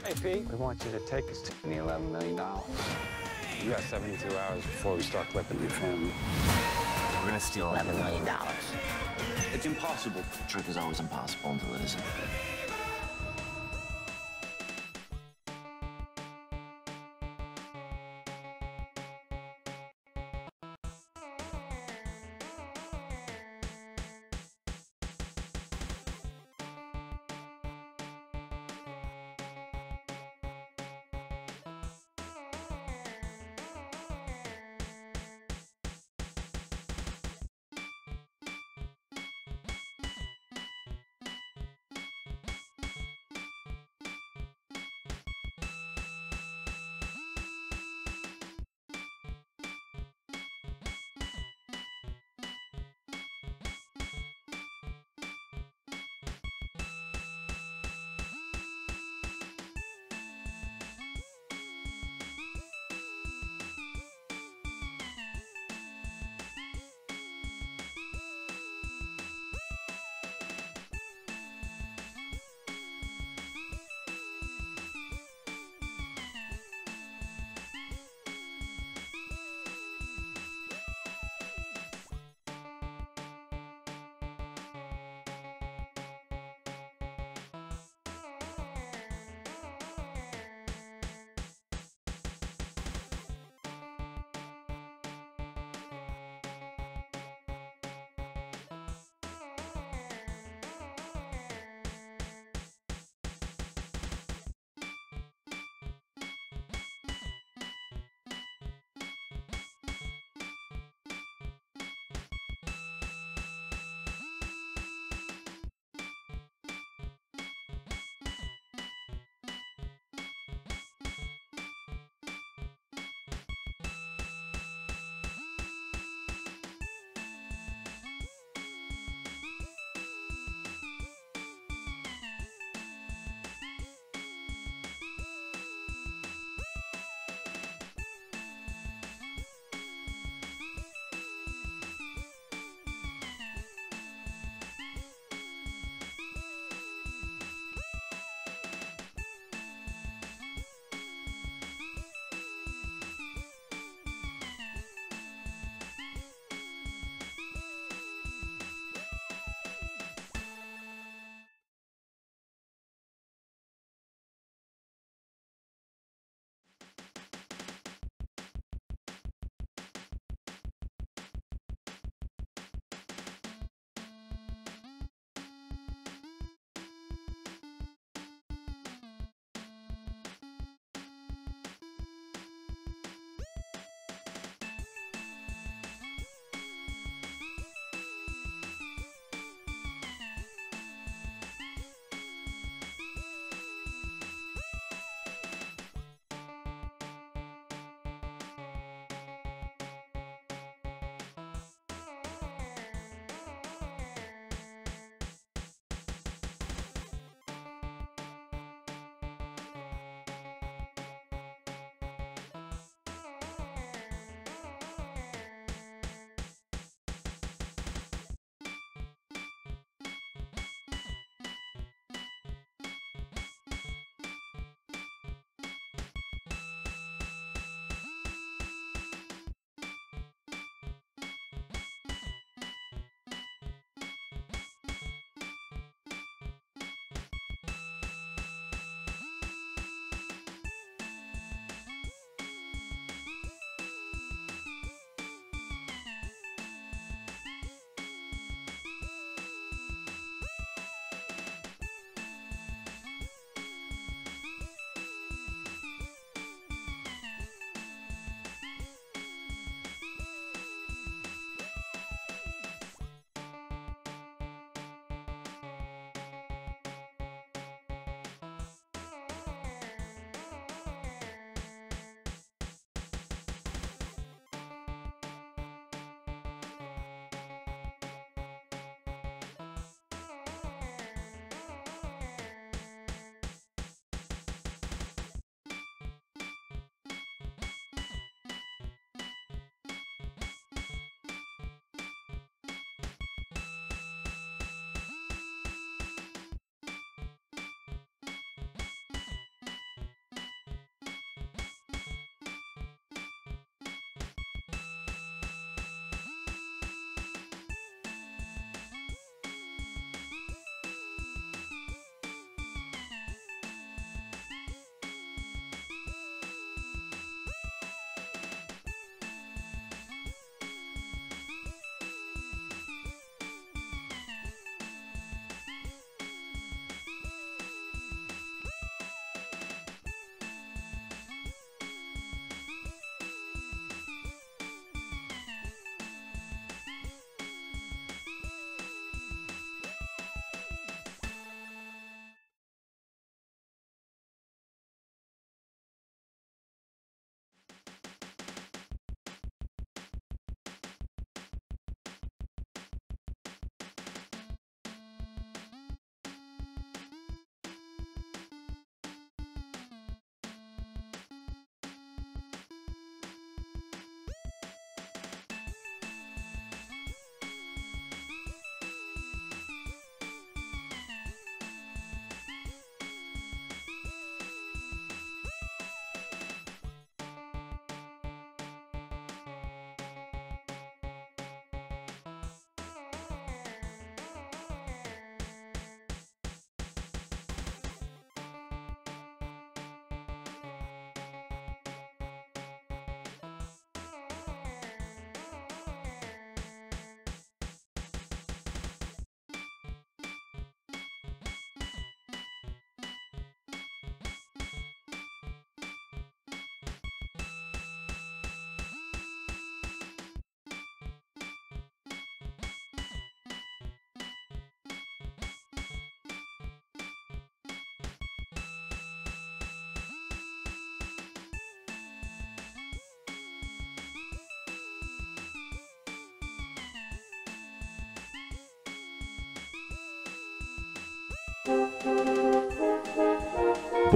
Hey, Pete, we want you to take us to the $11 million. You got 72 hours before we start flipping your family. We're gonna steal $11 million. It's impossible. The truth is always impossible until it isn't.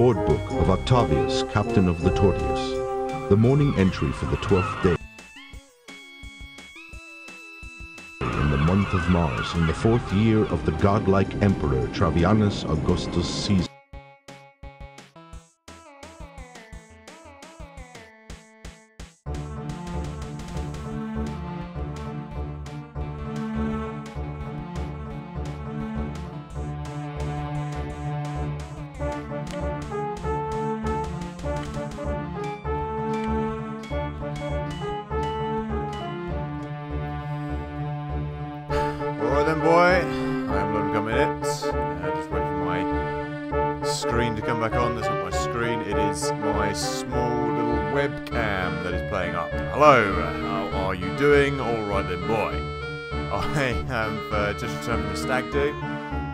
board book of Octavius, captain of the Tortius. The morning entry for the 12th day in the month of Mars, in the 4th year of the godlike emperor Travianus Augustus Caesar. Alright then, boy, I am LetemcomeInit. Just wait for my screen to come back on. That's not my screen, it is my small little webcam that is playing up. Hello, how are you doing? Alright then, boy. I have just returned from the stag do,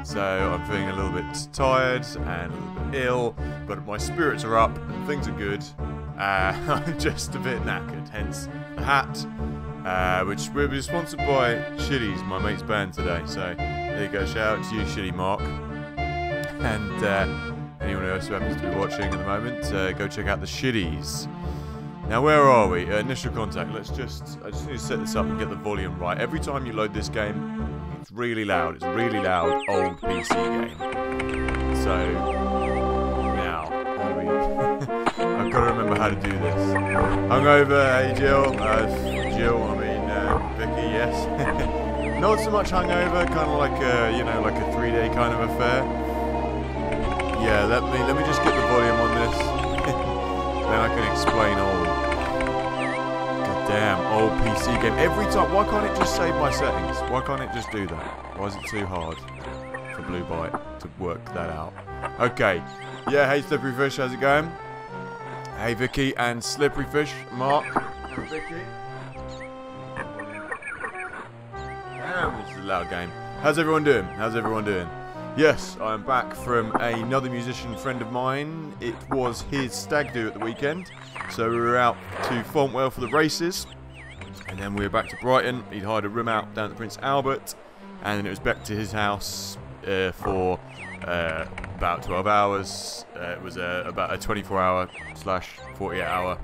so I'm feeling a little bit tired and a little bit ill, but my spirits are up and things are good. I'm just a bit knackered, hence the hat. Which will be sponsored by Shitty's, my mate's band today. So there you go, shout out to you, Shitty Mark. And anyone else who happens to be watching at the moment, go check out the Shitties. Now where are we? Initial contact. I just need to set this up and get the volume right. Every time you load this game, it's really loud. It's a really loud old PC game. So now, how do we? I've got to remember how to do this. Hungover, hey Jill. Vicky, yes. Not so much hungover, kind of like a, like a 3-day kind of affair. Yeah, let me just get the volume on this. Then I can explain all. Goddamn, old PC game. Every time, why can't it just save my settings? Why can't it just do that? Why is it too hard for Blue Byte to work that out? Okay. Yeah, hey Slippery Fish, how's it going? Hey Vicky and Slippery Fish, Mark. Vicky. This is a loud game. How's everyone doing? How's everyone doing? Yes, I am back from another musician friend of mine. It was his stag do at the weekend, so we were out to Fontwell for the races, and then we were back to Brighton. He'd hired a room out down at Prince Albert, and then it was back to his house for about 12 hours. It was about a 24-hour / 48-hour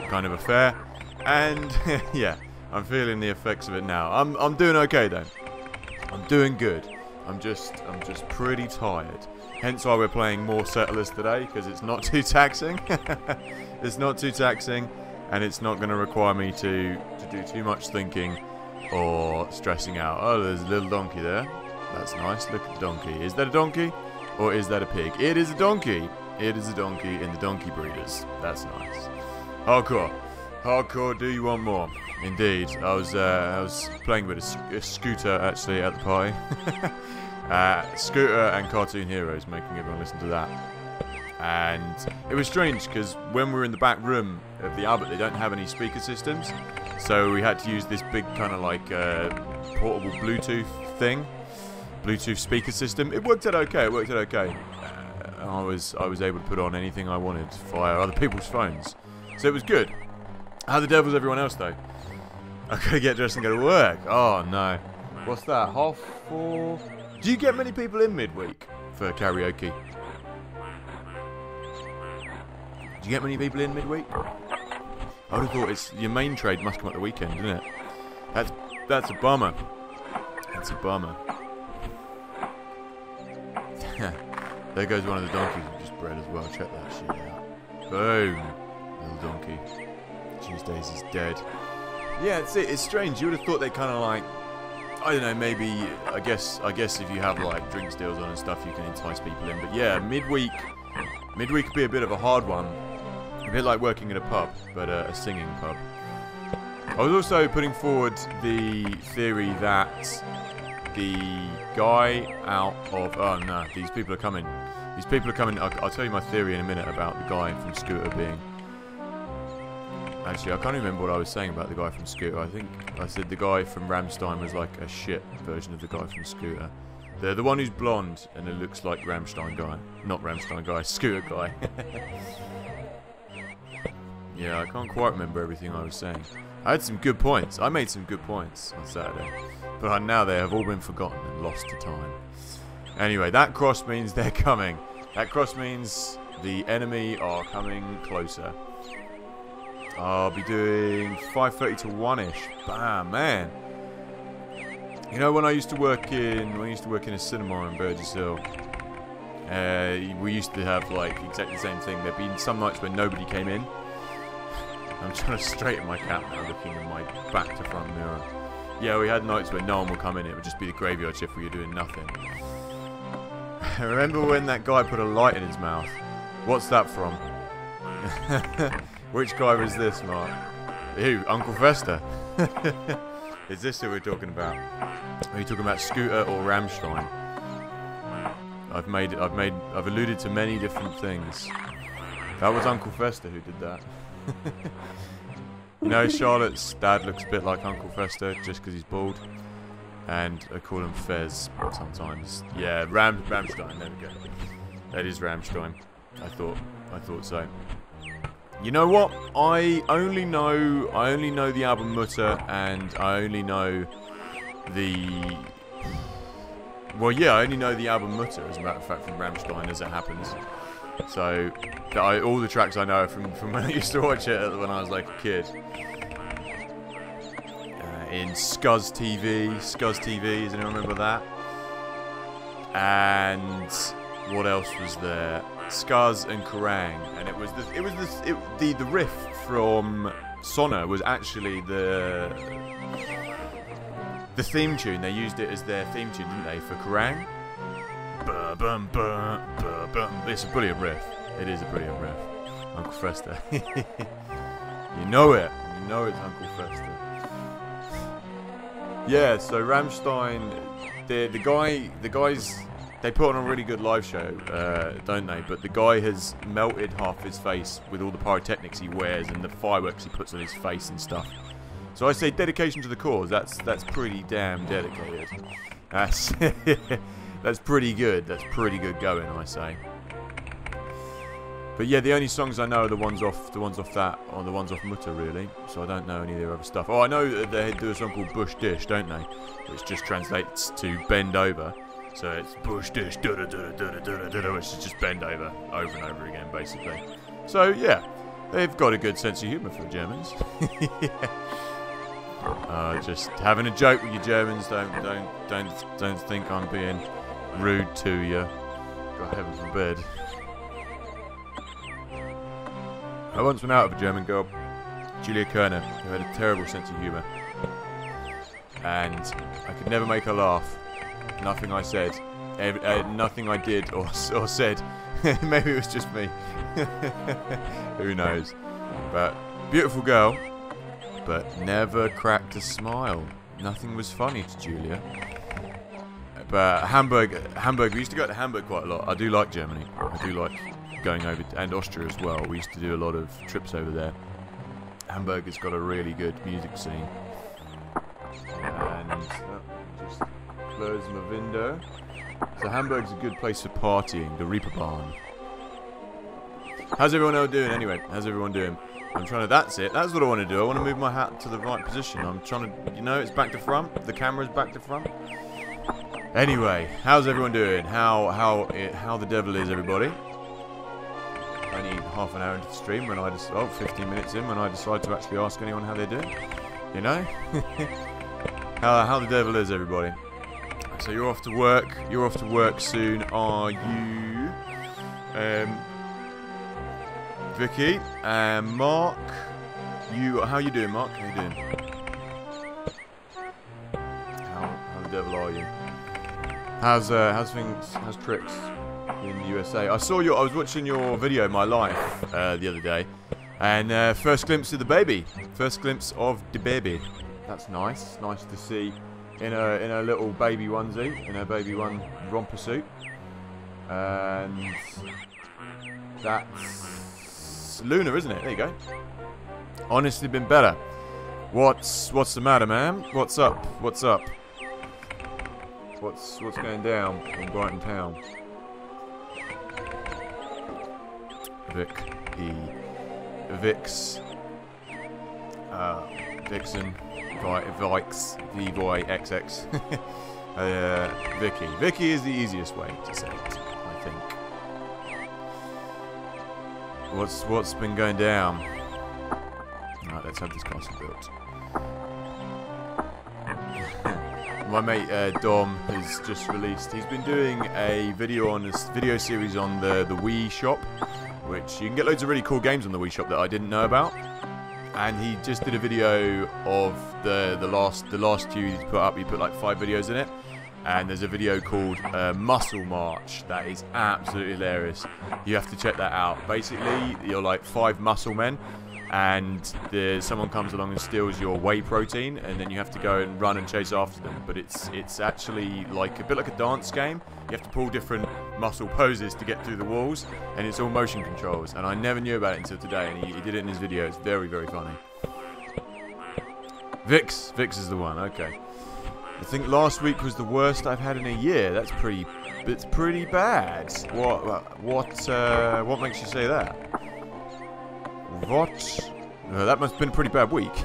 kind of affair, and yeah. I'm feeling the effects of it now. I'm doing okay though. I'm doing good. I'm just pretty tired. Hence why we're playing more Settlers today, because it's not too taxing. It's not too taxing, and it's not going to require me to do too much thinking or stressing out. Oh, there's a little donkey there. That's nice. Look at the donkey. Is that a donkey, or is that a pig? It is a donkey. It is a donkey in the Donkey Breeders. That's nice. Hardcore. Hardcore. Do you want more? Indeed, I was playing with a Scooter actually at the party. Scooter and Cartoon Heroes, making everyone listen to that. And it was strange because when we were in the back room of the Albert, they don't have any speaker systems, so we had to use this big kind of like portable Bluetooth thing, Bluetooth speaker system. It worked out okay. It worked out okay. I was able to put on anything I wanted via other people's phones, so it was good. How the devil's everyone else though? I've got to get dressed and go to work. Oh no. What's that? 4:30? Do you get many people in midweek for karaoke? Do you get many people in midweek? I would have thought it's your main trade must come at the weekend, isn't it? That's a bummer. That's a bummer. There goes one of the donkeys we just bred as well. Check that shit out. Boom. Little donkey. Tuesdays is dead. Yeah, it's strange. You would have thought they kind of like, I don't know, maybe, I guess if you have like drinks deals on and stuff, you can entice people in. But yeah, midweek could be a bit of a hard one. A bit like working at a pub, but a singing pub. I was also putting forward the theory that the guy out of, oh no, these people are coming. These people are coming. I'll tell you my theory in a minute about the guy from Scooter being. Actually, I can't remember what I was saying about the guy from Scooter. I think I said the guy from Rammstein was like a shit version of the guy from Scooter. The one who's blonde and it looks like Rammstein guy. Not Rammstein guy, Scooter guy. Yeah, I can't quite remember everything I was saying. I had some good points. I made some good points on Saturday. But now they have all been forgotten and lost to time. Anyway, that cross means they're coming. That cross means The enemy are coming closer. I'll be doing 5:30 to 1ish. Bam, man. You know, when I used to work in a cinema in Burgess Hill, we used to have like exactly the same thing. There'd been some nights where nobody came in. I'm trying to straighten my cap now, looking in my back to front mirror. Yeah, we had nights where no one would come in. It would just be the graveyard shift where you're doing nothing. I remember when that guy put a light in his mouth. What's that from? Which guy was this, Mark? Who? Uncle Fester? Is this who we're talking about? Are you talking about Scooter or Rammstein? I've alluded to many different things. That was Uncle Fester who did that. You know, Charlotte's dad looks a bit like Uncle Fester just because he's bald. And I call him Fez sometimes. Yeah, Rammstein, there we go. That is Rammstein. I thought so. You know what? I only know the album Mutter, and I only know the... Well, yeah, I only know the album Mutter, as a matter of fact, from Rammstein, as it happens. So, all the tracks I know are from when I used to watch it when I was like a kid. In Scuzz TV, does anyone remember that? And what else was there? Scuzz and Kerrang, and the riff from Sonna was actually the theme tune. They used it as their theme tune, didn't they, for Kerrang? It's a brilliant riff. It is a brilliant riff. Uncle Fester. You know it. You know it's Uncle Fester. Yeah, so Rammstein, the guys, they put on a really good live show, don't they? But the guy has melted half his face with all the pyrotechnics he wears and the fireworks he puts on his face and stuff. So I say dedication to the cause. That's pretty damn dedicated. That's that's pretty good. That's pretty good going, I say. But yeah, the only songs I know are the ones off that, or the ones off Mutter, really. So I don't know any of their other stuff. Oh, I know that they do a song called Bush Dish, don't they? Which just translates to bend over. So it's Bush Dish, which is just bend over and over again, basically. So yeah, they've got a good sense of humour for the Germans. Just having a joke with you Germans. Don't think I'm being rude to you. God heaven forbid. I once went out with a German girl, Julia Kerner, who had a terrible sense of humour. And I could never make her laugh. Nothing I said, nothing I did or said. Maybe it was just me. Who knows? But beautiful girl, but never cracked a smile. Nothing was funny to Julia. But Hamburg, we used to go to Hamburg quite a lot. I do like Germany. I do like going over, and Austria as well. We used to do a lot of trips over there. Hamburg has got a really good music scene. And just close my window. So Hamburg's a good place for partying, the Reeperbahn. How's everyone else doing anyway? How's everyone doing? I'm trying to, that's it. That's what I want to do. I want to move my hat to the right position. I'm trying to, you know, it's back to front. The camera's back to front. Anyway, how's everyone doing? How the devil is everybody? Only half an hour into the stream when I just 15 minutes in when I decide to actually ask anyone how they're doing. You know? how the devil is everybody? So you're off to work. You're off to work soon, are you? Vicky and Mark. How you doing, Mark? How you doing? How the devil are you? How's things? How's tricks in the USA? I was watching your video, My Life, the other day, and first glimpse of the baby. First glimpse of the baby. That's nice. Nice to see in a little baby onesie, in a baby one romper suit, and that's Luna, isn't it? There you go. Honestly, been better. What's the matter, man? What's up? What's up? What's going down in Brighton town? Vix, Vixen, Vikes, VYXX. Vicky. Vicky is the easiest way to say it, I think. What's been going down? Alright, let's have this castle built. My mate Dom has just released. He's been doing a video series on the Wii Shop, which you can get loads of really cool games on the Wii Shop that I didn't know about. And he just did a video of the last few he's put up. He put like 5 videos in it. And there's a video called Muscle March that is absolutely hilarious. You have to check that out. Basically, you're like 5 muscle men, and someone comes along and steals your whey protein, and then you have to go and run and chase after them. But it's actually like a bit like a dance game. You have to pull different muscle poses to get through the walls, and it's all motion controls. And I never knew about it until today, and he did it in his video. It's very, very funny. Vix is the one. Okay. I think last week was the worst I've had in a year. It's pretty bad. What makes you say that? What? That must have been a pretty bad week.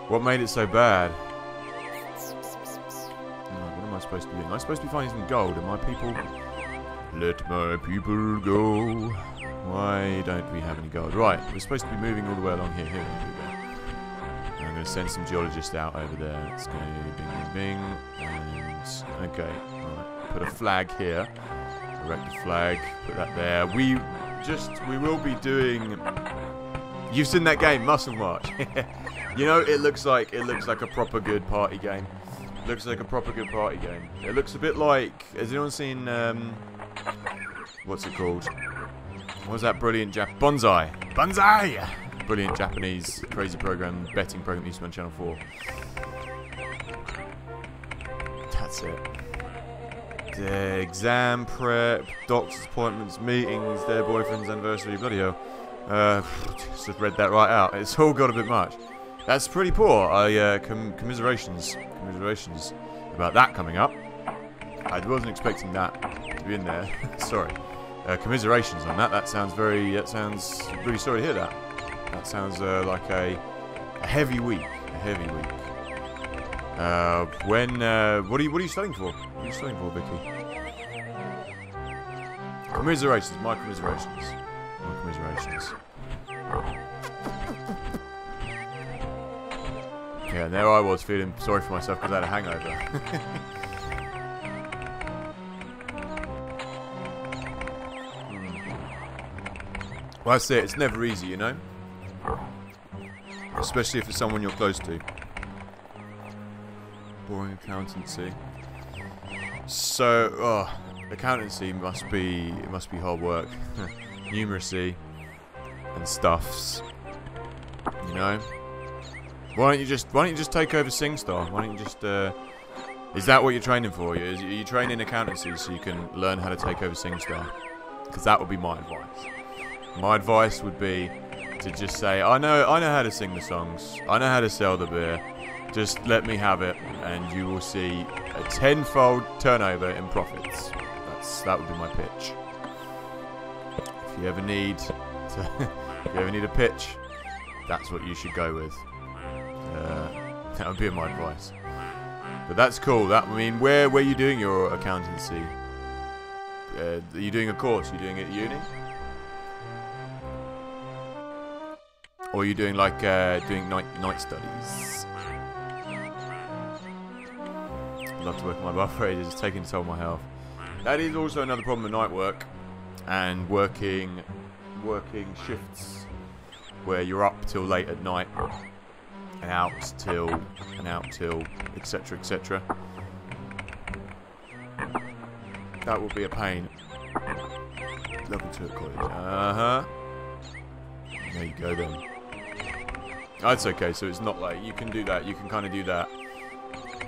What made it so bad? What am I supposed to be doing? Am I supposed to be finding some gold? And my people... Let my people go. Why don't we have any gold? Right, we're supposed to be moving all the way along here. Here we go. I'm going to send some geologists out over there. It's going to bing, bing, bing. And, okay, right. Put a flag here. Erect a flag. Put that there. We will be doing... You've seen that game, Muscle March. You know, it looks like a proper good party game. Looks like a proper good party game. It looks a bit like... Has anyone seen... what's it called? What was that brilliant Bonsai! Bonsai! Brilliant Japanese crazy program, betting program used to be on Channel 4. That's it. The exam prep, doctor's appointments, meetings, their boyfriend's anniversary, bloody hell. Just read that right out. It's all got a bit much. That's pretty poor. Commiserations about that coming up. I wasn't expecting that to be in there. Sorry. Commiserations on that. That sounds really sorry to hear that. That sounds like a heavy week. A heavy week. What are you studying for? What are you studying for, Vicky? Commiserations. My commiserations. My commiserations. Yeah, and there I was feeling sorry for myself because I had a hangover. Well, that's it. It's never easy, you know? Especially if it's someone you're close to. Boring accountancy. So, accountancy must be hard work. Numeracy and stuffs. You know? Why don't you just take over SingStar? Why don't you just is that what you're training for? Are you training accountancy so you can learn how to take over SingStar? Because that would be my advice. My advice would be to just say, I know how to sing the songs. I know how to sell the beer. Just let me have it, and you will see a 10-fold turnover in profits. That would be my pitch. If you ever need a pitch, that's what you should go with. That would be my advice. But that's cool. Where are you doing your accountancy? Are you doing a course? Are you doing it at uni? Or are you doing doing night studies? I'd love to work on my buff rate. It's taking a toll on my health. That is also another problem with night work and working shifts where you're up till late at night and out till etc. etc. That will be a pain. Level 2 at college. There you go then. That's okay, so it's not like you can do that. You can kind of do that.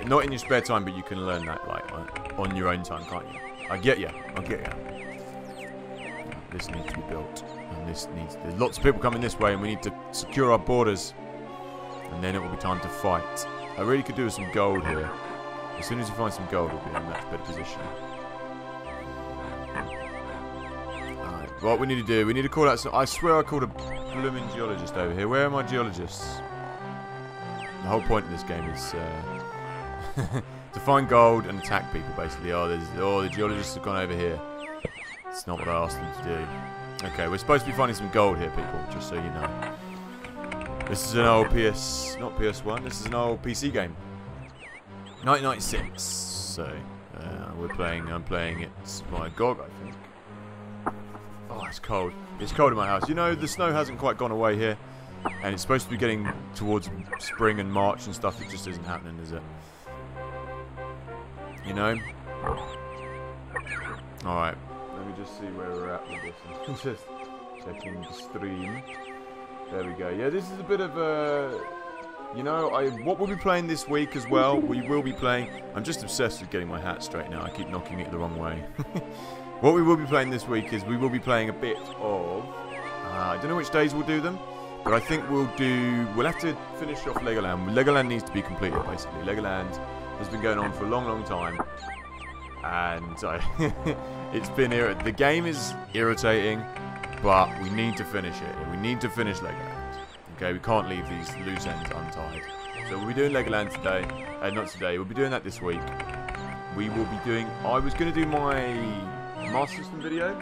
Not in your spare time, but you can learn that on your own time, can't you? I get you. This needs to be built. And there's lots of people coming this way, and we need to secure our borders. And then it will be time to fight. I really could do with some gold here. As soon as you find some gold, we'll be in a much better position. Alright, what we need to do, we need to call out some... I swear I called a blooming geologist over here. Where are my geologists? The whole point of this game is to find gold and attack people, basically. The geologists have gone over here. It's not what I asked them to do. Okay, we're supposed to be finding some gold here, people, just so you know. This is an old not PS1, this is an old PC game. 1996, so I'm playing it by GOG, I think. Oh, it's cold. It's cold in my house. You know, the snow hasn't quite gone away here, and it's supposed to be getting towards spring and March and stuff. It just isn't happening, is it? You know? Alright, let me just see where we're at with this. Just checking the stream. There we go. Yeah, this is a bit of a... You know, what we'll be playing this week as well, we will be playing... I'm just obsessed with getting my hat straight now. I keep knocking it the wrong way. What we will be playing this week is we will be playing a bit of... I don't know which days we'll do them, but I think we'll have to finish off Legoland. Legoland needs to be completed, basically. Legoland has been going on for a long, long time. And it's been... The game is irritating, but we need to finish it. We need to finish Legoland. Okay, we can't leave these loose ends untied. So we'll be doing Legoland today. Not today, we'll be doing that this week. We will be doing... I was going to do my Master System video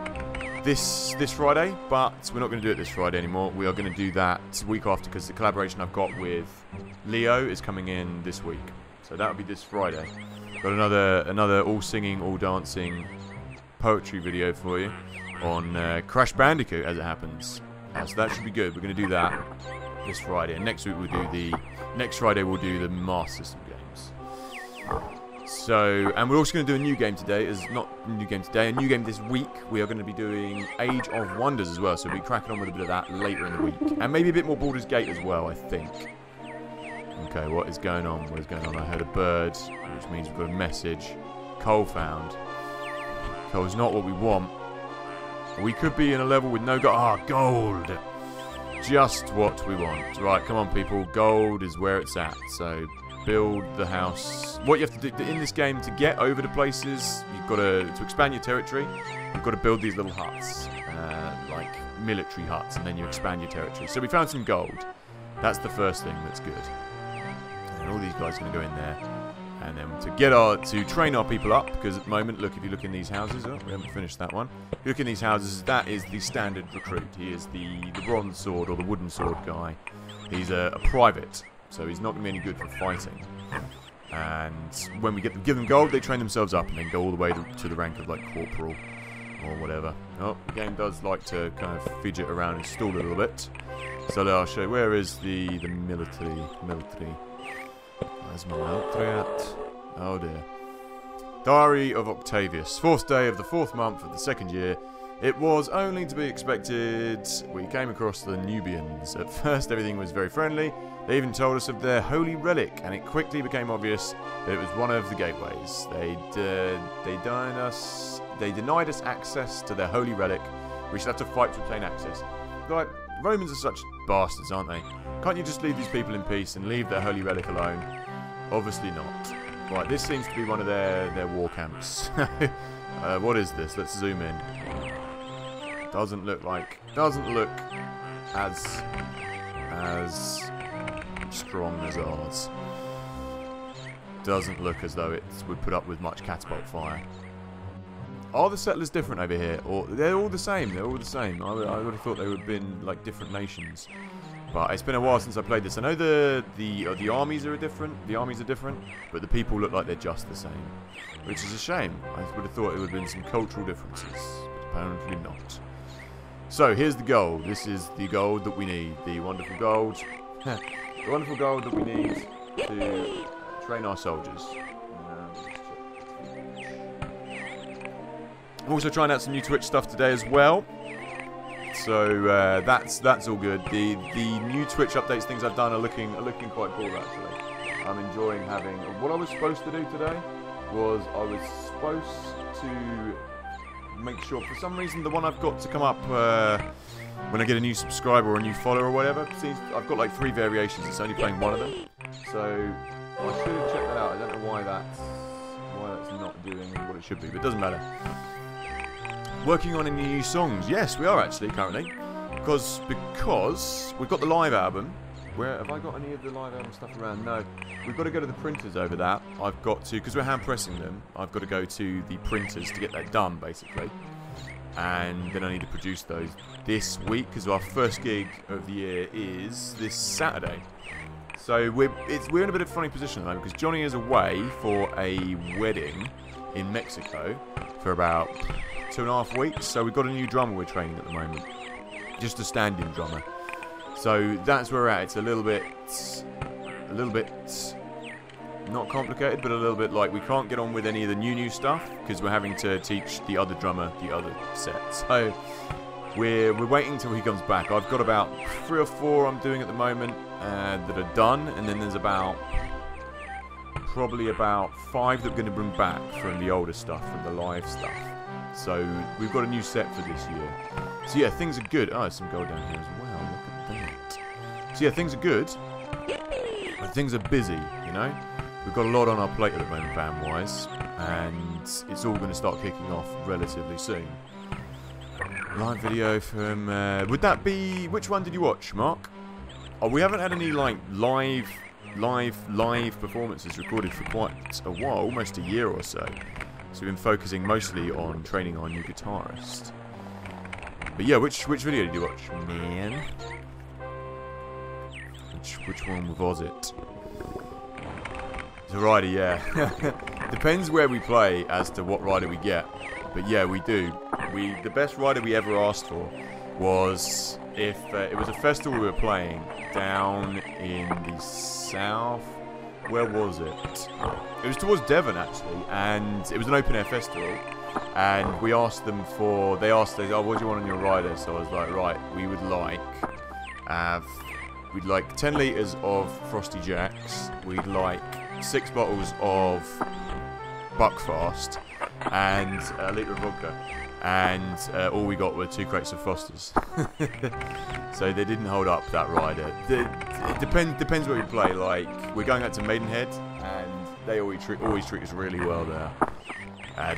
this Friday, but we're not going to do it this Friday anymore. We are going to do that the week after, because the collaboration I've got with Leo is coming in this week. So that'll be this Friday. Got another all singing, all dancing poetry video for you on Crash Bandicoot, as it happens. So that should be good. We're going to do that this Friday, and next week next Friday we'll do the Master System games. So, and we're also going to do a new game today. A new game this week. We are going to be doing Age of Wonders as well. So we'll be cracking on with a bit of that later in the week, and maybe a bit more Baldur's Gate as well, I think. Okay, what is going on? What is going on? I heard a bird, which means we've got a message. Coal found. Coal is not what we want. We could be in a level with no gold. Ah, gold! Just what we want. Right, come on, people. Gold is where it's at. So, build the house. What you have to do in this game to get over to places, you've got to expand your territory, you've got to build these little huts. Like military huts, and then you expand your territory. So we found some gold. That's the first thing that's good. And all these guys are going to go in there. And then to train our people up, because at the moment, look, if you look in these houses, oh, we haven't finished that one. If you look in these houses, that is the standard recruit. He is the bronze sword or the wooden sword guy. He's a private, so he's not going to be any good for fighting. And when we give them gold, they train themselves up and then go all the way to the rank of like corporal or whatever. Oh, the game does like to kind of fidget around and stall a little bit. So I'll show you, where is the military? Where's my military at? Oh dear. Diary of Octavius. 4th day of the 4th month of the 2nd year. It was only to be expected. We came across the Nubians. At first everything was very friendly. They even told us of their holy relic, and it quickly became obvious that it was one of the gateways. They denied us access to their holy relic. We should have to fight to obtain access. Like, Romans are such bastards, aren't they? Can't you just leave these people in peace and leave their holy relic alone? Obviously not. Right, this seems to be one of their war camps. What is this? Let's zoom in. Doesn't look as strong as ours. Doesn't look as though it would put up with much catapult fire. Are the settlers different over here, or they're all the same? They're all the same. I would have thought they would have been like different nations. But it's been a while since I played this. I know the armies are different. The armies are different, but the people look like they're just the same, which is a shame. I would have thought it would have been some cultural differences, but apparently not. So here's the gold. This is the gold that we need. The wonderful gold. The wonderful gold that we need to train our soldiers. I'm also trying out some new Twitch stuff today as well. So that's all good. The new Twitch updates, things I've done are looking quite cool actually. I'm enjoying having. What I was supposed to do today was I was supposed to make sure, for some reason, the one I've got to come up when I get a new subscriber or a new follower or whatever. Seems I've got like 3 variations. It's only playing one of them. So I should have checked that out. I don't know why that's not doing what it should be, but it doesn't matter. Working on any new songs? Yes, we are actually currently, because we've got the live album. Where have I got any of the live album stuff around? No, we've got to go to the printers over that. I've got to, because we're hand pressing them. I've got to go to the printers to get that done, basically. and then I need to produce those this week because our first gig of the year is this Saturday. So we're in a bit of a funny position at the moment because Johnny is away for a wedding in Mexico for about 2.5 weeks. So we've got a new drummer we're training at the moment, just a stand-in drummer. So that's where we're at. It's a little bit not complicated, but a little bit like we can't get on with any of the new stuff because we're having to teach the other drummer the other set. So we're waiting till he comes back. I've got about 3 or 4 I'm doing at the moment that are done, and then there's probably about 5 that we're going to bring back from the older stuff, from the live stuff. So we've got a new set for this year. So yeah, things are good. Oh, there's some gold down here as well. Look at that. So yeah, things are good, but things are busy, you know. We've got a lot on our plate at the moment, band-wise, and it's all going to start kicking off relatively soon. Live video from... would that be... Which one did you watch, Mark? Oh, we haven't had any, like, live performances recorded for quite a while, almost a year or so. So we've been focusing mostly on training our new guitarist. But yeah, which video did you watch, man? Which one was it? It's a rider, yeah. Depends where we play as to what rider we get. But yeah, we do. The best rider we ever asked for was if it was a festival we were playing down in the south. Where was it? It was towards Devon actually, and it was an open air festival. And we asked them for. They asked us, "Oh, what do you want on your rider?" So I was like, "Right, we would like 10 litres of Frosty Jacks. We'd like 6 bottles of Buckfast and a litre of vodka." And all we got were 2 crates of Fosters. So they didn't hold up that rider. It depends where we play. Like, we're going out to Maidenhead, and they always treat us really well there.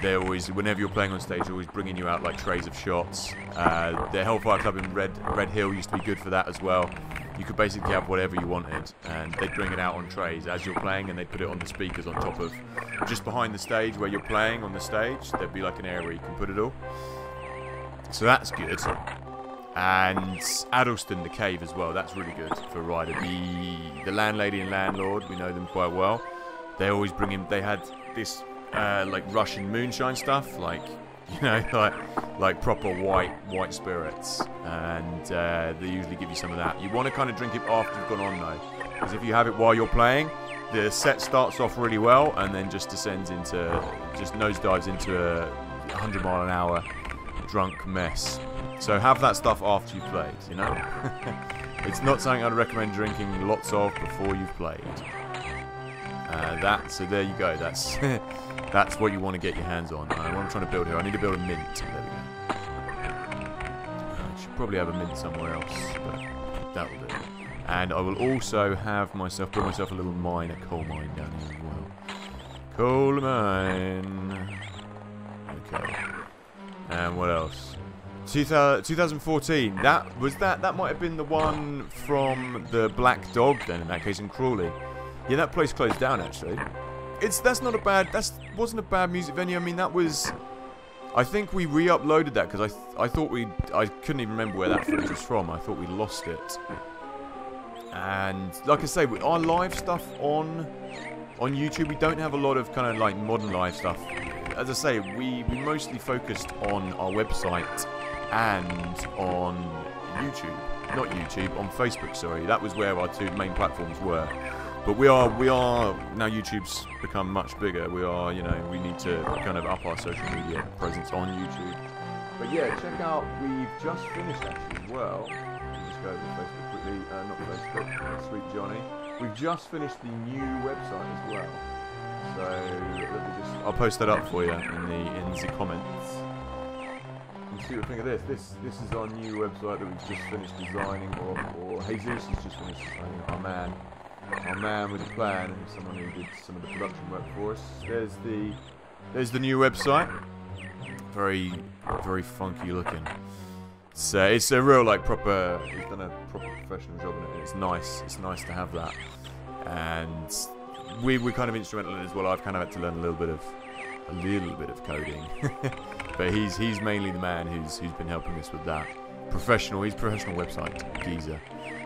They always, whenever you're playing on stage, they're always bringing you out like trays of shots. The Hellfire Club in Red Hill used to be good for that as well. You could basically have whatever you wanted, and they'd bring it out on trays as you're playing, and they'd put it on the speakers on top of, just behind the stage where you're playing on the stage. There'd be like an area where you can put it all. So that's good. And Addleston, the cave as well. That's really good for a rider. The landlady and landlord, we know them quite well. They always bring in. They had this like Russian moonshine stuff, like, you know, like proper white spirits, and they usually give you some of that. You want to kind of drink it after you've gone on though, because if you have it while you're playing, the set starts off really well and then just nosedives into a 100-mile-an-hour drunk mess. So have that stuff after you've played, you know. It's not something I'd recommend drinking lots of before you've played. So there you go. That's that's what you want to get your hands on. What I'm trying to build here, I need to build a mint. There we go. I should probably have a mint somewhere else, but that will do. And I will also have build myself a little mine, a coal mine down here as well. Coal mine. Okay. And what else? 2014. That might have been the one from the Black Dog then, in that case, in Crawley. Yeah, that place closed down actually. That wasn't a bad music venue. I mean, that was. I think we re-uploaded that because I couldn't even remember where that footage was from. I thought we lost it. And like I say, with our live stuff on YouTube, we don't have a lot of kind of like modern live stuff. As I say, we mostly focused on our website and on YouTube. Not YouTube, on Facebook. Sorry, that was where our 2 main platforms were. But we are now. YouTube's become much bigger. We need to kind of up our social media presence on YouTube. But yeah, check out. We've just finished actually as well. Let's just go over Facebook quickly. Not Facebook. Sweet Johnny. We've just finished the new website as well. So I'll post that up for you in the comments. And see what you think of this. This is our new website that we've just finished designing, or Jesus has just finished designing. Our man with the plan, and someone who did some of the production work for us. There's the new website. Very, very funky looking. It's a real like proper. He's done a proper professional job in it. And it's nice. It's nice to have that. And we're kind of instrumental in it as well. I've kind of had to learn a little bit of a little bit of coding. But he's mainly the man who's been helping us with that. He's professional website geezer.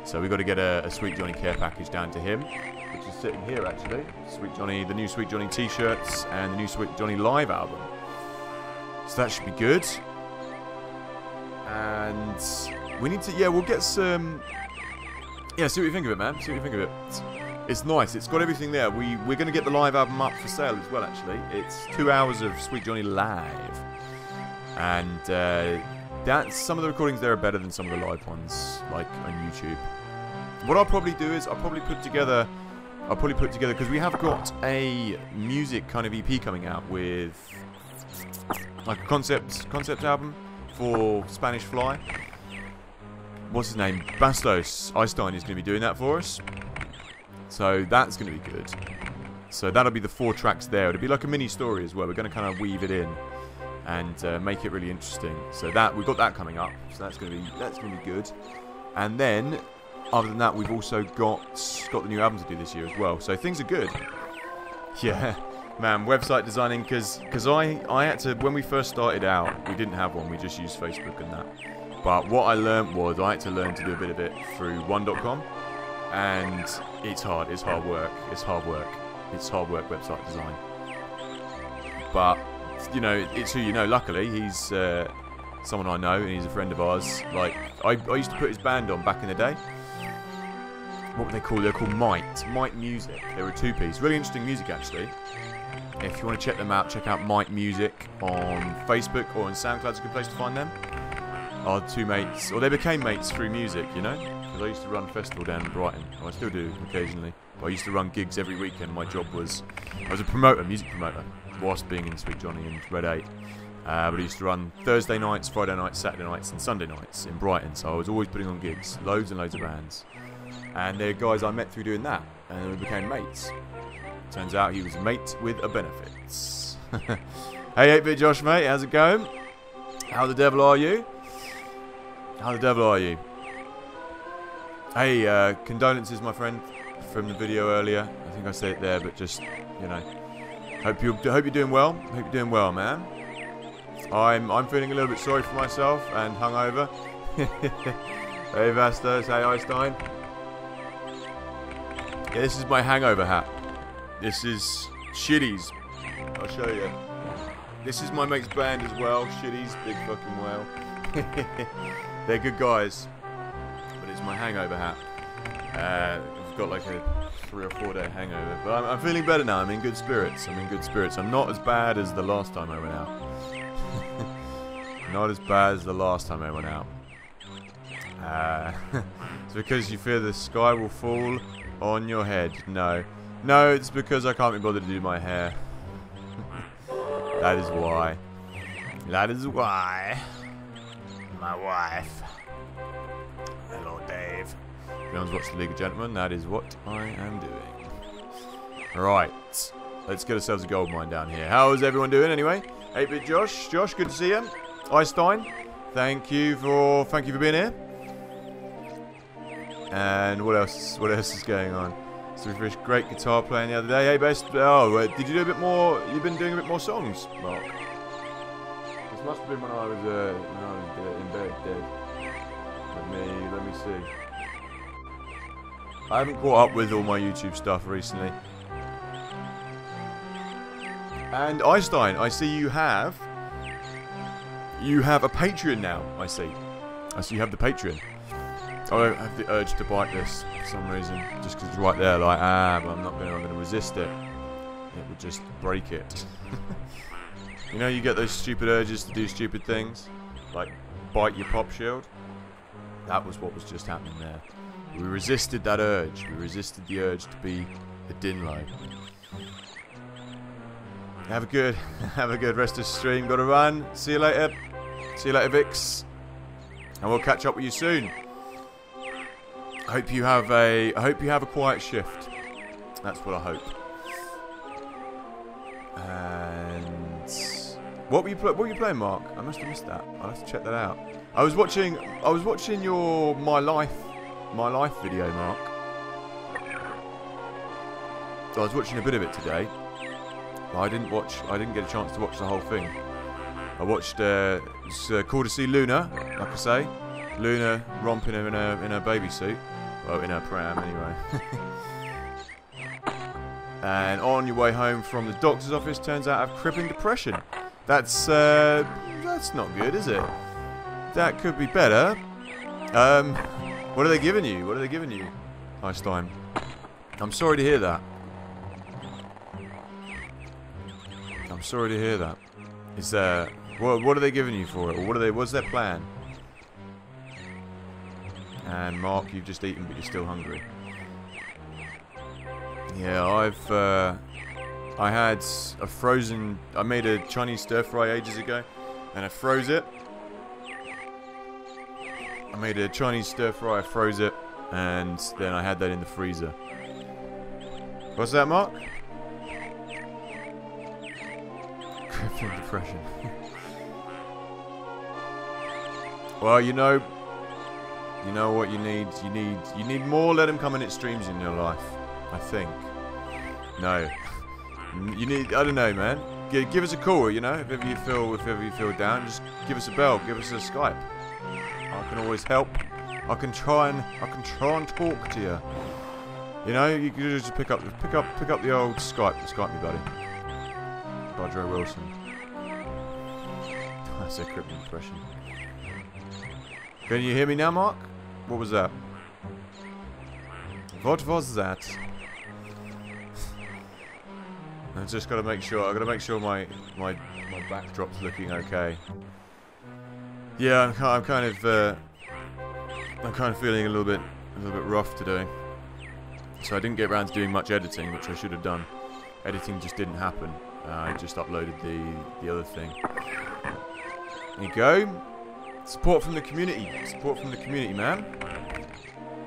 So we've got to get a Sweet Johnny care package down to him, which is sitting here actually. Sweet Johnny, the new Sweet Johnny t-shirts and the new Sweet Johnny live album. So that should be good. And we need to, we'll get some. Yeah, see what you think of it, man. See what you think of it. It's nice. It's got everything there. We're going to get the live album up for sale as well, actually. It's 2 hours of Sweet Johnny live. And that's, some of the recordings there are better than some of the live ones, like on YouTube. What I'll probably do is I'll probably put together, because we have got a music kind of EP coming out with like a concept album for Spanish Fly. What's his name? Bastos Einstein is going to be doing that for us. So that's going to be good. So that'll be the 4 tracks there. It'll be like a mini story as well. We're going to kind of weave it in and make it really interesting. So that we've got that coming up. So that's going to be good. And then, other than that, we've also got the new album to do this year as well. So things are good. Yeah, man. Website designing, because I had to, when we first started out, we didn't have one. We just used Facebook and that. But what I learned was I had to learn to do a bit of it through one.com. And it's hard. It's hard work. It's hard work website design. But, you know, it's who you know. Luckily, he's someone I know, and he's a friend of ours. Like, I used to put his band on back in the day. What were they called? They're called Might Music. They were a 2-piece. Really interesting music, actually. If you want to check them out, check out Might Music on Facebook or on SoundCloud. It's a good place to find them. Our 2 mates, or they became mates through music, you know? Because I used to run a festival down in Brighton. Well, I still do occasionally. But I used to run gigs every weekend. My job was, I was a promoter, music promoter, whilst being in Sweet Johnny and Red 8. But I used to run Thursday nights, Friday nights, Saturday nights and Sunday nights in Brighton. So I was always putting on gigs, loads and loads of bands. And they're guys I met through doing that. And we became mates. Turns out he was a mate with a benefits. Hey 8-Bit Josh, mate, how's it going? How the devil are you? How the devil are you? Hey, condolences, my friend, from the video earlier. I think I said it there, but just, you know, hope you're doing well. Hope you're doing well, man. I'm feeling a little bit sorry for myself and hungover. Hey, Vastos. Hey, Einstein. Yeah, this is my hangover hat. This is Shitties. I'll show you. This is my mate's band as well. Shitties, big fucking whale. They're good guys, but it's my hangover hat. I've got like a 3 or 4 day hangover, but I'm feeling better now. I'm in good spirits. I'm not as bad as the last time I went out. Not as bad as the last time I went out. It's because you fear the sky will fall on your head. No, it's because I can't be bothered to do my hair. That is why. My wife. Hello, Dave. Everyone's watched the League of Gentlemen. That is what I am doing. Right. Let's get ourselves a gold mine down here. How is everyone doing anyway? 8-Bit Josh. Josh, good to see you. Einstein, thank you for being here. And what else? What else is going on? Fish, great guitar playing the other day. Hey, best. Oh, did you do a bit more? You've been doing a bit more songs, Mark. This must have been when I was in bed, dead. Let me see. I haven't caught up with all my YouTube stuff recently. And Einstein, I see you have a Patreon now. I see you have the Patreon. I don't have the urge to bite this for some reason, just because it's right there. Like, but I'm going to resist it. It would just break it. You know, you get those stupid urges to do stupid things, like bite your pop shield. That was what was just happening there. We resisted that urge. We resisted the urge to be a Dinlo. Have a good rest of the stream. Got to run. See you later. See you later, Vix. And we'll catch up with you soon. I hope you have a quiet shift. That's what I hope. And what were you playing, Mark? I must have missed that. I'll have to check that out. I was watching your My Life video, Mark. So I was watching a bit of it today. I didn't get a chance to watch the whole thing. I watched, it's cool to see Luna, like I say. Luna romping in her baby suit. Well, in her pram, anyway. And on your way home from the doctor's office, turns out I have crippling depression. That's not good, is it? That could be better. What are they giving you? What are they giving you, Einstein? I'm sorry to hear that. I'm sorry to hear that. Is there... What are they giving you for it? Or what's their plan? And Mark, you've just eaten, but you're still hungry. Yeah, I had a frozen... I made a Chinese stir-fry ages ago, and I froze it. I made a Chinese stir-fry, I froze it, and then I had that in the freezer. What's that, Mark? Crippling depression. Well, you know what you need? You need more LetemcomeInit streams in your life, I think. No. You need, I don't know, man. Give us a call, you know, if ever you feel down, just give us a bell, give us a Skype. I can always help. I can try and talk to you. You know, you can just pick up the old Skype me, buddy. Budro Wilson. That's a crippling impression. Can you hear me now, Mark? What was that? What was that? I just gotta make sure. I gotta make sure my backdrop's looking okay. Yeah, I'm kind of feeling a little bit rough today. So I didn't get around to doing much editing, which I should have done. Editing just didn't happen. I just uploaded the other thing. There you go. Support from the community. Support from the community, man.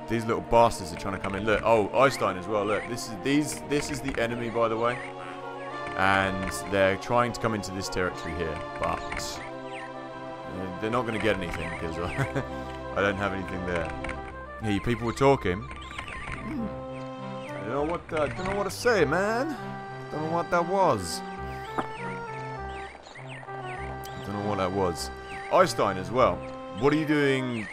These little bastards are trying to come in. Look, oh, Einstein as well. Look, this is the enemy, by the way, and they're trying to come into this territory here, but they're not going to get anything because I don't have anything there. Hey, people were talking. I don't know what to say, man. Don't know what that was. Don't know what that was. Einstein as well. What are you doing?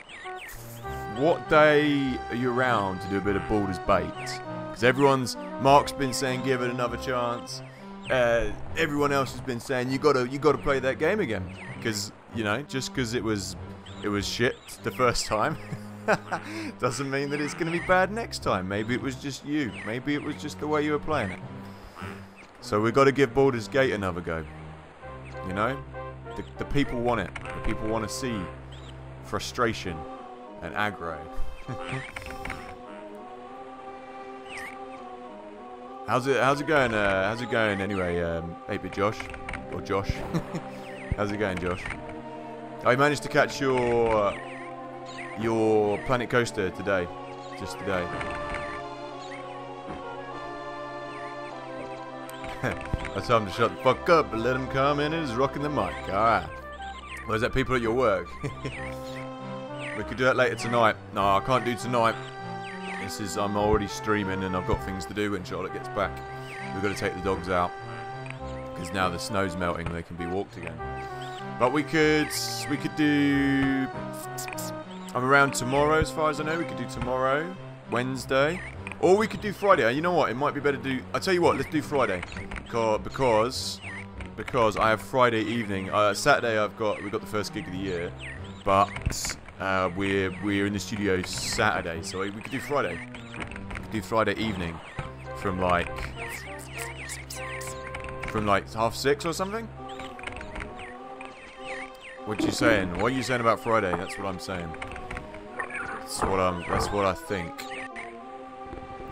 What day are you around to do a bit of Baldur's Bait? Because Mark's been saying give it another chance. Everyone else has been saying you got to play that game again. Because you know, just because it was shit the first time, doesn't mean that it's going to be bad next time. Maybe it was just you. Maybe it was just the way you were playing it. So we've got to give Baldur's Gate another go. You know, the people want it. The people want to see frustration and aggro. How's it going? How's it going anyway? 8-bit Josh or Josh? How's it going, Josh? I managed to catch your Planet Coaster today, just today. That's time to shut the fuck up and let him come in and is rocking the mic. Alright. Well, is that people at your work? We could do that later tonight. No, I can't do tonight. I'm already streaming and I've got things to do when Charlotte gets back. We've got to take the dogs out. Because now the snow's melting, they can be walked again. But we could do... I'm around tomorrow as far as I know. We could do tomorrow, Wednesday. Or we could do Friday. You know what? It might be better to do... I'll tell you what, let's do Friday. Because I have Friday evening. Saturday we've got the first gig of the year. But we're in the studio Saturday. So we could do Friday. We could do Friday evening from like 6:30 or something. What you saying? What are you saying about Friday? That's what I'm saying. That's what I think.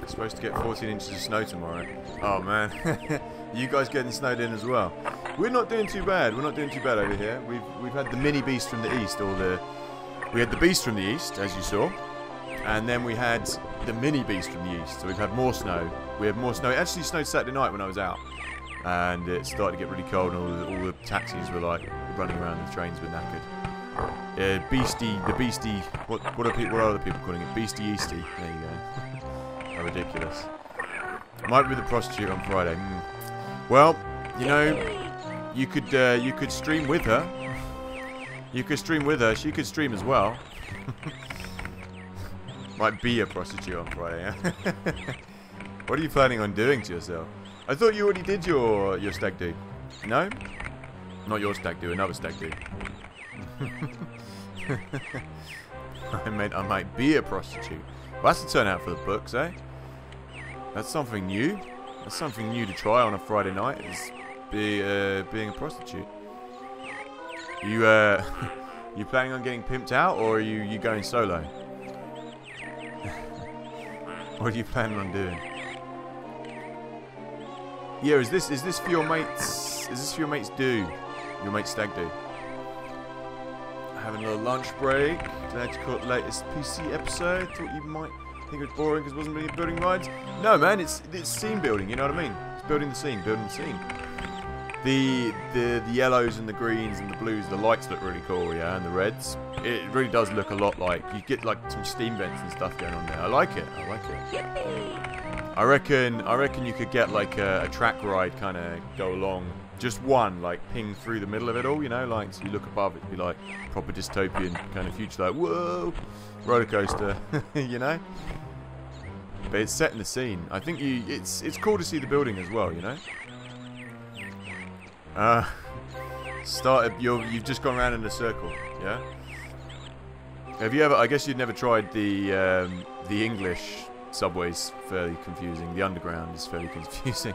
We're supposed to get 14 inches of snow tomorrow. Oh man, you guys getting snowed in as well? We're not doing too bad. We're not doing too bad over here. We've had the mini beast from the east, we had the beast from the east, as you saw, and then we had the mini beast from the east. So we've had more snow. We had more snow. It actually snowed Saturday night when I was out, and it started to get really cold, and all the taxis were like running around. The trains were knackered. The beastie. What are other people calling it? Beastie Eastie. There you go. How ridiculous. Might be the prostitute on Friday. Well, You know, you could stream with her. You could stream with her. She could stream as well. Might be a prostitute on Friday. Huh? What are you planning on doing to yourself? I thought you already did your stag do. No? Not your stag do, another stag do. I might be a prostitute. Well, that's a turnout for the books, eh? That's something new. That's something new to try on a Friday night. Is being a prostitute. You you planning on getting pimped out, or are you going solo? What are you planning on doing? Yeah, is this for your mates? Is this for your mates do? Your mates stag do? Having a little lunch break. Glad you caught the latest PC episode. Thought you might think it was boring because it wasn't really building rides. No, man, it's scene building. You know what I mean? It's building the scene, building the scene. The yellows and the greens and the blues, the lights look really cool, yeah, and the reds. It really does look a lot like you get like some steam vents and stuff going on there. I like it. I like it. I reckon you could get like a track ride kind of go along. Just one, like, ping through the middle of it all, you know, like, so you look above, it'd be like proper dystopian kind of future, like, whoa, roller coaster, you know? But it's set in the scene. I think it's cool to see the building as well, you know? You've just gone around in a circle, yeah? Have you ever, I guess you'd never tried the English subway's fairly confusing, the underground is fairly confusing.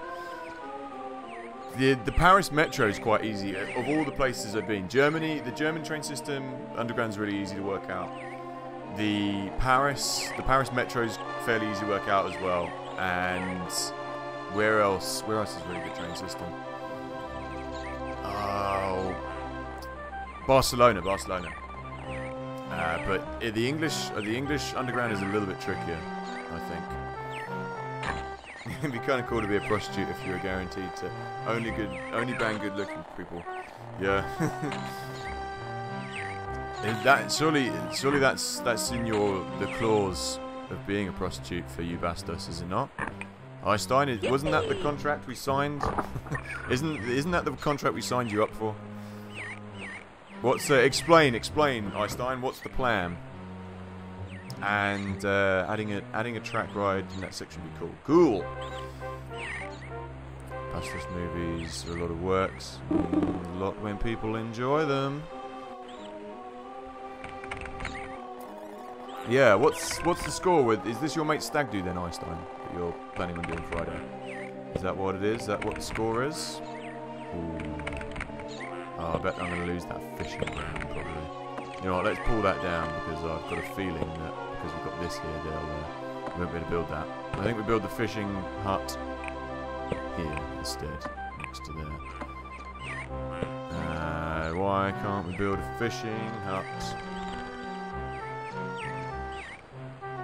The Paris metro is quite easy. Of all the places I've been, Germany, the German train system, underground's really easy to work out. The Paris metro is fairly easy to work out as well. And where else? Where else is a really good train system? Oh, Barcelona. But the English underground is a little bit trickier, I think. It'd be kind of cool to be a prostitute if you were guaranteed to only bang good-looking people. Yeah. Surely that's in the clause of being a prostitute for you bastards, is it not? Einstein, wasn't that the contract we signed? Isn't that the contract we signed you up for? What's explain, Einstein? What's the plan? And adding a track ride in that section would be cool. Cool. Pastis movies are a lot of works. A lot when people enjoy them. Yeah. What's the score with? Is this your mate's stag do then, Einstein? That you're planning on doing Friday? Is that what it is? Is that what the score is? Ooh. Oh, I bet I'm going to lose that fishing ground probably. You know what, let's pull that down because I've got a feeling that because we've got this here, we won't be able to build that. I think we build the fishing hut here instead, next to there. Why can't we build a fishing hut?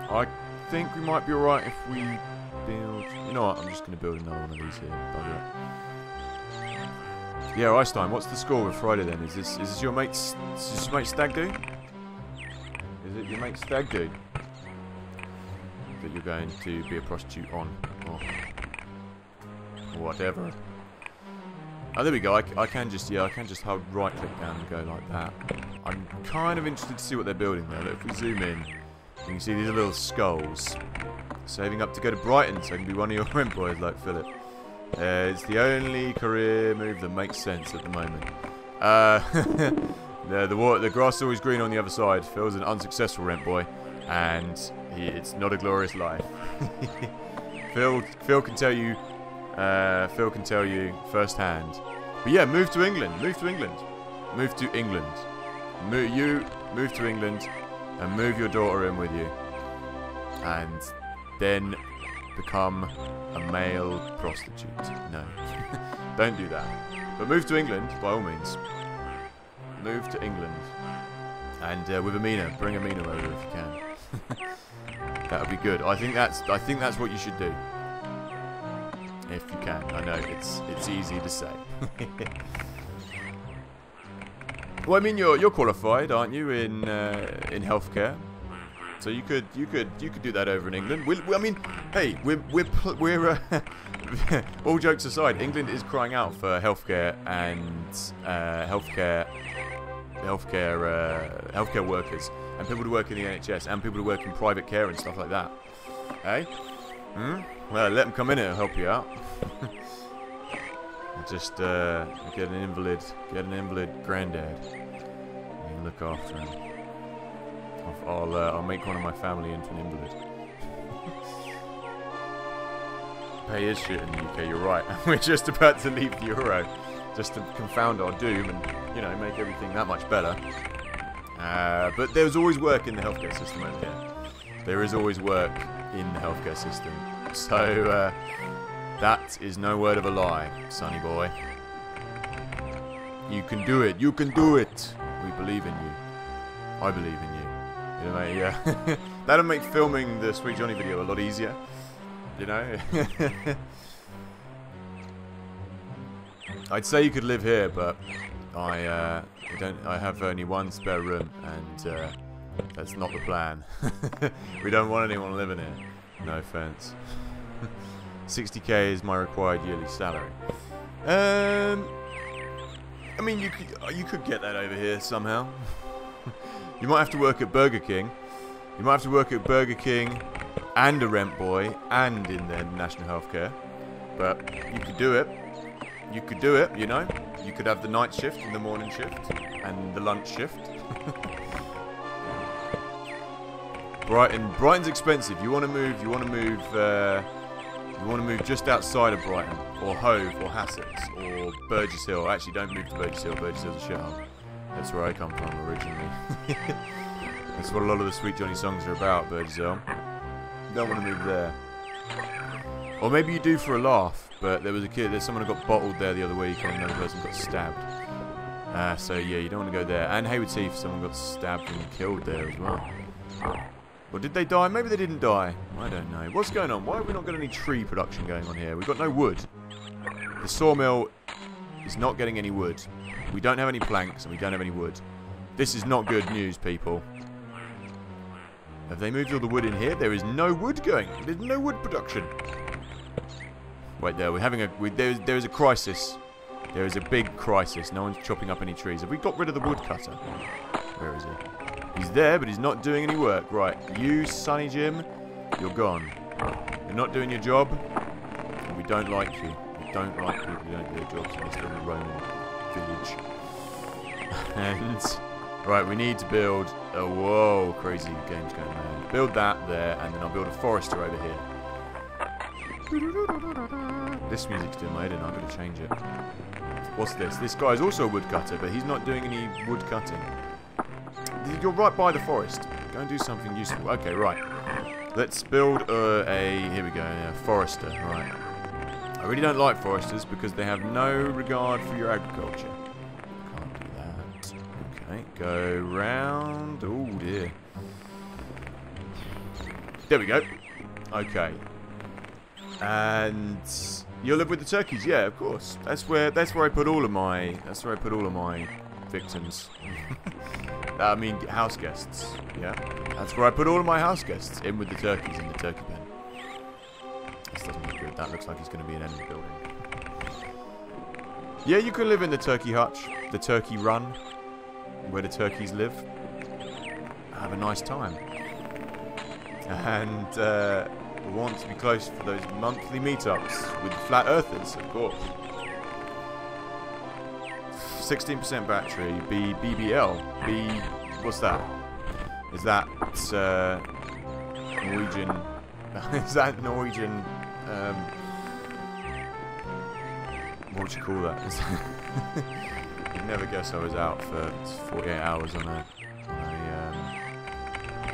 I think we might be alright if we build... You know what, I'm just going to build another one of these here. Bugger it. Yeah, Einstein, what's the score with Friday then? Is this your mate's stag do? Is it your mate's stag do that you're going to be a prostitute on, or whatever? Oh, there we go. I can just hold right click down and go like that. I'm kind of interested to see what they're building there. Look, if we zoom in, you can see these are little skulls saving up to go to Brighton, so I can be one of your rent boys like Philip. It's the only career move that makes sense at the moment. The grass is always green on the other side. Phil's an unsuccessful rent boy, and it's not a glorious life. Phil can tell you. Phil can tell you firsthand. But yeah, move to England. Move to England. Move to England. Move to England, and move your daughter in with you, and then become a male prostitute. No. Don't do that. But move to England, by all means. Move to England. And with Amina. Bring Amina over if you can. That would be good. I think that's what you should do. If you can. I know, it's easy to say. Well, I mean, you're qualified, aren't you, in healthcare? So you could do that over in England. I mean, hey, we're all jokes aside, England is crying out for healthcare and healthcare workers and people to work in the NHS and people to work in private care and stuff like that. Hey, well, let them come in and help you out. Just get an invalid granddad. You look after him. I'll make one of my family into an invalid. Pay is shit in the UK. You're right. We're just about to leave the euro, just to confound our doom and make everything that much better. But there's always work in the healthcare system over here. There is always work in the healthcare system. So that is no word of a lie, sonny boy. You can do it. You can do it. We believe in you. I believe in you. Mate, yeah. That'll make filming the Sweet Johnny video a lot easier. I'd say you could live here, but I have only one spare room, and that's not the plan. We don't want anyone living here. No offense. 60k is my required yearly salary. I mean, you could get that over here somehow. You might have to work at Burger King. You might have to work at Burger King and a rent boy and in their national healthcare. But you could do it. You could do it, You could have the night shift and the morning shift and the lunch shift. Brighton's expensive. You want to move just outside of Brighton, or Hove, or Hassocks, or Burgess Hill. Actually, don't move to Burgess Hill. Burgess Hill's a shithole. That's where I come from originally. That's what a lot of the Sweet Johnny songs are about, Burgess Hill. Don't want to move there. Or maybe you do for a laugh, but there's someone who got bottled there the other week, and another person got stabbed. So yeah, you don't want to go there. And Haywards Heath, someone got stabbed and killed there as well. Or did they die? Maybe they didn't die. I don't know. What's going on? Why have we not got any tree production going on here? We've got no wood. The sawmill is not getting any wood. We don't have any planks and we don't have any wood. This is not good news, people. Have they moved all the wood in here? There is no wood going. There's no wood production. Wait, there. We're having there is a crisis. There is a big crisis. No one's chopping up any trees. Have we got rid of the woodcutter? Where is he? He's there, but he's not doing any work. Right, you, Sonny Jim, you're gone. You're not doing your job. And we don't like you. We don't like people who don't do their jobs in this little Roman village. And right, we need to build a whoa, crazy game's going on. Build that there, and then I'll build a forester over here. This music's doing my head in. I'm going to change it. What's this? This guy's also a woodcutter, but he's not doing any wood cutting. You're right by the forest. Go and do something useful. Okay, right. Let's build here we go, a forester. Right. I really don't like foresters because they have no regard for your agriculture. Can't do that. Okay, go round. Oh dear. There we go. Okay. And you'll live with the turkeys, yeah, of course. That's where I put all of my victims. I mean, house guests. Yeah, that's where I put all of my house guests, in with the turkeys in the turkey pen. This doesn't look good. That looks like it's going to be an enemy building. Yeah, you can live in the turkey hutch, the turkey run, where the turkeys live. Have a nice time. And we want to be close for those monthly meetups with the flat earthers, of course. 16% battery, BBL, what's that? Is that Norwegian? Is that Norwegian? What would you call that? You'd never guess I was out for 48 hours on a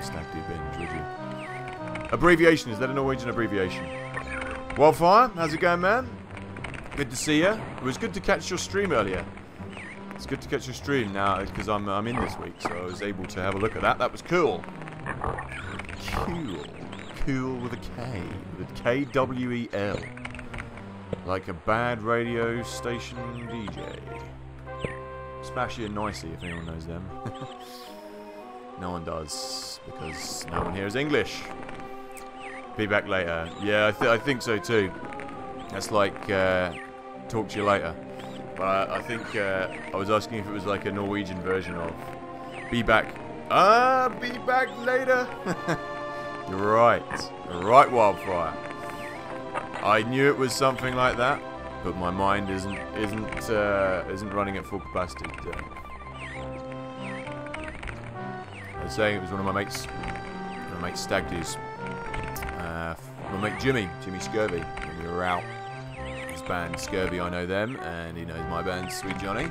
stag do binge, would you? Abbreviation, is that a Norwegian abbreviation? Wildfire, how's it going, man? Good to see you. It was good to catch your stream earlier. It's good to catch your stream now because I'm in this week, so I was able to have a look at that. That was cool. Cool with a K, with KWEL, like a bad radio station DJ. Splashy and Nicey, if anyone knows them. No one does, because no one here is English. Be back later. Yeah, I think so too. That's like, talk to you later. But I think I was asking if it was like a Norwegian version of be back. Be back later. You're right. You're right, Wildfire. I knew it was something like that, but my mind isn't running at full capacity today. I was saying it was one of my mates stag do's. My mate Jimmy Scurvy, when we were out. His band Scurvy, I know them, and he knows my band Sweet Johnny.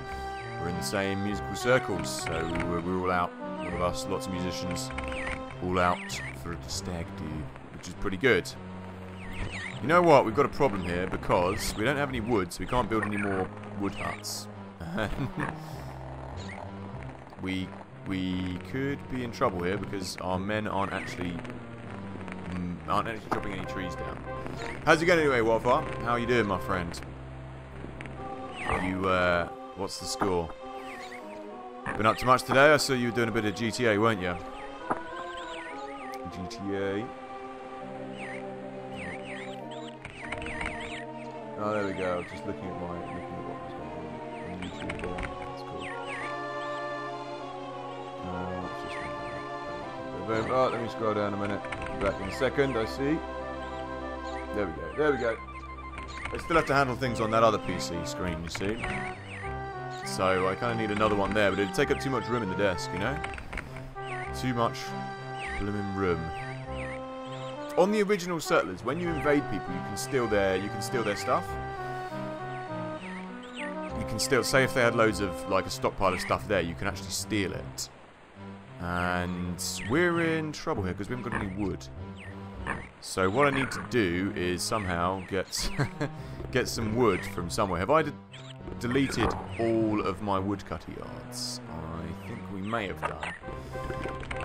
We're in the same musical circles, so we're all out. All of us, lots of musicians, all out for a stag do, which is pretty good. You know what? We've got a problem here because we don't have any wood, so we can't build any more wood huts. we could be in trouble here because our men aren't actually chopping any trees down. How's it going anyway, Wildfire? How are you doing, my friend? What's the score? Been up to much today? I saw you were doing a bit of GTA, weren't you? GTA. Oh, there we go. I was just looking at what was going on YouTube there. That's cool. Oh, let me scroll down a minute. Back in a second, I see. There we go. There we go. I still have to handle things on that other PC screen, you see. So I kind of need another one there, but it'd take up too much room in the desk, you know? Too much blooming room. On the original Settlers, when you invade people, you can steal their stuff. You can still say if they had loads of like a stockpile of stuff there, you can actually steal it. And we're in trouble here because we haven't got any wood. So what I need to do is somehow get get some wood from somewhere. Have I deleted all of my woodcutter yards? I think we may have done.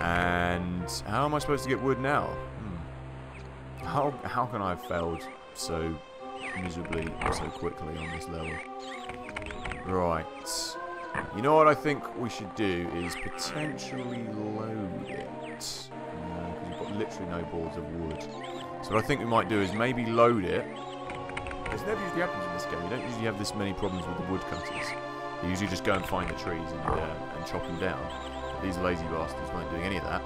And how am I supposed to get wood now? How can I have failed so miserably so quickly on this level? Right. You know what I think we should do is potentially load it. Because we've got literally no boards of wood. So what I think we might do is maybe load it. This never usually happens in this game. You don't usually have this many problems with the woodcutters. You usually just go and find the trees and chop them down. But these lazy bastards weren't doing any of that.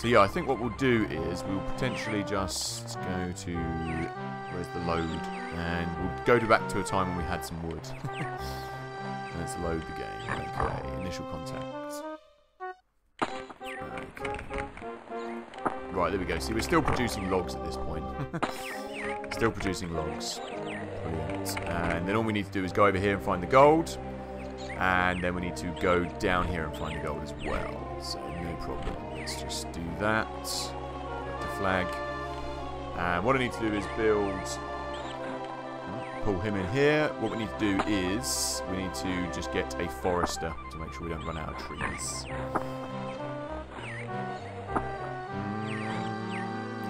So yeah, I think what we'll do is we'll potentially just go to... Where's the load? And we'll go back to a time when we had some wood. Let's load the game. Okay, initial contact. Okay. Right, there we go. See, we're still producing logs at this point. Still producing logs. Brilliant. And then all we need to do is go over here and find the gold. And then we need to go down here and find the gold as well. So, no problem. Let's just do that. The flag. And what I need to do is build... Pull him in here. What we need to do is we need to just get a forester to make sure we don't run out of trees.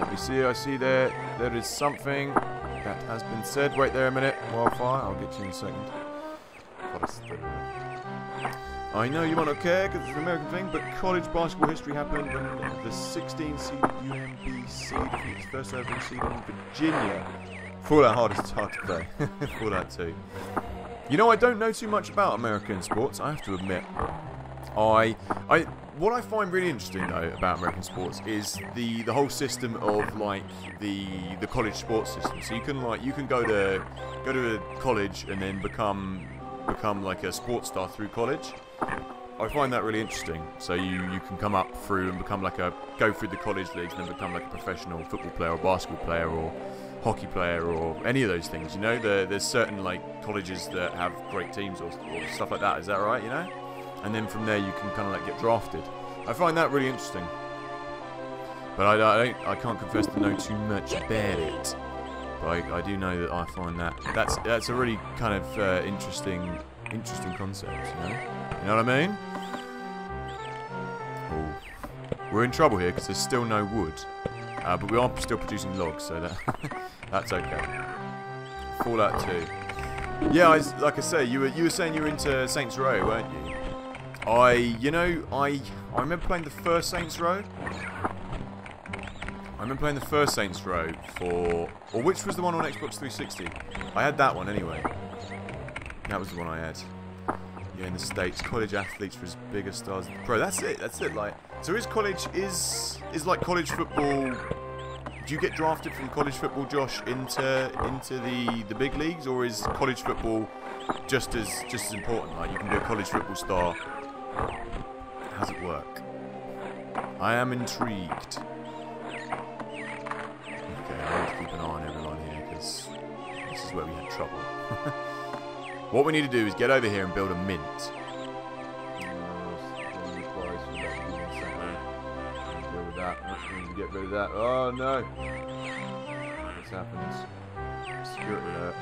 Let me see. I see there is something that has been said. Wait there a minute. Wildfire. I'll get to you in a second. Forester. I know you might not care because it's an American thing, but college basketball history happened when the 16-seeded UMBC defeated its first ever seed in Virginia. Fallout hard is hard to play. Fallout 2. You know, I don't know too much about American sports, I have to admit. What I find really interesting though about American sports is the whole system of like the college sports system. So you can go to college and then become like a sports star through college. I find that really interesting. So you can come up through and become go through the college leagues and then become like a professional football player or basketball player or hockey player or any of those things, you know. There's certain like colleges that have great teams or stuff like that. Is that right? You know, and then from there you can kind of like get drafted. I find that really interesting, but I can't confess to know too much about it. But I do know that I find that's a really kind of interesting concept. You know what I mean? Oh, we're in trouble here because there's still no wood. But we are still producing logs, so that's okay. Fallout 2. Yeah, like I say, you were saying you were into Saints Row, weren't you? I remember playing the first Saints Row. Or which was the one on Xbox 360? I had that one anyway. That was the one I had. Yeah, in the States, college athletes for as big as stars. Pro, that's it. Like, so is like college football? Do you get drafted from college football, Josh, into the big leagues, or is college football just as important? Like, you can be a college football star. How does it work? I am intrigued. Okay, I need to keep an eye on everyone here because this is where we had trouble. What we need to do is get over here and build a mint. Get rid of that. Oh no! What's happened? Security alert.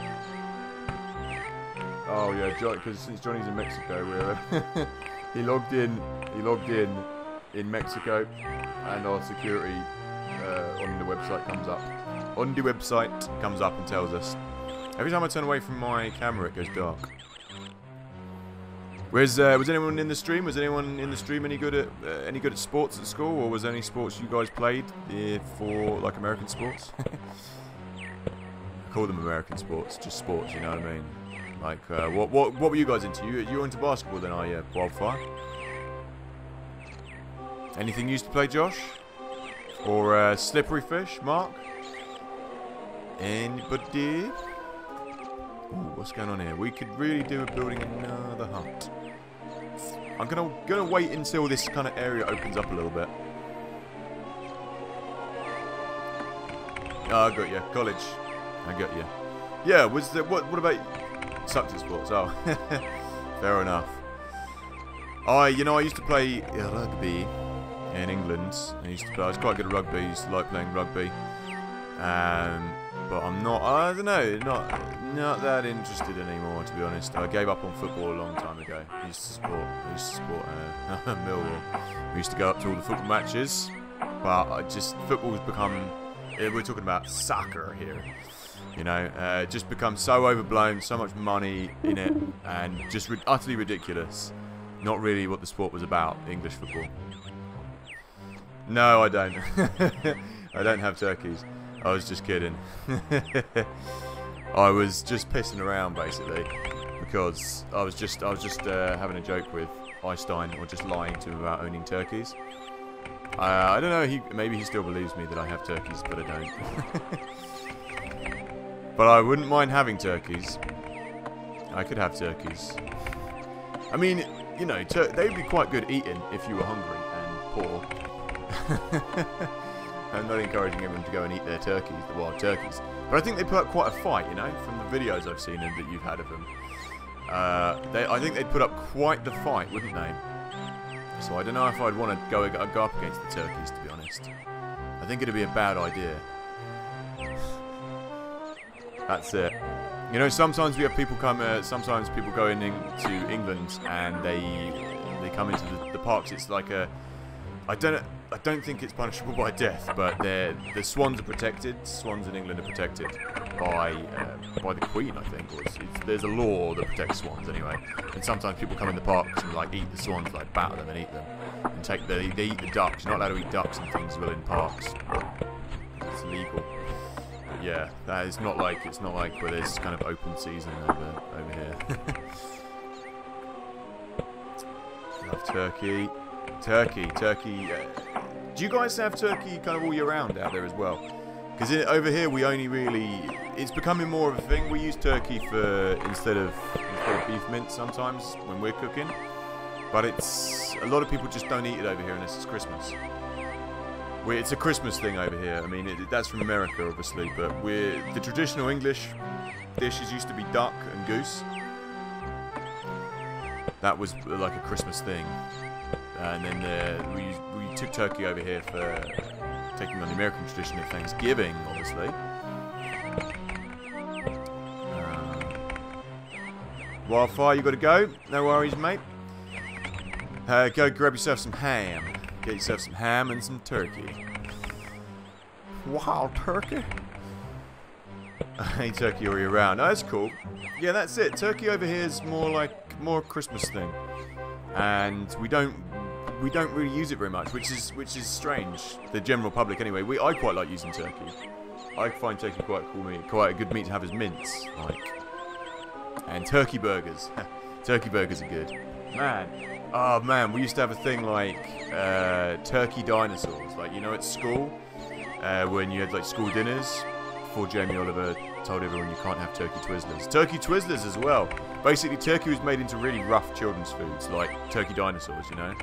Oh yeah, because since Johnny's in Mexico, we're he logged in in Mexico, and our security on the website comes up. On the website comes up and tells us. Every time I turn away from my camera, it goes dark. Was anyone in the stream? Was anyone in the stream any good at sports at school, or was there any sports you guys played for like American sports? I call them American sports, just sports. You know what I mean? Like what were you guys into? You were into basketball then, are you, Wildfire? Anything you used to play, Josh? Or slippery fish, Mark? Anybody? Ooh, what's going on here? We could really do with building another hut. I'm gonna wait until this kind of area opens up a little bit. Oh, I got you. College. I got you. Yeah, was there, what about sucked at sports? Oh, fair enough. I used to play rugby in England. I was quite good at rugby. I used to like playing rugby. But I'm not, I don't know, not that interested anymore, to be honest. I gave up on football a long time ago. I used to support Millwall. We used to go up to all the football matches, but football's become, we're talking about soccer here, you know, just become so overblown, so much money in it, and just utterly ridiculous. Not really what the sport was about, English football. No, I don't. I don't have turkeys. I was just kidding. I was just pissing around basically because I was just having a joke with Einstein, or just lying to him about owning turkeys. I don't know. Maybe he still believes me that I have turkeys, but I don't. But I wouldn't mind having turkeys. I could have turkeys. I mean, you know, they would be quite good eating if you were hungry and poor. I'm not encouraging everyone to go and eat their turkeys, the wild turkeys. But I think they put up quite a fight, you know, from the videos I've seen and that you've had of them. I think they'd put up quite the fight, wouldn't they? So I don't know if I'd want to go up against the turkeys, to be honest. I think it'd be a bad idea. That's it. You know, sometimes we have people come. Sometimes people go into England and they come into the parks. It's like a, I don't think it's punishable by death, but the swans are protected. Swans in England are protected by the Queen, I think. Or there's a law that protects swans anyway. And sometimes people come in the parks and like eat the swans, like batter them and eat them, and they eat the ducks. You're not allowed to eat ducks and things well in parks. It's illegal. But yeah, it's not like where there's kind of open season over here. Love turkey. Turkey. Do you guys have turkey kind of all year round out there as well? Because over here we only really, it's becoming more of a thing. We use turkey instead of beef mince sometimes when we're cooking. But a lot of people just don't eat it over here unless it's Christmas. It's a Christmas thing over here. I mean, that's from America obviously, but the traditional English dishes used to be duck and goose. That was like a Christmas thing. And then we took turkey over here for taking on the American tradition of Thanksgiving, obviously. Wildfire, you got to go? No worries, mate. Go grab yourself some ham. Get yourself some ham and some turkey. Wild turkey? I eat turkey all year round. No, that's cool. Yeah, that's it. Turkey over here is more a Christmas thing. and we don't really use it very much, which is strange. The general public, anyway. I quite like using turkey. I find turkey quite cool meat, quite a good meat to have as mince, like. And turkey burgers. Turkey burgers are good. Man, oh man, we used to have a thing like turkey dinosaurs, like, you know, at school, when you had like school dinners. Before Jamie Oliver told everyone you can't have turkey Twizzlers. Turkey Twizzlers as well. Basically, turkey was made into really rough children's foods, like turkey dinosaurs, you know,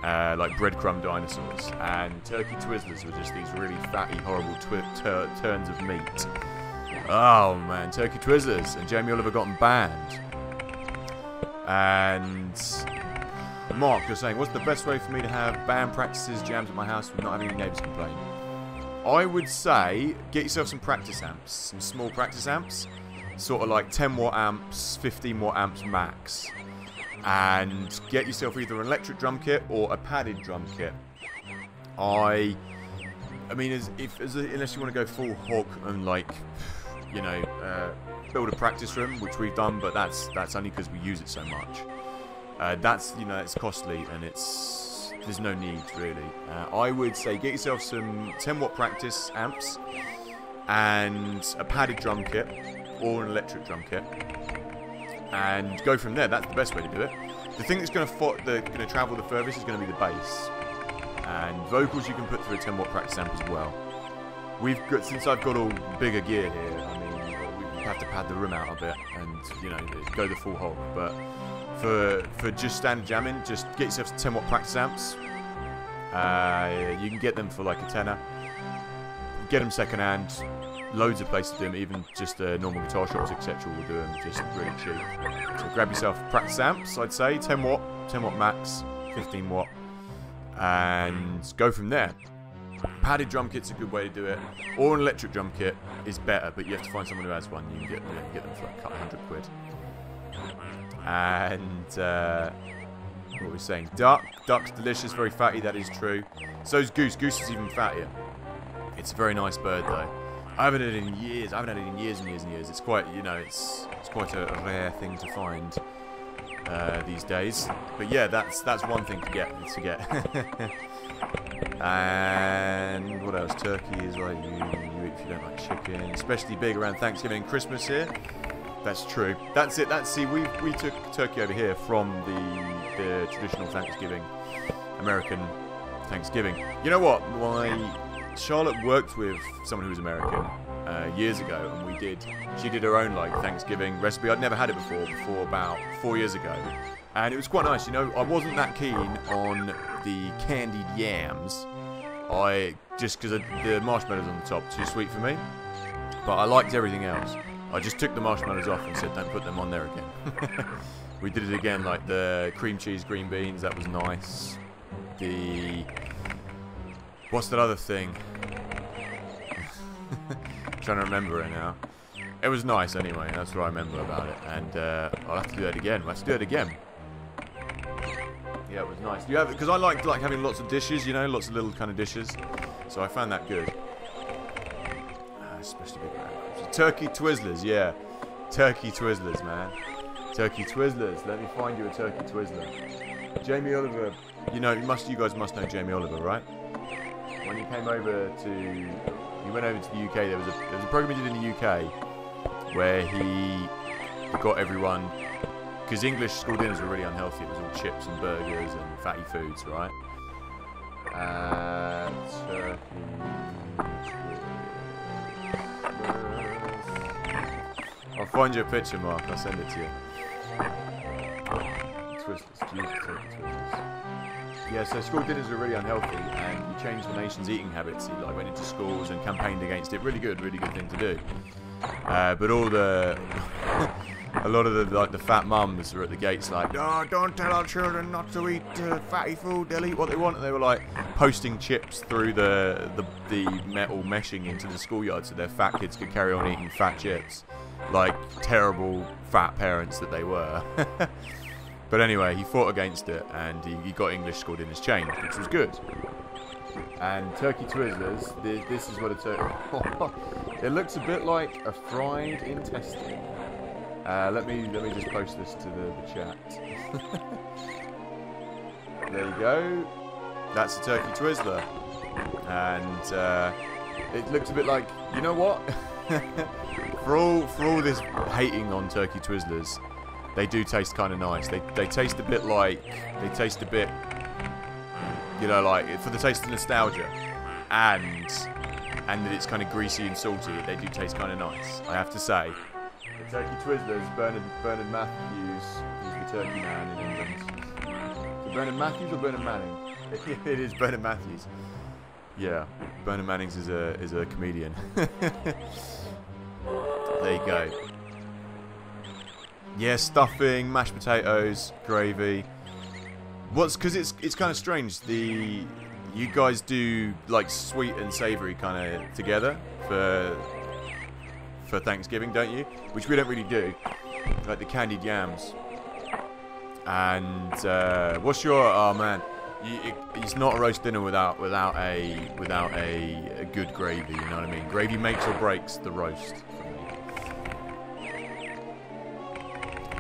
like breadcrumb dinosaurs. And turkey Twizzlers were just these really fatty, horrible turns of meat. Oh man, turkey Twizzlers, and Jamie Oliver got them banned. And Mark, you're saying, what's the best way for me to have band practices, jams at my house with not having any neighbours complain? I would say get yourself some practice amps, some small practice amps, sort of like 10 watt amps, 15 watt amps max, and get yourself either an electric drum kit or a padded drum kit. I mean, unless you want to go full hog and, like, you know, build a practice room, which we've done, but that's only because we use it so much. That's, you know, it's costly, and there's no need, really. I would say get yourself some 10 watt practice amps and a padded drum kit or an electric drum kit, and go from there. That's the best way to do it. The thing that's going to travel the furthest is going to be the bass, and vocals you can put through a 10 watt practice amp as well. Since I've got all bigger gear here, I mean, we have to pad the room out a bit and, you know, go the full hog, but for just standard jamming, just get yourself some 10 watt practice amps. You can get them for like a tenner. Get them second hand. Loads of places do them, even just normal guitar shops, etc. will do them just really cheap. So grab yourself practice amps, I'd say 10 watt max, 15 watt, and go from there. Padded drum kit's a good way to do it, or an electric drum kit is better, but you have to find someone who has one. You can get them for like a couple £100. And what were we saying? Duck's delicious, very fatty. That is true. So is goose. Goose is even fattier. It's a very nice bird, though. I haven't had it in years. I haven't had it in years and years and years. It's quite, you know, it's quite a rare thing to find these days. But yeah, that's one thing to get. And what else? Turkey is like you eat if you don't like chicken. Especially big around Thanksgiving and Christmas here. That's true. That's it. We took turkey over here from the traditional Thanksgiving, American Thanksgiving. You know what? Charlotte worked with someone who was American years ago, and she did her own like Thanksgiving recipe. I'd never had it before about 4 years ago, and it was quite nice. You know, I wasn't that keen on the candied yams. Just because the marshmallows on the top too sweet for me, but I liked everything else. I just took the marshmallows off and said don't put them on there again. We did it again, like the cream cheese green beans, that was nice. What's that other thing? Trying to remember it now. It was nice anyway, that's what I remember about it. And I'll have to do that again. Yeah, it was nice. Because I like having lots of dishes, you know, lots of little kind of dishes. So I found that good. Especially big turkey Twizzlers, yeah. Turkey Twizzlers, man. Turkey Twizzlers. Let me find you a turkey Twizzler. Jamie Oliver, you guys must know Jamie Oliver, right? When he went over to the UK, there was a program he did in the UK where he got everyone, because English school dinners were really unhealthy. It was all chips and burgers and fatty foods, right? Turkey. I'll find you a picture, Mark. I'll send it to you. Twizzlers. Yeah, so school dinners were really unhealthy, and he changed the nation's eating habits. He went into schools and campaigned against it. Really good thing to do. But a lot of the fat mums were at the gates like, "No, don't tell our children not to eat fatty food. They'll eat what they want." And they were like posting chips through the metal meshing into the schoolyard so their fat kids could carry on eating fat chips. Like terrible fat parents that they were. But anyway, he fought against it, and he got English school dinners changed, which was good. And turkey Twizzlers, this is what a turkey. It looks a bit like a fried intestine. Let me just post this to the chat. There you go. That's a turkey Twizzler. And it looks a bit like, you know what? for all this hating on turkey Twizzlers, they do taste kind of nice. They taste a bit like, you know, like, for the taste of nostalgia. And that it's kind of greasy and salty. They do taste kind of nice, I have to say. The turkey Twizzlers, Bernard Matthews, who's the turkey man in England. Is it Bernard Matthews or Bernard Manning? It is Bernard Matthews. Yeah, Bernard Mannings is a comedian. There you go. Yeah, stuffing, mashed potatoes, gravy. Because it's kind of strange. You guys do like sweet and savoury kind of together for Thanksgiving, don't you? Which we don't really do. Like the candied yams. And what's your? Oh man, it's not a roast dinner without a good gravy. You know what I mean? Gravy makes or breaks the roast.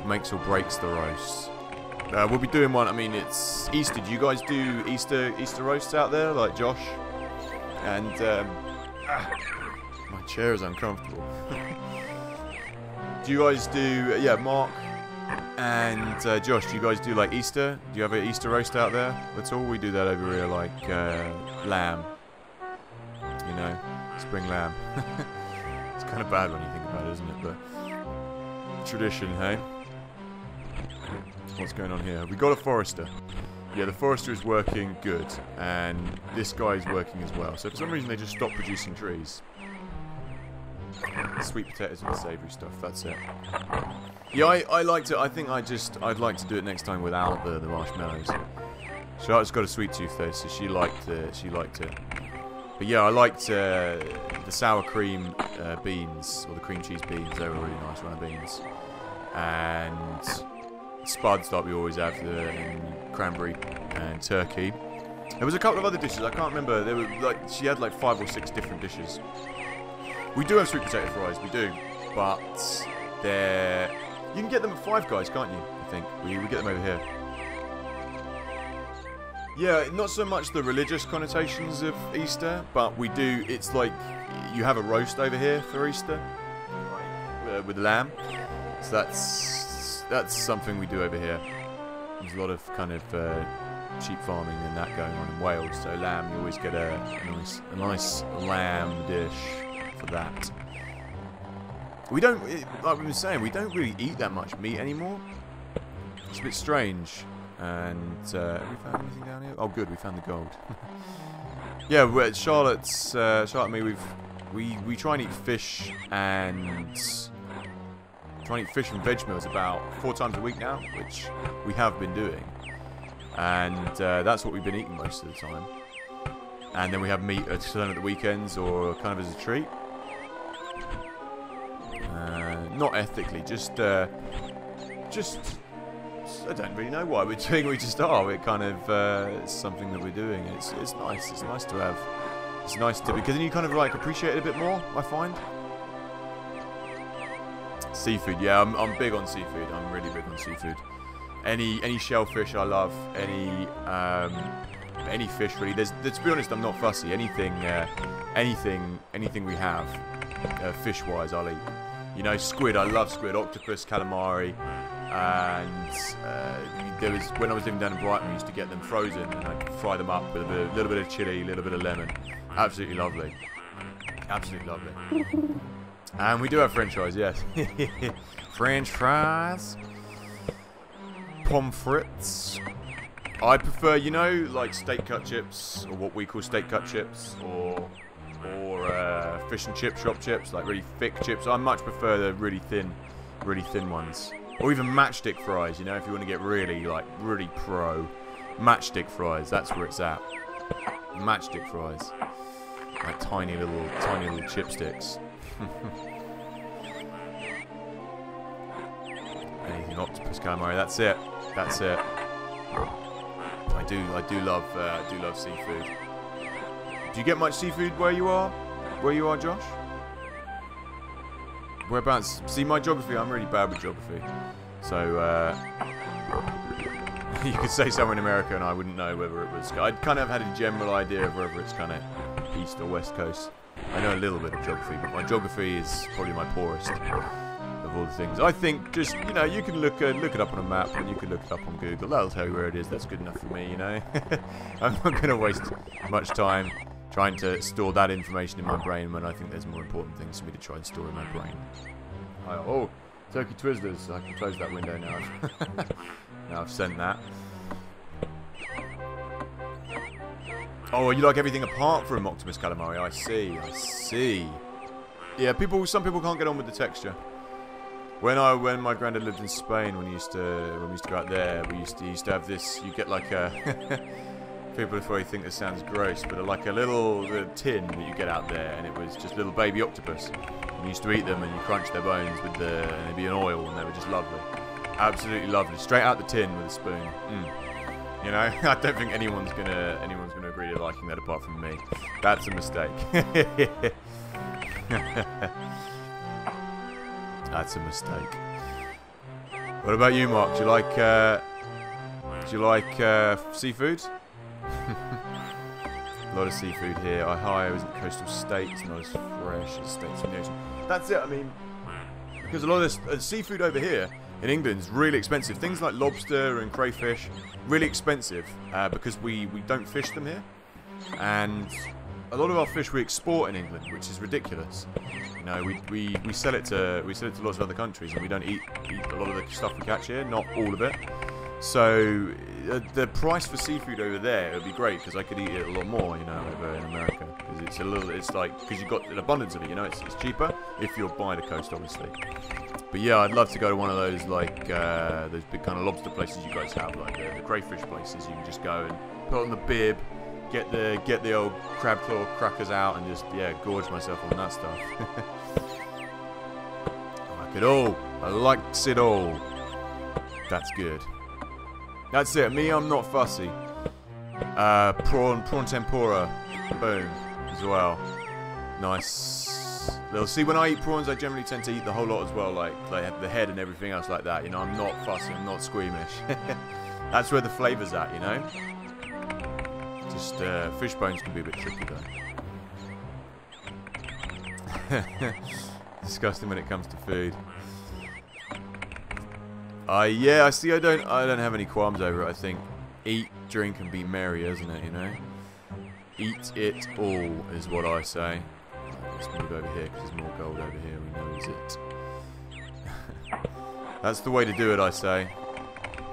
Makes or breaks the roast. We'll be doing one. I mean, it's Easter. Do you guys do Easter roasts out there, like Josh? And my chair is uncomfortable. Do you guys do? Yeah, Mark and Josh. Do you guys do like Easter? Do you have an Easter roast out there? That's all we do that over here, like lamb. You know, spring lamb. It's kind of bad when you think about it, isn't it? But tradition, hey. What's going on here? We got a forester. Yeah, the forester is working good, and this guy is working as well. So for some reason they just stopped producing trees. Sweet potatoes and the savoury stuff. That's it. Yeah, I like to. I think I'd like to do it next time without the marshmallows. Charlotte's got a sweet tooth though, so she liked it. But yeah, I liked the sour cream beans, or the cream cheese beans. They were really nice round beans, and spuds like we always have, and cranberry and turkey. There was a couple of other dishes, I can't remember. There were like, she had like 5 or 6 different dishes. We do have sweet potato fries, we do, but you can get them at Five Guys, can't you? I think we get them over here. Yeah, not so much the religious connotations of Easter, but we do. It's like you have a roast over here for Easter with lamb, so that's something we do over here. There's a lot of kind of sheep farming and that going on in Wales, so lamb, you always get a nice lamb dish for that. We don't, like we were saying, we don't really eat that much meat anymore. It's a bit strange. And have we found anything down here? Oh good, we found the gold. Yeah, Charlotte and me, we try and eat fish and veg meals about 4 times a week now, which we have been doing, and that's what we've been eating most of the time. And then we have meat at the weekends, or kind of as a treat. Not ethically, just I don't really know why we're doing. We just are. It kind of it's something that we're doing. It's nice. It's nice to have. It's nice to, because then you kind of like appreciate it a bit more, I find. Seafood, yeah, I'm big on seafood. I'm really big on seafood. Any shellfish I love. Any fish really. To be honest, I'm not fussy. Anything we have, fish-wise, I'll eat. You know, squid. I love squid. Octopus, calamari, and there was, when I was living down in Brighton, we used to get them frozen and I'd fry them up with a little bit of chili, a little bit of lemon. Absolutely lovely. Absolutely lovely. And we do have French fries, yes. French fries. Pommes frites. I prefer, you know, like steak cut chips, or what we call steak cut chips, or fish and chip shop chips, like really thick chips. I much prefer the really thin ones. Or even matchstick fries, you know, if you want to get really pro. Matchstick fries, that's where it's at. Matchstick fries. Like tiny little chipsticks. Anything octopus, calamari, that's it. I do love seafood. Do you get much seafood where you are? Josh? Whereabouts? See, my geography, I'm really bad with geography. So You could say somewhere in America and I wouldn't know whether it was... I'd kind of had a general idea of whether it's kind of east or west coast. I know a little bit of geography, but my geography is probably my poorest of all the things. I think just, you know, you can look it up on a map and you can look it up on Google. That'll tell you where it is. That's good enough for me, you know. I'm not going to waste much time trying to store that information in my brain when I think there's more important things for me to try and store in my brain. Oh, Turkey Twizzlers. I can close that window now. Now I've sent that. Oh, you like everything apart from Optimus Calamari? I see. Yeah, some people can't get on with the texture. When my granddad lived in Spain, when we used to go out there, we used to have this. You get like a people probably think this sounds gross, but like a little tin that you get out there, and it was just little baby octopus. And you used to eat them, and you crunch their bones and they'd be in oil, and they were just lovely, absolutely lovely, straight out the tin with a spoon. You know, I don't think anyone's gonna agree to liking that apart from me. That's a mistake. That's a mistake. What about you, Mark? Do you like seafood? A lot of seafood here. Ohio isn't coastal states, not as fresh as states in the ocean. That's it. I mean, because a lot of this seafood over here in England is really expensive. Things like lobster and crayfish, really expensive because we don't fish them here, and a lot of our fish we export in England, which is ridiculous. You know, we sell it to lots of other countries, and we don't eat a lot of the stuff we catch here, not all of it. So the price for seafood over there would be great because I could eat it a lot more, you know, over in America, because because you've got an abundance of it, you know, it's cheaper if you're by the coast, obviously. But yeah, I'd love to go to one of those those big kind of lobster places you guys have, like the crayfish places. You can just go and put on the bib, get the old crab claw crackers out, and just gorge myself on that stuff. I like it all. I likes it all. That's good. That's it. Me, I'm not fussy. Prawn tempura, boom, as well. Nice. See, when I eat prawns, I generally tend to eat the whole lot as well, like the head and everything else like that. You know, I'm not fussy. I'm not squeamish. That's where the flavour's at, you know. Just fish bones can be a bit tricky though. Disgusting when it comes to food. Yeah, I see. I don't have any qualms over it. I think eat, drink, and be merry, isn't it? You know, eat it all is what I say. Let's move over here because there's more gold over here. We knows it. That's the way to do it, I say.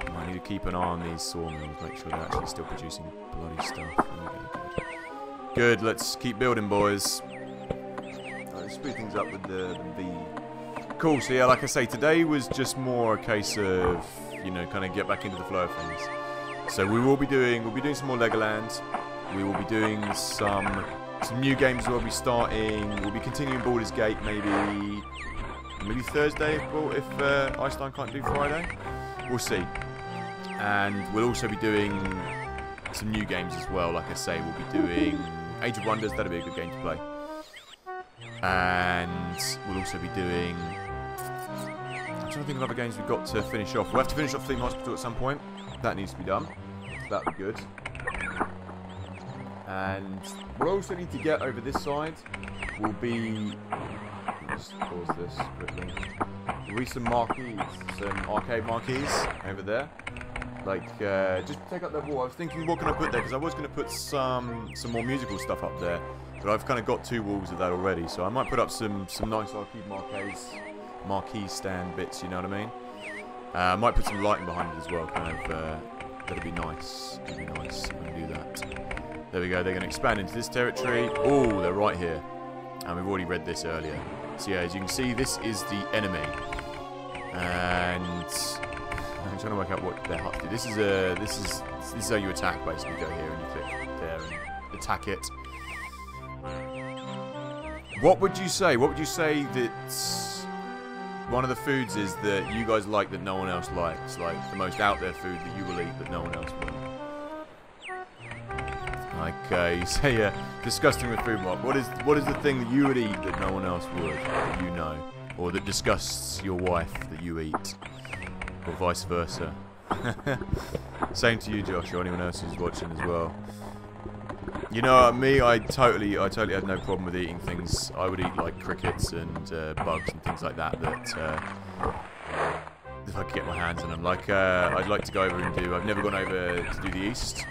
I need to keep an eye on these sawmills, make sure they're actually still producing bloody stuff. Good. Let's keep building, boys. Let's speed things up with the bee. Cool, so yeah, like I say, today was just more a case of, you know, kind of get back into the flow of things. So we'll be doing some more Legoland. We will be doing some new games. We'll be continuing Baldur's Gate maybe Thursday if Einstein can't do Friday. We'll see. And we'll also be doing some new games as well. Like I say, we'll be doing Age of Wonders. That'll be a good game to play. And we'll also be doing... I'm trying to think of other games we've got to finish off. We'll have to finish off Theme Hospital at some point. That needs to be done. So that'll be good. And we'll also need to get over this side. Will be... Just pause this quickly. There'll be some marquees, some arcade marquees over there. Like, just take up that wall. I was thinking, what can I put there? Because I was going to put some more musical stuff up there. But I've kind of got 2 walls of that already. So I might put up some nice arcade marquee stand bits, you know what I mean? I might put some lighting behind it as well. Kind of, that'd be nice. That'd be nice. I'm going to do that. There we go. They're going to expand into this territory. Oh, they're right here. And we've already read this earlier. So yeah, as you can see, this is the enemy. And I'm trying to work out what their huts do. This is how you attack. Basically, go here and you click there and attack it. What would you say? What would you say that one of the foods is that you guys like that no one else likes? Like the most out there food that you will eat that no one else will. Like you say, disgusting with food, Mark. What is the thing that you would eat that no one else would? That you know, or that disgusts your wife that you eat, or vice versa. Same to you, Josh, or anyone else who's watching as well. You know, me, I totally had no problem with eating things. I would eat like crickets and bugs and things like that. If I could get my hands on them, like I'd like to go over and do. I've never gone over to do the east.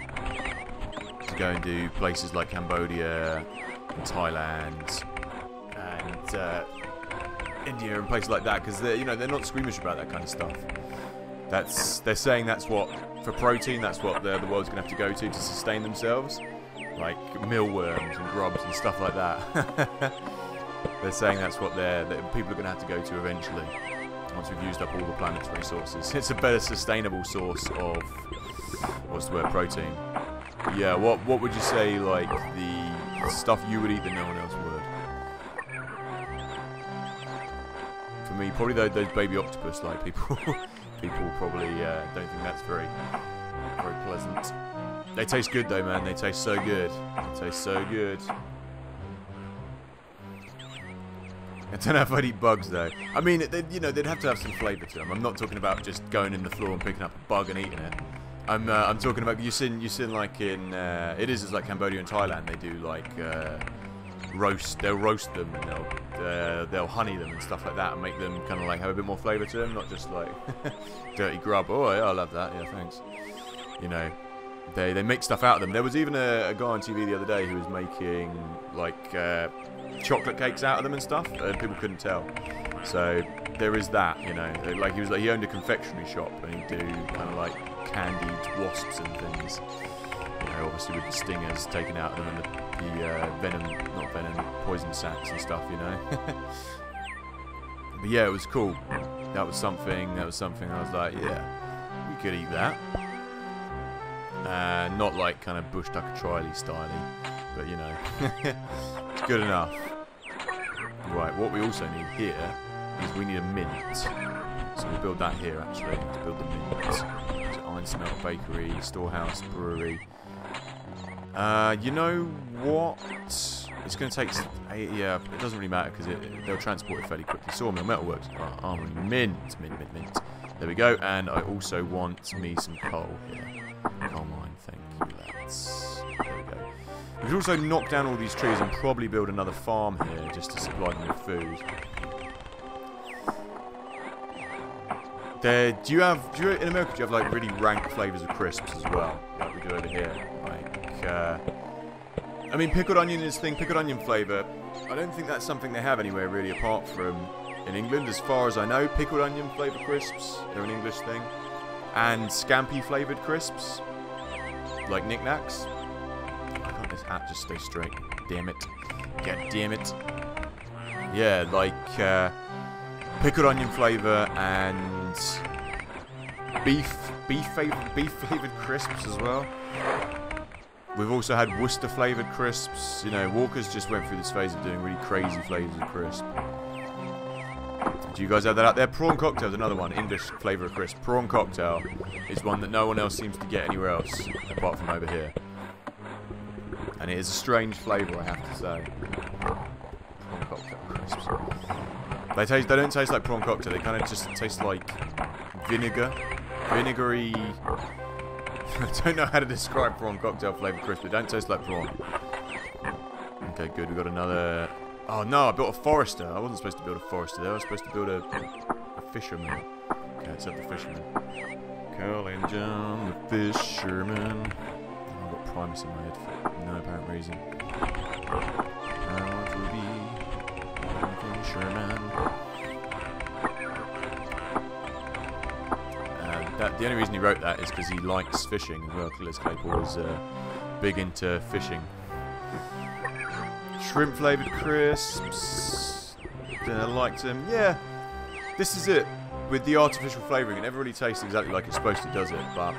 To go and do places like Cambodia, and Thailand, and India and places like that, because they're not squeamish about that kind of stuff. They're saying that's what, for protein, that's what the world's going to have to go to sustain themselves, like mealworms and grubs and stuff like that. They're saying that's what that people are going to have to go to eventually, once we've used up all the planet's resources. It's a better sustainable source of, what's the word, protein. Yeah, what would you say, like, the stuff you would eat that no one else would? For me, probably those baby octopus, like, people probably don't think that's very pleasant. They taste good, though, man. They taste so good. They taste so good. I don't know if I'd eat bugs, though. I mean, they'd have to have some flavour to them. I'm not talking about just going in the floor and picking up a bug and eating it. I'm talking about, you've seen like in it's like Cambodia and Thailand, they do like they'll roast them and they'll honey them and stuff like that and make them kind of like have a bit more flavour to them, not just like dirty grub. Oh yeah, I love that. Yeah, thanks. You know, they make stuff out of them. There was even a guy on TV the other day who was making like chocolate cakes out of them and stuff, and people couldn't tell. So there is that, you know. Like he owned a confectionery shop and he'd do kind of like candied wasps and things, you know, obviously with the stingers taken out of them and the poison sacs and stuff, you know. But yeah, it was cool. That was something I was like, yeah, we could eat that. Not like kind of bush tucker triley styly, but you know, it's good enough. Right, what we also need here is we need a mint. So we'll build that here actually, to build the mint. Iron Smelt Bakery, Storehouse, Brewery. You know what? It's going to take... yeah, it doesn't really matter because they'll transport it fairly quickly. Sawmill, Metalworks, Armory, mint. There we go. And I also want me some coal here. Coal mine, thank you, lads. There we go. We could also knock down all these trees and probably build another farm here just to supply them with food. In America, do you have like really rank flavours of crisps as well, like we do over here? Like, I mean, pickled onion is thing, pickled onion flavour. I don't think that's something they have anywhere really, apart from in England, as far as I know. Pickled onion flavoured crisps, they're an English thing, and scampi flavoured crisps, like knickknacks. Why can't this hat just stay straight? Damn it! God damn it! Yeah, like pickled onion flavour and beef flavoured crisps as well. We've also had Worcester flavoured crisps. You know, Walker's just went through this phase of doing really crazy flavours of crisp. Do you guys have that out there? Prawn cocktail is another one. English flavour of crisp. Prawn cocktail is one that no one else seems to get anywhere else apart from over here. And it is a strange flavour, I have to say. Prawn cocktail crisps. They don't taste like prawn cocktail. They kind of just taste like vinegar. Vinegary. I don't know how to describe prawn cocktail flavoured crisp. They don't taste like prawn. Okay, good. We got another... Oh no, I built a forester. I wasn't supposed to build a forester there. I was supposed to build a fisherman. Okay, let's have the fisherman. Colin John, the fisherman. Oh, I've got Primus in my head for no apparent reason. I want to be a fisherman. The only reason he wrote that is because he likes fishing as well. Liz Claypool is big into fishing. Shrimp flavoured crisps. I liked them. Yeah, this is it with the artificial flavouring. It never really tastes exactly like it's supposed to, does it? But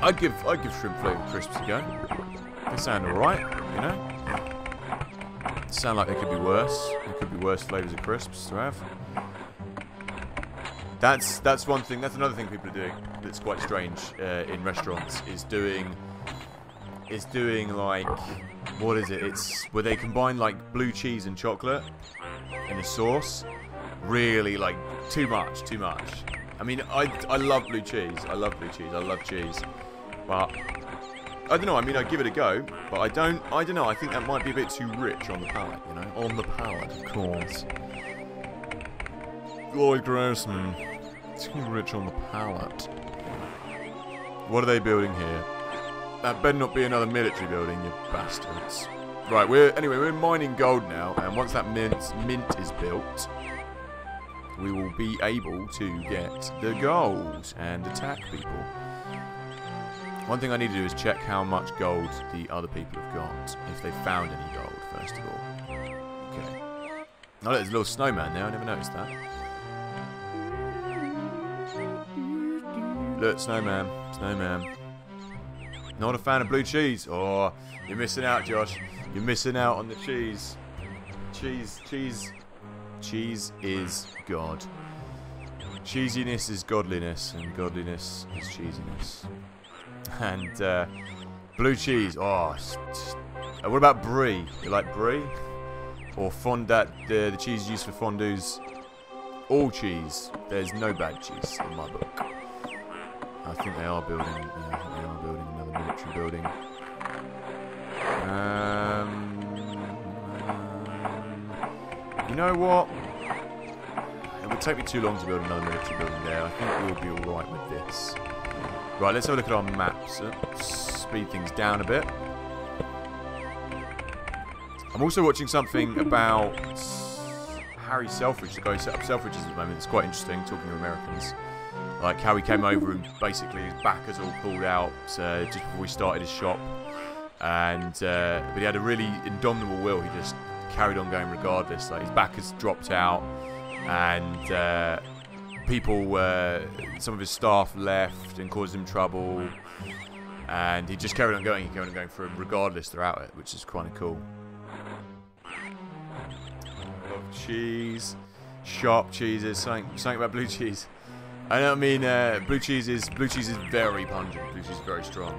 I'd give shrimp flavoured crisps a go. They sound alright, you know. They sound like they could be worse. There could be worse flavours of crisps to have. That's one thing. That's another thing people are doing that's quite strange in restaurants. Is doing like, what is it? It's where they combine like blue cheese and chocolate in a sauce. Really, like too much. I mean, I love blue cheese. I love blue cheese. I love cheese. But I don't know. I mean, I'd give it a go. But I don't know. I think that might be a bit too rich on the palate, you know? On the palate, of course. Lloyd Grossman. Too rich on the palate. What are they building here? That better not be another military building, you bastards. Right, we're mining gold now, and once that mint is built, we will be able to get the gold and attack people. One thing I need to do is check how much gold the other people have got, if they found any gold, first of all. Okay. Oh, there's a little snowman there, I never noticed that. Look, snowman, snowman. Not a fan of blue cheese. Oh, you're missing out, Josh. You're missing out on the cheese. Cheese is God. Cheesiness is godliness, and godliness is cheesiness. And blue cheese. Oh, what about brie? You like brie? Or fondant? The cheese used for fondues. All cheese. There's no bad cheese in my book. I think they are building. Yeah, I think they are building another military building. You know what? It would take me too long to build another military building there. I think we'll be alright with this. Right, let's have a look at our maps. Speed things down a bit. I'm also watching something about Harry Selfridge, the guy who set up Selfridges at the moment. It's quite interesting, talking to Americans. Like how he came over and basically his backers all pulled out just before he started his shop. And but he had a really indomitable will. He just carried on going regardless. Like his backers dropped out, and people, some of his staff left and caused him trouble. And he just carried on going. He carried on going for him regardless throughout it, which is kind of cool. I love cheese, sharp cheeses. Something about blue cheese. I mean, blue cheese is very pungent. Blue cheese is very strong.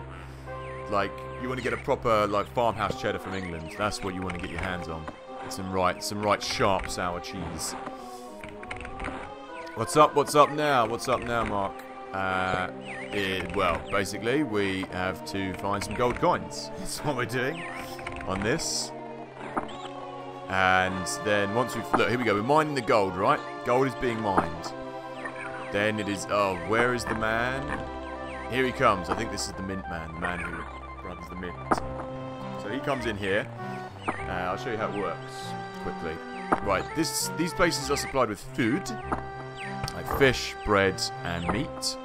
Like, you want to get a proper like farmhouse cheddar from England. That's what you want to get your hands on. Some right sharp sour cheese. What's up? What's up now? What's up now, Mark? Well, basically, we have to find some gold coins. That's what we're doing on this. And then once we've look, here we go. We're mining the gold, right? Gold is being mined. Then it is, oh, where is the man? Here he comes. I think this is the mint man, the man who runs the mint. So he comes in here. I'll show you how it works quickly. Right, these places are supplied with food, like fish, bread, and meat.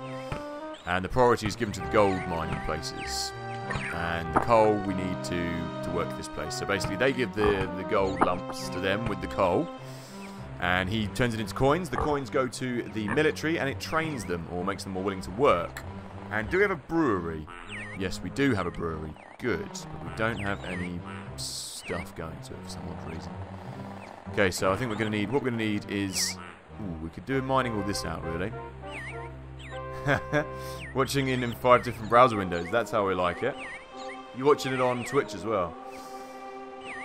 And the priority is given to the gold mining places. And the coal we need to work this place. So basically they give the gold lumps to them with the coal. And he turns it into coins. The coins go to the military and it trains them or makes them more willing to work. And do we have a brewery? Yes, we do have a brewery. Good. But we don't have any stuff going to it for some odd reason. Okay, so I think what we're going to need is... Ooh, we could do mining all this out, really. Watching in 5 different browser windows. That's how we like it. You're watching it on Twitch as well.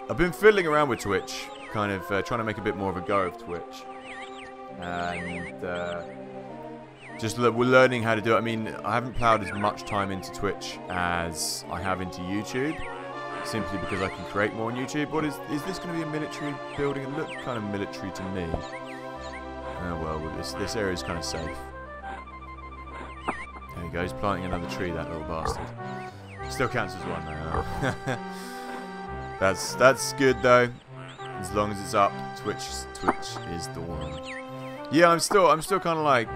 I've been fiddling around with Twitch. Kind of trying to make a bit more of a go of Twitch. And just we're learning how to do it. I mean, I haven't plowed as much time into Twitch as I have into YouTube. Simply because I can create more on YouTube. What is this going to be a military building? It looked kind of military to me. Oh well, this area is kind of safe. There he goes, planting another tree, that little bastard. Still counts as one though. That's good though. As long as it's up, Twitch is the one. Yeah, I'm still kind of like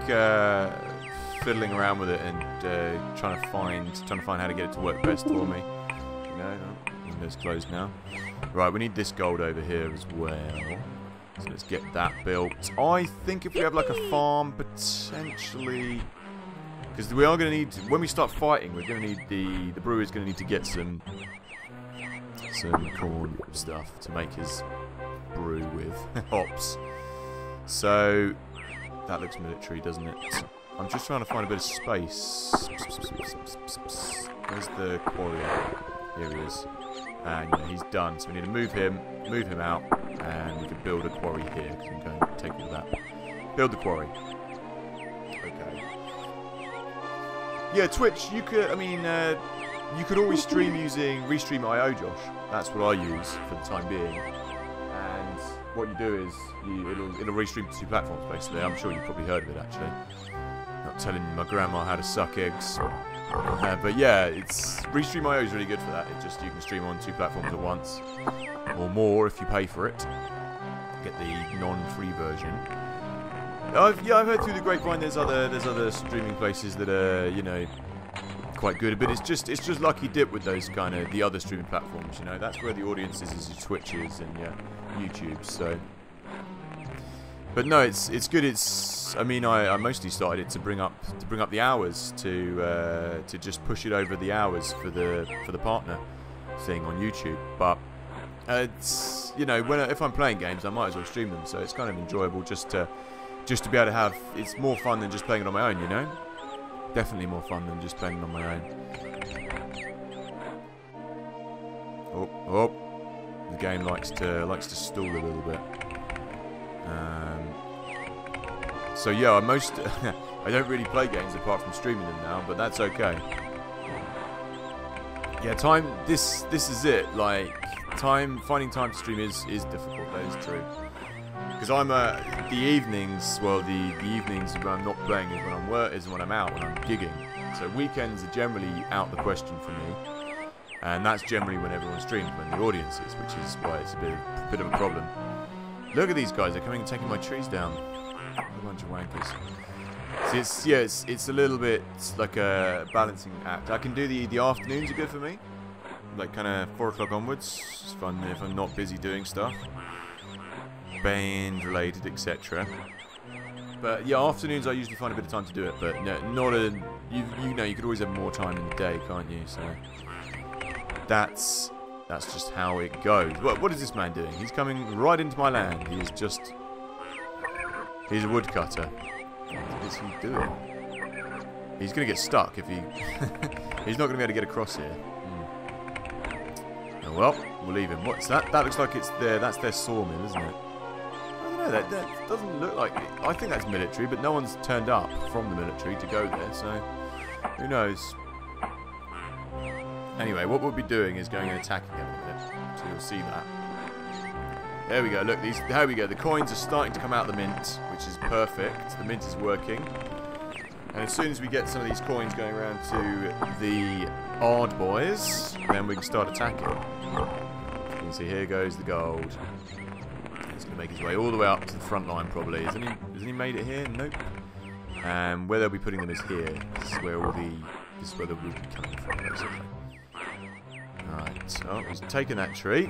fiddling around with it and trying to find how to get it to work best for me. You know, window's closed now. Right, we need this gold over here as well. So let's get that built. I think if we have like a farm, potentially, because we are going to need when we start fighting, we're going to need the brewer's going to need to get some corn stuff to make his brew with hops. So that looks military, doesn't it? I'm just trying to find a bit of space. Where's the quarry? Here he is. And yeah, he's done. So we need to move him out, and we can build a quarry here. Because I'm going to take all that. Build the quarry. Okay. Yeah, Twitch. You could. I mean, you could always stream using Restream.io, Josh. That's what I use for the time being. And what you do is it'll restream to 2 platforms basically. I'm sure you've probably heard of it actually. Not telling my grandma how to suck eggs. But yeah, Restream.io is really good for that. You can stream on 2 platforms at once, or more if you pay for it. Get the non-free version. I've heard through the grapevine there's other streaming places that are, you know, quite good, but it's just lucky dip with those kind of the other streaming platforms. You know, that's where the audience is your Twitches and your YouTube. So, but no, it's good. I mean, I mostly started it to bring up the hours to just push it over the hours for the partner thing on YouTube. But it's, you know, if I'm playing games, I might as well stream them. So it's kind of enjoyable just to be able to have. It's more fun than just playing it on my own, you know. Definitely more fun than just playing it on my own. Oh, the game likes to stall a little bit. So yeah, I don't really play games apart from streaming them now, but that's okay. Yeah, this is it. Like finding time to stream is difficult. That is true. Because I'm the evenings. Well, the evenings when I'm not playing is when I'm out, when I'm gigging. So weekends are generally out the question for me, and that's generally when everyone streams, when the audience is, which is why it's a bit of a problem. Look at these guys! They're coming and taking my trees down. A bunch of wankers. See, it's a little bit like a balancing act. I can do the afternoons are good for me, like kind of 4 o'clock onwards. It's fun if I'm not busy doing stuff. Band related, etc. But yeah, afternoons I usually find a bit of time to do it, but no, you know, you could always have more time in the day, can't you? So that's just how it goes. What is this man doing? He's coming right into my land. He's a woodcutter. What is he doing? He's gonna get stuck if he he's not gonna be able to get across here. Oh well, we'll leave him. What's that? That looks like that's their sawmill, isn't it? That doesn't look like it. I think that's military, but no one's turned up from the military to go there, so who knows. Anyway, what we'll be doing is going and attacking them a bit, so you'll see that. There we go, look, there we go, the coins are starting to come out of the mint, which is perfect. The mint is working. And as soon as we get some of these coins going around to the odd boys, then we can start attacking. You can see here goes the gold. He's going to make his way all the way up to the front line, probably. Hasn't he made it here? Nope. And where they'll be putting them is here. This is where the wood will be coming from, basically. Alright, so he's taken that tree,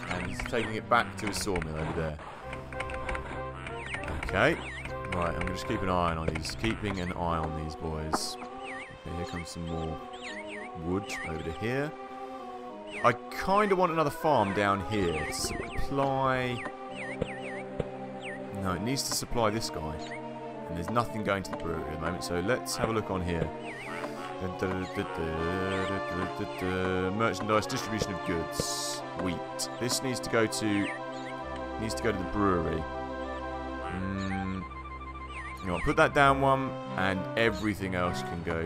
and he's taking it back to his sawmill over there. Okay. Right, I'm going to just keep an eye on these. Keeping an eye on these boys. Okay, here comes some more wood over to here. I kind of want another farm down here to supply. No, it needs to supply this guy. And there's nothing going to the brewery at the moment, so let's have a look on here. Merchandise, distribution of goods, wheat. This needs to go to the brewery. You know, put that down one, and everything else can go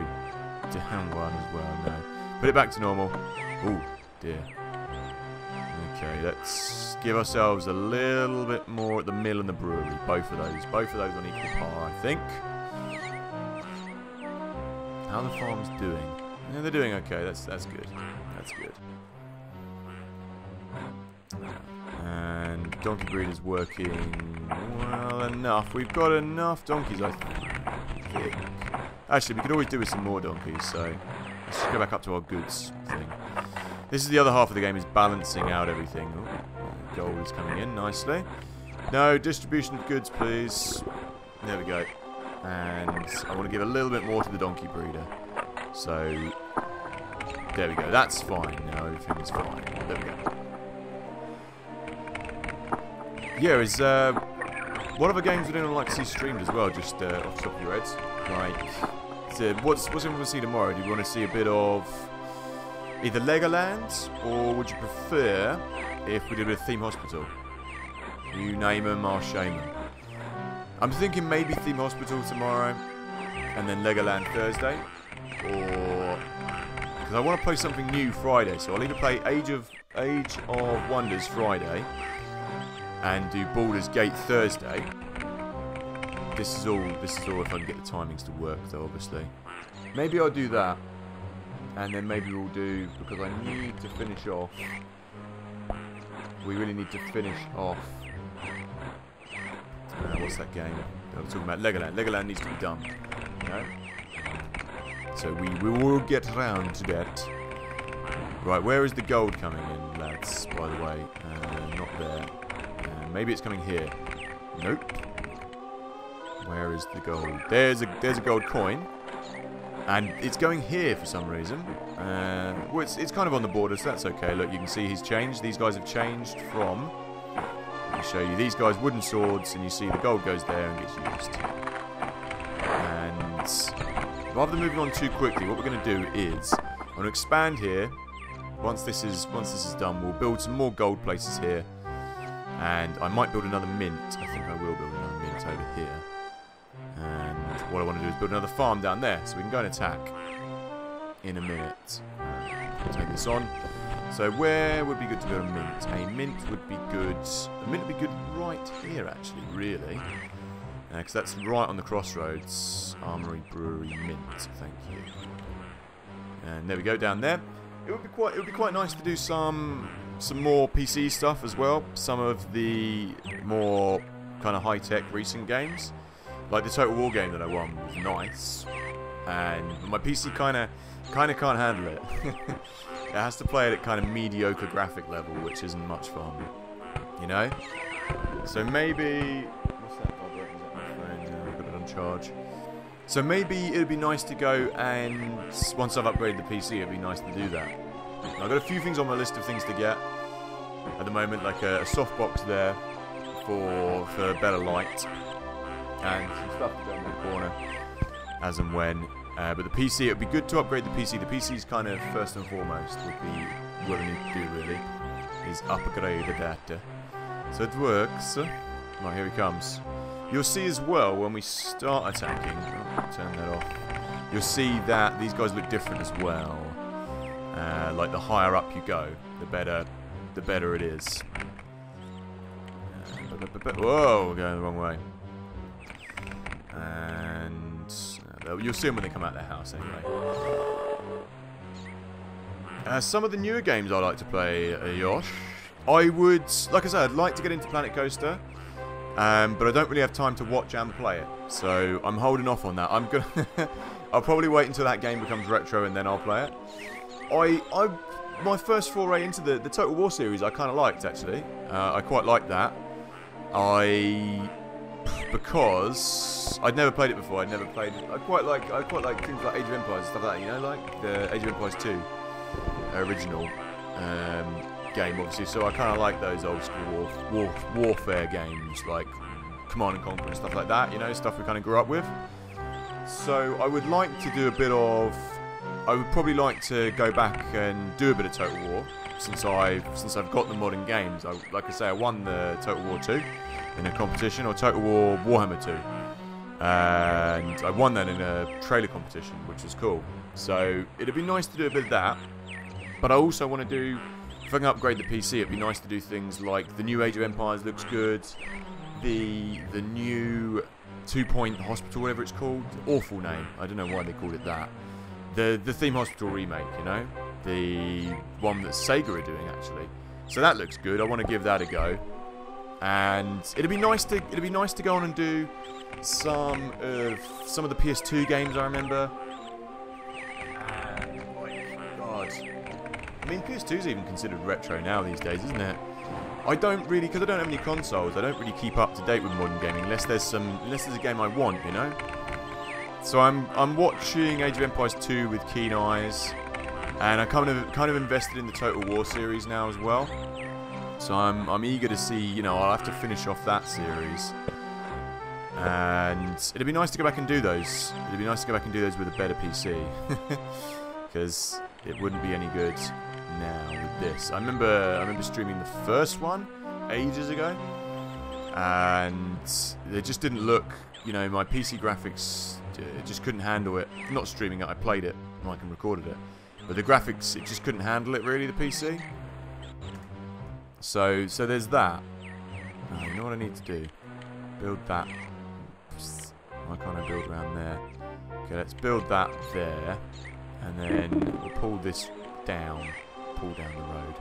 down one as well. No, put it back to normal. Oh dear. Okay, let's give ourselves a little bit more at the mill and the brewery. Both of those on equal par, I think. How are the farms doing? Yeah, they're doing okay. That's good. That's good. And donkey breed is working well enough. We've got enough donkeys, I think. Actually, we could always do with some more donkeys. So let's just go back up to our goods thing. This is the other half of the game, is balancing out everything. Ooh, gold is coming in nicely. No, distribution of goods, please. There we go. And I want to give a little bit more to the donkey breeder. So, there we go. That's fine now. Everything is fine. There we go. Yeah, what other games would anyone like to see streamed as well, just off the top of your heads? Like, so what's everyone want to see tomorrow? Do you want to see a bit of either Legoland, or would you prefer if we did a theme hospital? You name them, I'll shame them. I'm thinking maybe theme hospital tomorrow, and then Legoland Thursday. or because I want to play something new Friday, so I'll either play Age of Wonders Friday and do Baldur's Gate Thursday. This is all if I can get the timings to work, though, obviously. Maybe I'll do that, and then maybe we'll do, because I need to finish off. We really need to finish off. What's that game I was talking about? Legoland. Legoland needs to be done. You know? So we will get around to that. Right, where is the gold coming in, lads? By the way, not there. Maybe it's coming here. Nope. Where is the gold? There's a gold coin, and it's going here for some reason. Well, it's kind of on the border, so that's okay. Look, you can see he's changed. These guys have changed from. Let me show you. These guys wooden swords, and you see the gold goes there and gets used. And rather than moving on too quickly, what we're going to do is I'm going to expand here. Once this is done, we'll build some more gold places here, and I might build another mint. I think I will build another mint over here. And what I want to do is build another farm down there, so we can go and attack in a minute. Take this on. So where would be good to build a mint? A mint would be good. A mint would be good right here, actually, really, because that's right on the crossroads. Armory, brewery, mint. Thank you. And there we go, down there. It would be quite nice to do some more PC stuff as well. Some of the more kind of high-tech recent games, like the Total War game that I won was nice, and my PC kind of can't handle it. It has to play it at kind of mediocre graphic level, which isn't much fun, you know. So maybe what's that? Oh, is that my phone? Yeah, I've got it on charge. So maybe it would be nice to go and, once I've upgraded the PC, it would be nice to do that. I've got a few things on my list of things to get at the moment, like a softbox there for better light, and some stuff to go in the corner as and when. But the PC, it would be good to upgrade the PC. The PC's kind of first and foremost would be what I need to do, really, is upgrade the data. So it works. Right, here he comes. You'll see as well when we start attacking, turn that off, you'll see that these guys look different as well. Like the higher up you go, the better it is. Whoa, we're going the wrong way. And you'll see them when they come out of their house anyway. Some of the newer games I like to play, Yosh. I would, like I said, I'd like to get into Planet Coaster. But I don't really have time to watch and play it, so I'm holding off on that. I'll probably wait until that game becomes retro and then I'll play it. My first foray into the Total War series I kind of liked, actually. I quite liked that. Because I'd never played it before. I quite like things like Age of Empires and stuff like that. You know, like the Age of Empires 2 original game, obviously. So I kind of like those old school warfare games, like Command and Conquer and stuff like that. You know, stuff we kind of grew up with. So I would like to do a bit of. I would probably like to go back and do a bit of Total War since I've got the modern games. Like I say, I won the Total War 2 in a competition, or Total War Warhammer 2, and I won that in a trailer competition, which was cool. So it'd be nice to do a bit of that, but I also want to do, if I can upgrade the PC, it'd be nice to do things like the new Age of Empires looks good, the new 2 Point Hospital, whatever it's called, awful name, I don't know why they called it that. The Theme Hospital remake, you know, the one that Sega are doing actually. So that looks good. I want to give that a go, and it'd be nice to go on and do some of the PS2 games I remember. And God, I mean PS2's even considered retro now these days, isn't it? I don't really, because I don't have any consoles. I don't really keep up to date with modern gaming unless there's a game I want, you know. So I'm watching Age of Empires 2 with keen eyes, and I kind of invested in the Total War series now as well. So I'm eager to see, you know, I'll have to finish off that series, and it'd be nice to go back and do those. It'd be nice to go back and do those with a better PC, because it wouldn't be any good now with this. I remember streaming the first one ages ago, and they just didn't look you know, my PC graphics just couldn't handle it. Not streaming it, I played it, like and recorded it. But the graphics, it just couldn't handle it really, the PC. So there's that. You know what I need to do? Build that. Why can't I build around there? Okay, let's build that there. And then we'll pull this down. Pull down the road.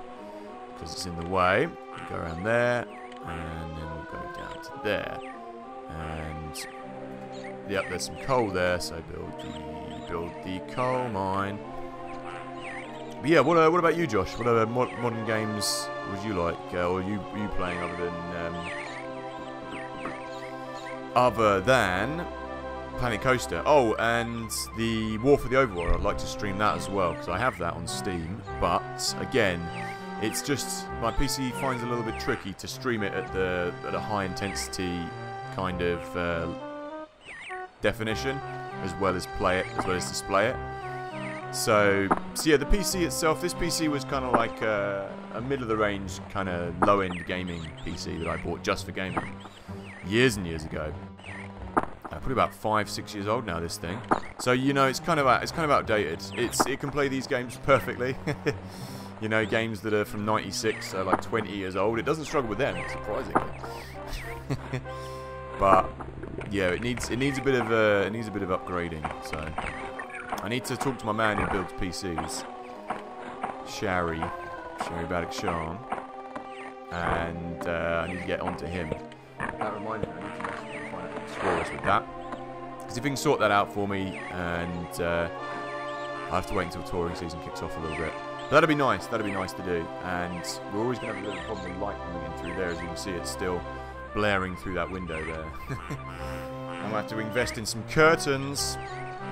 Because it's in the way. We'll go around there. And then we'll go down to there. And yep, there's some coal there, so build the coal mine. But yeah, what about you, Josh? What other modern games would you like, or are you playing other than Planet Coaster? Oh, and the War for the Overworld. I'd like to stream that as well because I have that on Steam. But again, it's just my PC finds it a little bit tricky to stream it at a high intensity kind of definition, as well as play it, as well as display it. So yeah, the PC itself, this PC was kind of like a middle of the range, kind of low end gaming PC that I bought just for gaming years and years ago. Probably about 5-6 years old now, this thing. So you know, it's kind of outdated. It can play these games perfectly. You know, games that are from '96, so like 20 years old. It doesn't struggle with them, surprisingly. But yeah, it needs a bit of upgrading. So I need to talk to my man who builds PCs, Shari Badakhshan, and I need to get onto him. That reminds me, I need to find out Explorers with that, because if he can sort that out for me, and I have to wait until touring season kicks off a little bit. But that'd be nice. That'd be nice to do. And we're always going to have a little problem with light coming in through there, as you can see. It's still blaring through that window there. I'm going to have to invest in some curtains,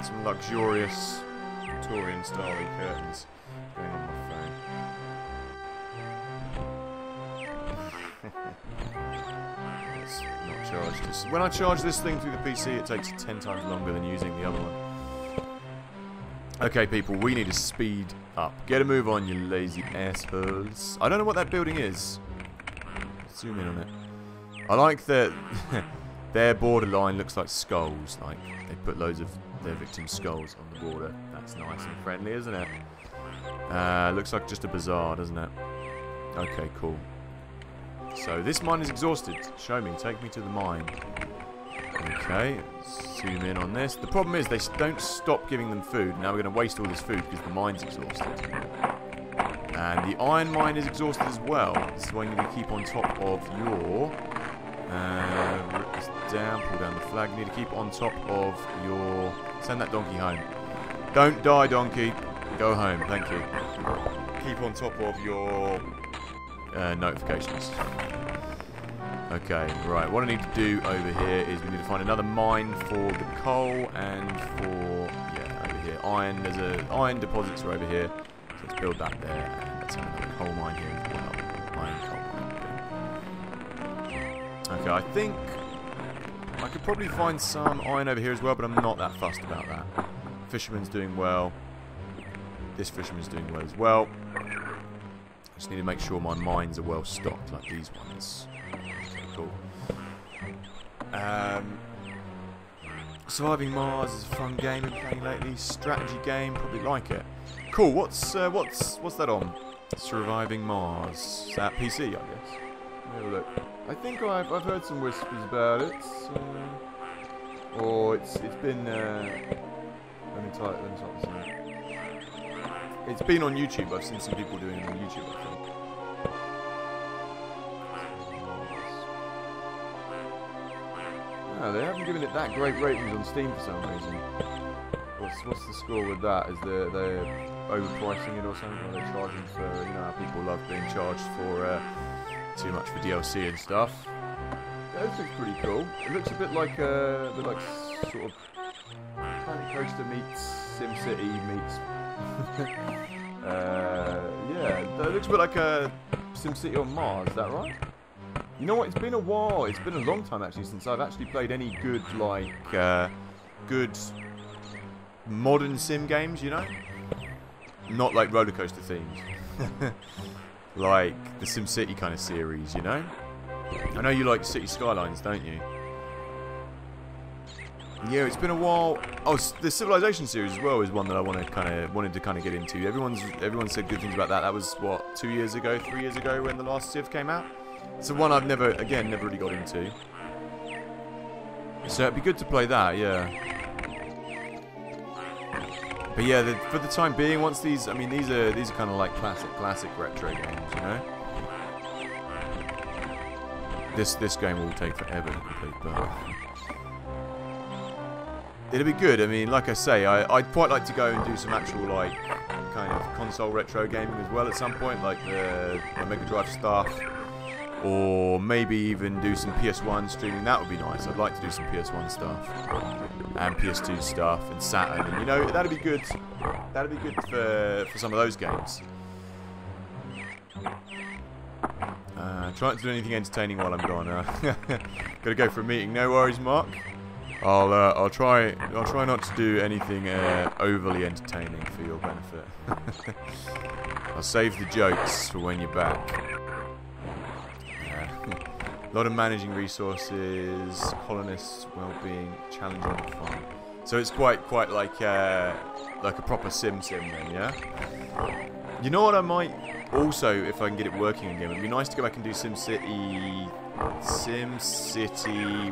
some luxurious Victorian-style curtains going on my phone. It's not charged. When I charge this thing through the PC, it takes 10 times longer than using the other one. Okay, people, we need to speed up. Get a move on, you lazy assholes. I don't know what that building is. Zoom in on it. I like that their borderline looks like skulls. Like, they put loads of their victims' skulls on the border. That's nice and friendly, isn't it? Looks like just a bazaar, doesn't it? Okay, cool. So, this mine is exhausted. Show me. Take me to the mine. Okay, zoom in on this. The problem is they don't stop giving them food. Now we're going to waste all this food because the mine's exhausted. And the iron mine is exhausted as well. This is why you need to keep on top of your... rip this down, pull down the flag. You need to keep on top of your... Send that donkey home. Don't die, donkey. Go home, thank you. Keep on top of your notifications. Okay, right, what I need to do over here is we need to find another mine for the coal and for, yeah, over here, iron. There's iron deposits are over here, so let's build that there, and let's have another coal mine here as well. Iron coal mine. Okay, I think I could probably find some iron over here as well, but I'm not that fussed about that. Fisherman's doing well. This fisherman's doing well as well. I just need to make sure my mines are well stocked, like these ones. Cool. Surviving Mars is a fun game I've been playing lately. Strategy game, probably like it. Cool. What's that on? Surviving Mars. Is that PC, I guess. Let me have a look. I think I've heard some whispers about it. Or it's been. Let me type this in. It's been on YouTube. I've seen some people doing it on YouTube, I think. No, they haven't given it that great ratings on Steam for some reason. What's the score with that? Is they're overpricing it or something? Or they're charging for, you know, how people love being charged for too much for DLC and stuff. Yeah, this looks pretty cool. It looks a bit like sort of Planet Coaster meets SimCity meets. Yeah, it looks a bit like a SimCity on Mars. Is that right? You know what? It's been a while. It's been a long time actually since I've actually played any good good modern sim games. You know, not like roller coaster themes, like the SimCity kind of series. You know, I know you like City Skylines, don't you? Yeah, it's been a while. Oh, the Civilization series as well is one that I wanted to kind of get into. Everyone said good things about that. That was what, 2 years ago, 3 years ago when the last Civ came out. It's the one I've never really got into. So it'd be good to play that, yeah. But yeah, for the time being, once these are kind of like classic retro games, you know. This game will take forever to complete, but it'll be good. I mean, like I say, I'd quite like to go and do some actual like kind of console retro gaming as well at some point, like the Mega Drive stuff, or maybe even do some PS1 streaming. That would be nice. I'd like to do some PS1 stuff and PS2 stuff and Saturn, and you know, that'd be good. That'd be good for some of those games. Trying to do anything entertaining while I'm gone. Gotta go for a meeting. No worries, Mark. I'll try not to do anything overly entertaining for your benefit. I'll save the jokes for when you're back. A lot of managing resources, colonists' well-being, challenging and fun. So it's quite like a proper sim then, yeah. You know what I might also, if I can get it working again, it'd be nice to go back and do SimCity.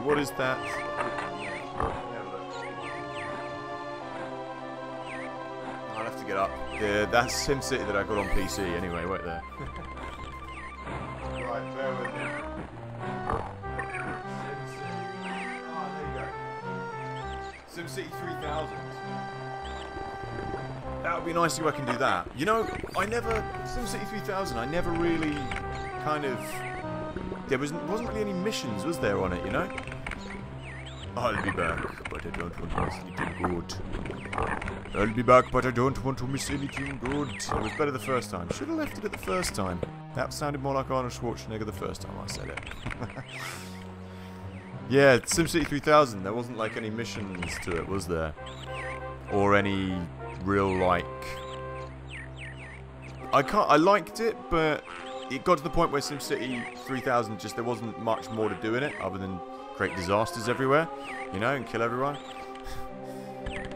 What is that? I'll have to get up. Yeah, that's SimCity that I got on PC anyway, right there. Right, bear with me. SimCity 3000. That would be nice if I can do that. You know, SimCity 3000, I never really kind of... There wasn't really any missions, was there, on it, you know? I'll be back, but I don't want to miss anything good. I'll be back, but I don't want to miss anything good. It was better the first time. Should have left it at the first time. That sounded more like Arnold Schwarzenegger the first time I said it. Yeah, SimCity 3000, there wasn't like any missions to it, was there? Or any real like... I liked it, but it got to the point where SimCity 3000 just there wasn't much more to do in it other than create disasters everywhere, you know, and kill everyone.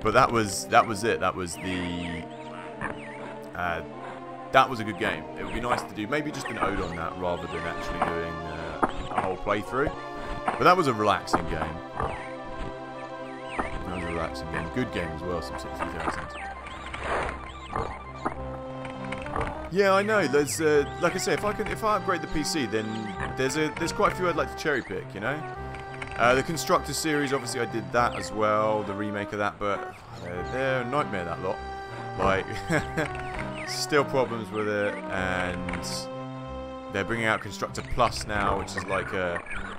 But that was it. That was the that was a good game. It would be nice to do maybe just an ode on that rather than actually doing a whole playthrough. But that was a relaxing game. That was a relaxing game. Good game as well, SimCity 3000. Yeah, I know. There's like I say, if I upgrade the PC, then there's quite a few I'd like to cherry pick. You know, the Constructor series. Obviously, I did that as well, the remake of that. But they're a nightmare, that lot. Like, still problems with it, and they're bringing out Constructor Plus now, which is like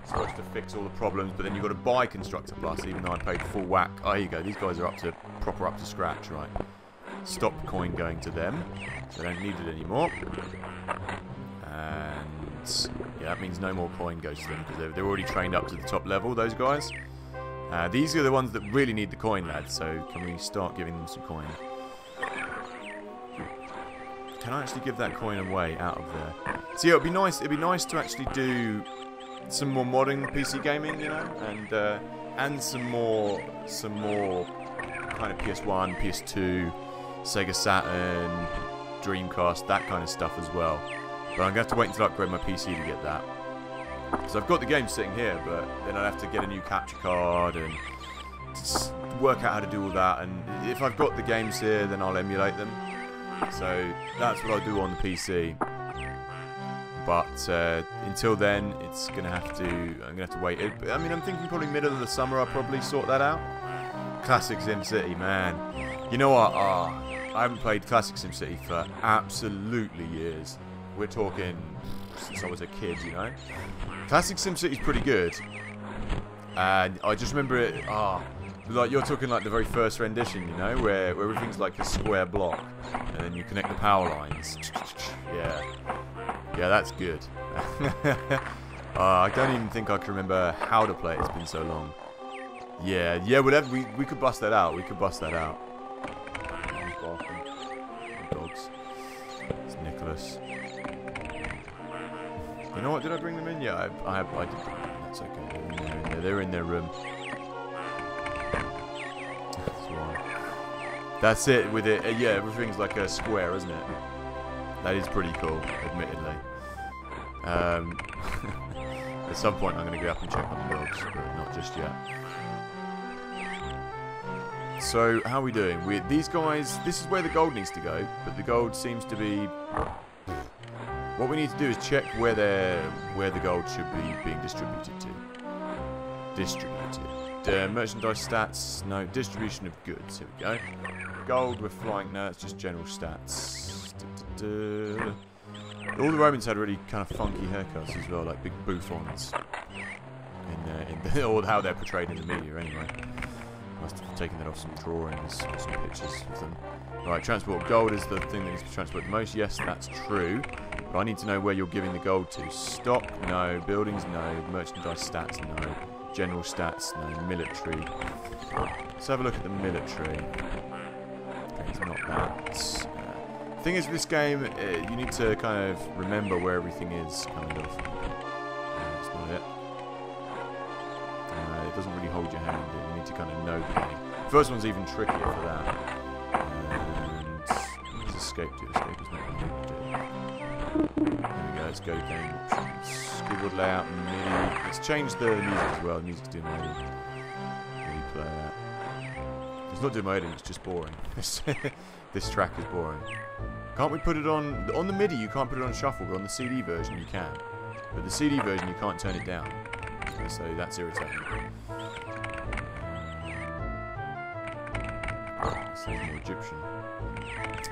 supposed to fix all the problems. But then you've got to buy Constructor Plus, even though I paid full whack. Oh, here you go. These guys are proper up to scratch, right? Stop coin going to them. They don't need it anymore. And yeah, that means no more coin goes to them because they're already trained up to the top level, those guys. These are the ones that really need the coin, lads. So can we start giving them some coin? Can I actually give that coin away out of there? So yeah, it'd be nice to actually do some more modern PC gaming, you know, and some more kind of PS1, PS2, Sega Saturn, Dreamcast, that kind of stuff as well. But I'm going to have to wait until I upgrade my PC to get that. So I've got the game sitting here, but then I'd have to get a new capture card and just work out how to do all that. And if I've got the games here, then I'll emulate them. So that's what I'll do on the PC. But until then, I'm gonna have to wait. I mean, I'm thinking probably middle of the summer. I'll probably sort that out. Classic SimCity, man. You know what? I haven't played Classic SimCity for absolutely years. We're talking since I was a kid, you know. Classic SimCity's pretty good, and I just remember it. Like you're talking like the very first rendition, you know, where everything's like a square block, and then you connect the power lines. Yeah, that's good. I don't even think I can remember how to play it. It's been so long. Yeah, whatever. We could bust that out. Dogs. It's Nicholas. You know what? Did I bring them in? Yeah, I did. That's okay. They're in their room. That's it with it. Yeah, everything's like a square, isn't it? That is pretty cool, admittedly. At some point I'm going to go up and check on the dogs, but not just yet. So, how are we doing? These guys, this is where the gold needs to go, but the gold seems to be... What we need to do is check where the gold should be being distributed to. Merchandise stats, no. Distribution of goods, here we go. Gold, we're flying, no, it's just general stats. All the Romans had really kind of funky haircuts as well, like big bouffants. Or how they're portrayed in the media, anyway. Must have taken that off some drawings or some pictures of them. Right, transport. Gold is the thing that needs to be transported the most. Yes, that's true. But I need to know where you're giving the gold to. Stock, no. Buildings, no. Merchandise stats, no. General stats, no. Military. Let's have a look at the military. Okay, it's not that. The thing is, with this game, you need to kind of remember where everything is, kind of. That's not it. It doesn't really hold your hand. You need to kind of know the game. The first one's even trickier for that. And let's escape to escape is not what I need to do. There we go. Let's go to game options. Keyboard layout, MIDI. Let's change the music as well. The music's doing my editing. MIDI player. It's not doing my editing. It's just boring. This track is boring. Can't we put it on the MIDI? You can't put it on shuffle, but on the CD version you can. But the CD version you can't turn it down. So that's irritating. This is more Egyptian.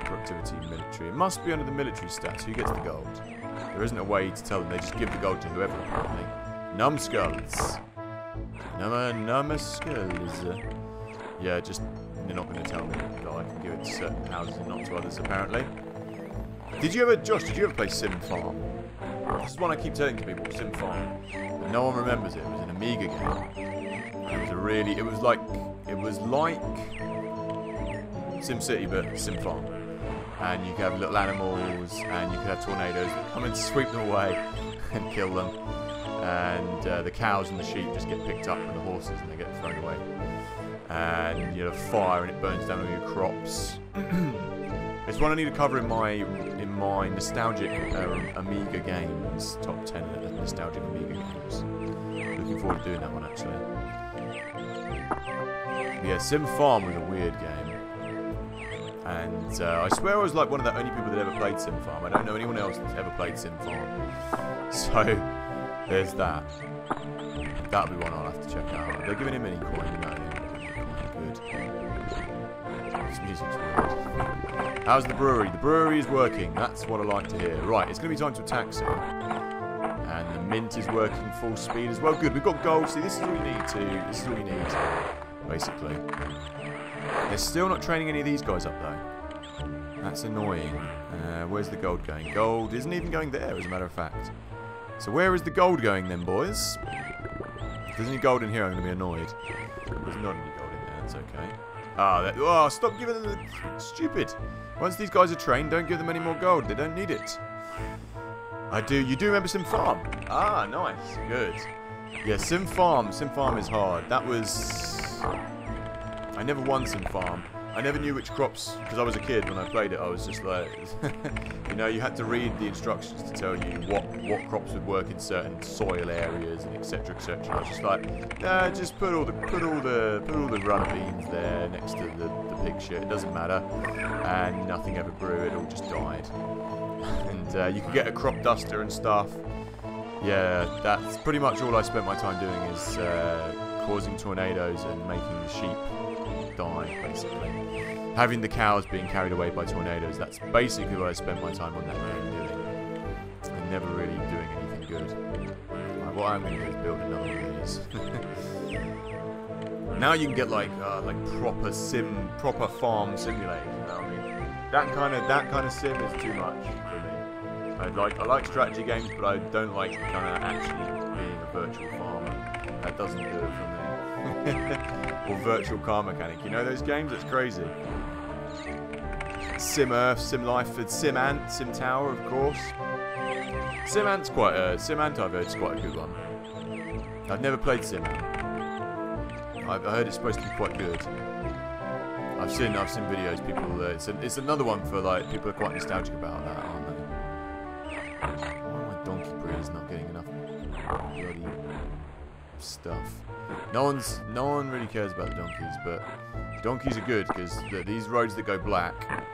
Productivity, military. It must be under the military stats. Who gets the gold? There isn't a way to tell them. They just give the gold to whoever, apparently. Numbskulls. Numbskulls. Yeah, just they're not going to tell me that I can give it to certain houses and not to others, apparently. Did you ever, Josh? Did you ever play Sim Farm? This is one I keep telling to people. Sim Farm. But no one remembers it. It was an Amiga game. It was a really. It was like SimCity, but Sim Farm. And you could have little animals, and you could have tornadoes that come and sweep them away and kill them. And the cows and the sheep just get picked up, and the horses, and they get thrown away. And you have fire, and it burns down all your crops. It's one I need to cover in my nostalgic Amiga games, top 10 nostalgic Amiga games. Looking forward to doing that one actually. Yeah, Sim Farm was a weird game, and I swear I was like one of the only people that ever played Sim Farm. I don't know anyone else that's ever played Sim Farm. So there's that. That'll be one I'll have to check out. They're giving him any coin, no. Good. This music's weird. How's the brewery? The brewery is working. That's what I like to hear. Right, it's going to be time to attack soon. And the mint is working full speed as well. Good, we've got gold. See, this is all we need to... This is all we need, basically. They're still not training any of these guys up, though. That's annoying. Where's the gold going? Gold isn't even going there, as a matter of fact. So where is the gold going, then, boys? If there's any gold in here, I'm going to be annoyed. There's not any gold in there. That's okay. Oh, stop giving them the... Stupid. Once these guys are trained, don't give them any more gold. They don't need it. I do. You do remember Sim Farm? Ah, nice. Good. Yeah, Sim Farm. Sim Farm is hard. That was... I never won Sim Farm. I never knew which crops, because I was a kid when I played it. I was just like, you know, you had to read the instructions to tell you what crops would work in certain soil areas and etc. etc. I was just like, nah, just put all the runner beans there next to the pig shit. It doesn't matter, and nothing ever grew. It all just died. And you could get a crop duster and stuff. Yeah, that's pretty much all I spent my time doing is causing tornadoes and making the sheep die, basically. Having the cows being carried away by tornadoes, that's basically what I spent my time on that game doing. And never really doing anything good. Right, what I'm going to do is build another one of these. Now you can get like proper farm simulator, you know what I mean? That kind of sim is too much for me. I like strategy games, but I don't like kind of actually being a virtual farmer. That doesn't do it for me. Or virtual car mechanic. You know those games? That's crazy. Sim Earth, Sim Life, Sim Ant, Sim Tower, of course. Sim Ant I've heard is quite a good one. I've never played Sim Ant. I've heard it's supposed to be quite good. I've seen videos. People, it's another one for like people are quite nostalgic about that, aren't they? Why my donkey breed is not getting enough bloody stuff? No one really cares about the donkeys, but donkeys are good because these roads that go black,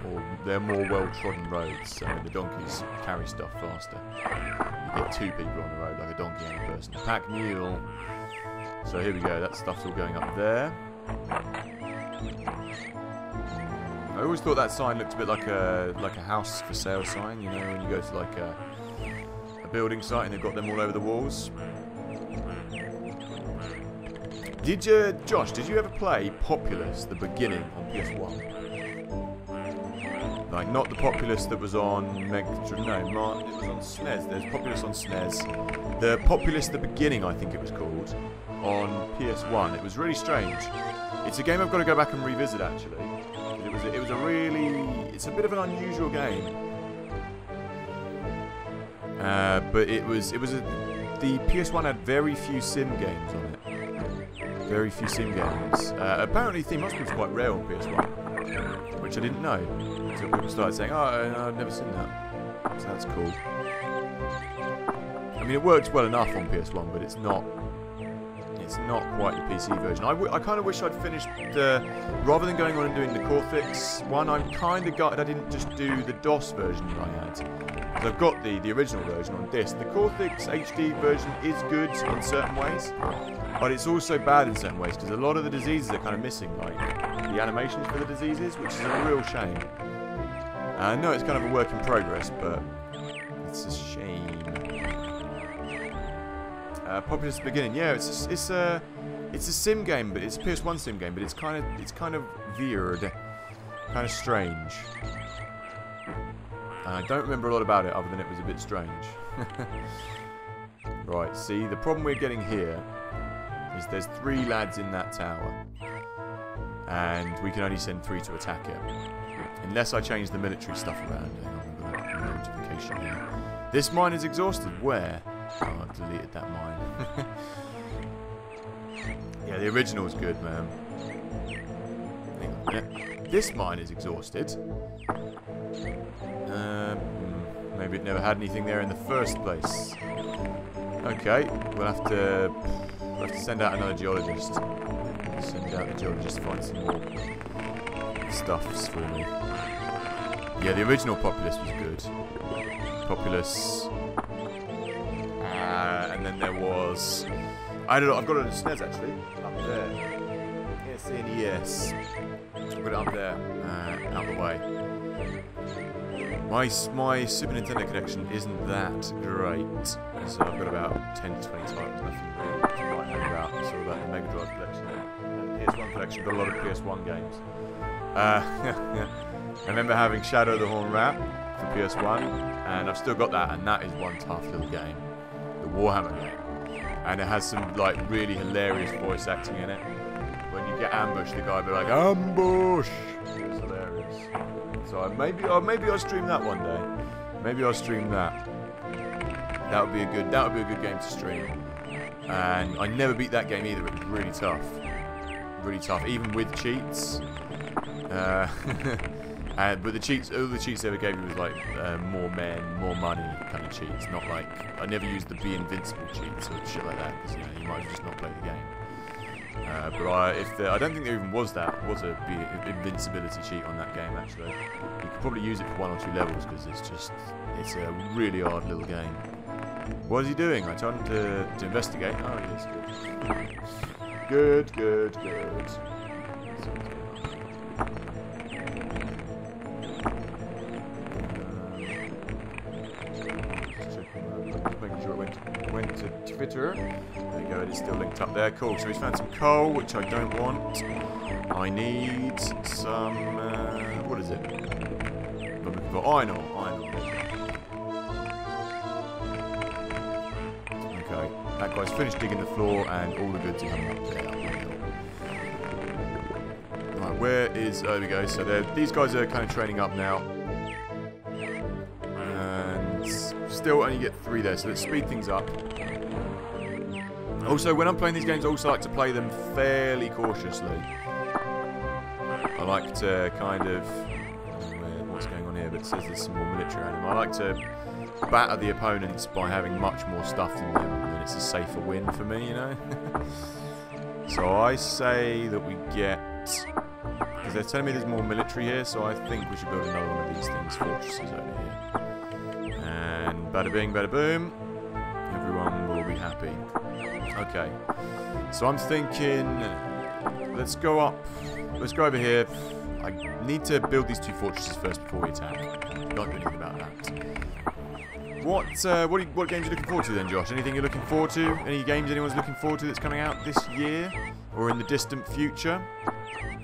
or they're more well-trodden roads, so the donkeys carry stuff faster. You get 2 people on the road, like a donkey and a person. Pack mule. So here we go. That stuff's all going up there. I always thought that sign looked a bit like a house for sale sign. You know, when you go to like a building site and they've got them all over the walls. Josh, did you ever play Populous, the beginning, on PS1? Like, not the Populous that was on it was on SNES. There's Populous on SNES. The Populous, the beginning, I think it was called, on PS1. It was really strange. It's a game I've got to go back and revisit, actually. It's a bit of an unusual game. But the PS1 had very few sim games on it. Very few sim games. Apparently theme hospital was quite rare on PS1, which I didn't know. Until people started saying, oh, no, I've never seen that. So that's cool. I mean, it works well enough on PS1, but it's not quite the PC version. I kind of wish I'd finished rather than going on and doing the Cortex one, I'm kind of gutted I didn't just do the DOS version that I had. Because I've got the original version on disc. The Cortex HD version is good in certain ways, but it's also bad in certain ways because a lot of the diseases are kind of missing, like the animations for the diseases, which is a real shame. I know it's kind of a work in progress, but it's a shame. Populous beginning, yeah, it's a sim game, but it's a PS1 sim game, but it's kind of weird, kind of strange. I don't remember a lot about it other than it was a bit strange. Right, see, the problem we're getting here is there's 3 lads in that tower, and we can only send 3 to attack it, unless I change the military stuff around. Hang on, I've got a notification here. This mine is exhausted. Where? Oh, I've deleted that mine. Yeah, the original was good, man. Hang on a minute. This mine is exhausted. Maybe it never had anything there in the first place. Okay, we'll have to send out another geologist. Send out the geologist to find some more stuffs for me. Yeah, the original Populous was good. Populous. And then there was... I don't know, I've got it on SNES actually. Up there. Yes. I've got it up there. Out the way. My Super Nintendo collection isn't that great. So I've got about 10 to 20 titles. Nothing really to write home about. It's all about the Mega Drive collection. And PS1 collection. Got a lot of PS1 games. I remember having Shadow the Horned Rat for PS1. And I've still got that. And that is one tough little game. The Warhammer game, and it has some like really hilarious voice acting in it. When you get ambushed, the guy will be like, "Ambush!" It's hilarious. So maybe I'll stream that one day. Maybe I'll stream that. That would be a good game to stream. And I never beat that game either. It was really tough, even with cheats. But all the cheats they ever gave me was like more men, more money kind of cheats. Not like, I never used the be invincible cheats or shit like that, because you might have just not played the game. But I don't think there even was a be invincibility cheat on that game actually. You could probably use it for 1 or 2 levels because it's a really hard little game. What is he doing? I told him to investigate. Oh yes, good. Good. Went to Twitter. There you go, it is still linked up there. Cool, so he's found some coal, which I don't want. I need some, what is it? I'm looking for iron ore. Okay, that guy's finished digging the floor and all the goods are coming up there. Right, where is, there we go, so these guys are kind of training up now. Still only get 3 there, so let's speed things up. Also, when I'm playing these games, I also like to play them fairly cautiously. I like to kind of... what's going on here? But it says there's some more military around them. I like to batter the opponents by having much more stuff than them, and it's a safer win for me, you know? So I say that we get... Because they're telling me there's more military here, so I think we should build another one of these things, fortresses over here. And bada bing, bada boom. Everyone will be happy. Okay. So I'm thinking... Let's go up. Let's go over here. I need to build these 2 fortresses first before we attack. Can't do anything about that. What games are you looking forward to then, Josh? Anything you're looking forward to? Any games anyone's looking forward to that's coming out this year? Or in the distant future?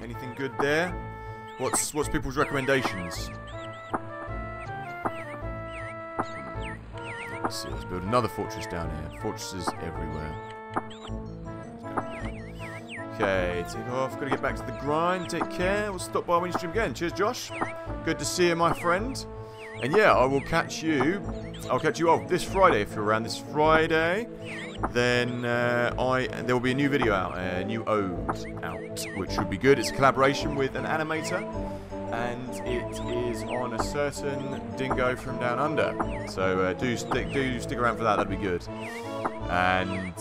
Anything good there? What's people's recommendations? Let's see, let's build another fortress down here. Fortresses everywhere. Okay, take off. Gotta get back to the grind. Take care. We'll stop by when you stream again. Cheers, Josh. Good to see you, my friend. And yeah, I will catch you. I'll catch you off this Friday if you're around this Friday. Then there will be a new video out, a new ode out, which should be good. It's a collaboration with an animator, and it is on a certain dingo from down under. So do stick around for that. That'd be good. And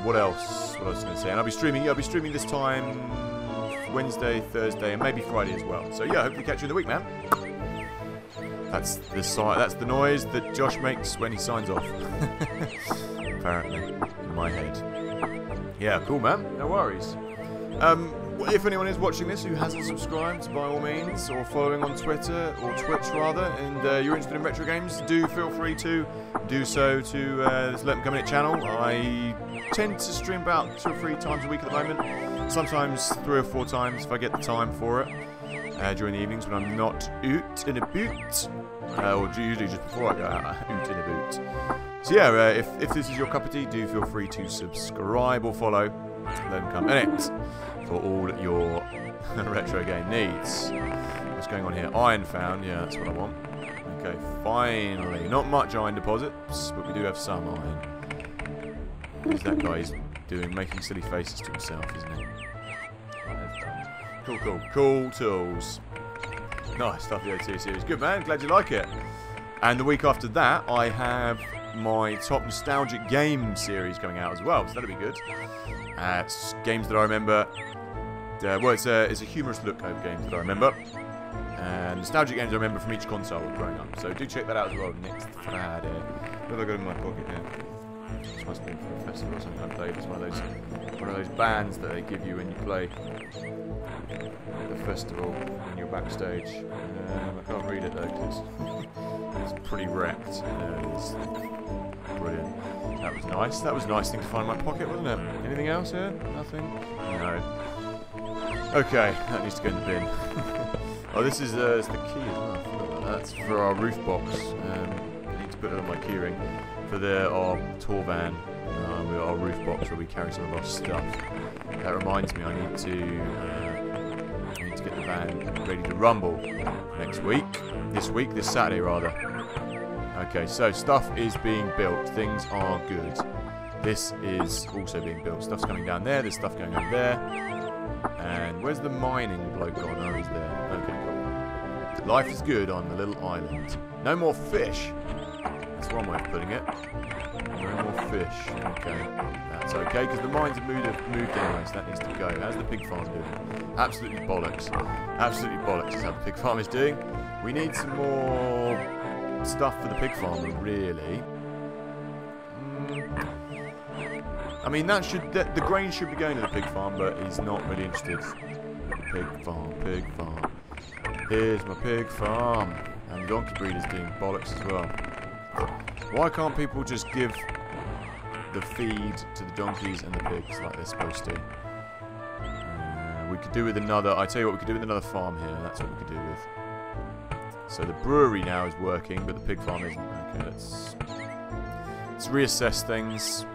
what else? What else was I going to say? And I'll be streaming. Yeah, I'll be streaming this time Wednesday, Thursday, and maybe Friday as well. So yeah, hopefully catch you in the week, man. That's the noise that Josh makes when he signs off. Apparently, in my head. Yeah, cool, man. No worries. If anyone is watching this who hasn't subscribed, by all means, or following on Twitter, or Twitch rather, and you're interested in retro games, do feel free to do so to this LetemcomeInit channel. I tend to stream about 2 or 3 times a week at the moment. Sometimes 3 or 4 times if I get the time for it. During the evenings when I'm not out in a boot. Or usually just before I go out in a boot. So yeah, if this is your cup of tea, do feel free to subscribe or follow LetemcomeInit for all your retro game needs. What's going on here? Iron found, yeah, that's what I want. Okay, finally. Not much iron deposits, but we do have some iron. What is that guy? He's making silly faces to himself, isn't he? Cool tools. Nice stuff, the OT series. Good, man. Glad you like it. And the week after that, I have my top nostalgic game series coming out as well, so that'll be good. It's games that I remember. Well, it's a humorous look over games that I remember. And nostalgic games I remember from each console growing up. So do check that out as well next Friday. What have I got in my pocket here? This must be for a festival or something I played. It's one of those bands that they give you when you play at the festival when you're backstage. I can't read it though because it's pretty wrecked. It's brilliant. That was nice. That was a nice thing to find in my pocket, wasn't it? Anything else here? Nothing? No. Okay, that needs to go in the bin. Oh, this is it's the key as well. I forgot about that. That's for our roof box. I need to put it on my keyring for our tour van. Our roof box where we carry some of our stuff. That reminds me, I need to get the van ready to rumble next week. This Saturday rather. Okay, so stuff is being built. Things are good. This is also being built. Stuff's coming down there. There's stuff going over there. And where's the mining bloke gone? Oh, he's there. Okay, cool. Life is good on the little island. No more fish. That's one way of putting it. No more fish. Okay. That's okay, because the mines have moved anyway, so that needs to go. How's the pig farm doing? Absolutely bollocks. Absolutely bollocks is how the pig farm is doing. We need some more stuff for the pig farmer, really. I mean, the grain should be going to the pig farm, but he's not really interested. Pig farm. Here's my pig farm. And the donkey breeder's doing bollocks as well. Why can't people just give the feed to the donkeys and the pigs like they're supposed to? We could do with another... I tell you what, we could do with another farm here. That's what we could do with. So the brewery now is working, but the pig farm isn't. Okay, let's reassess things.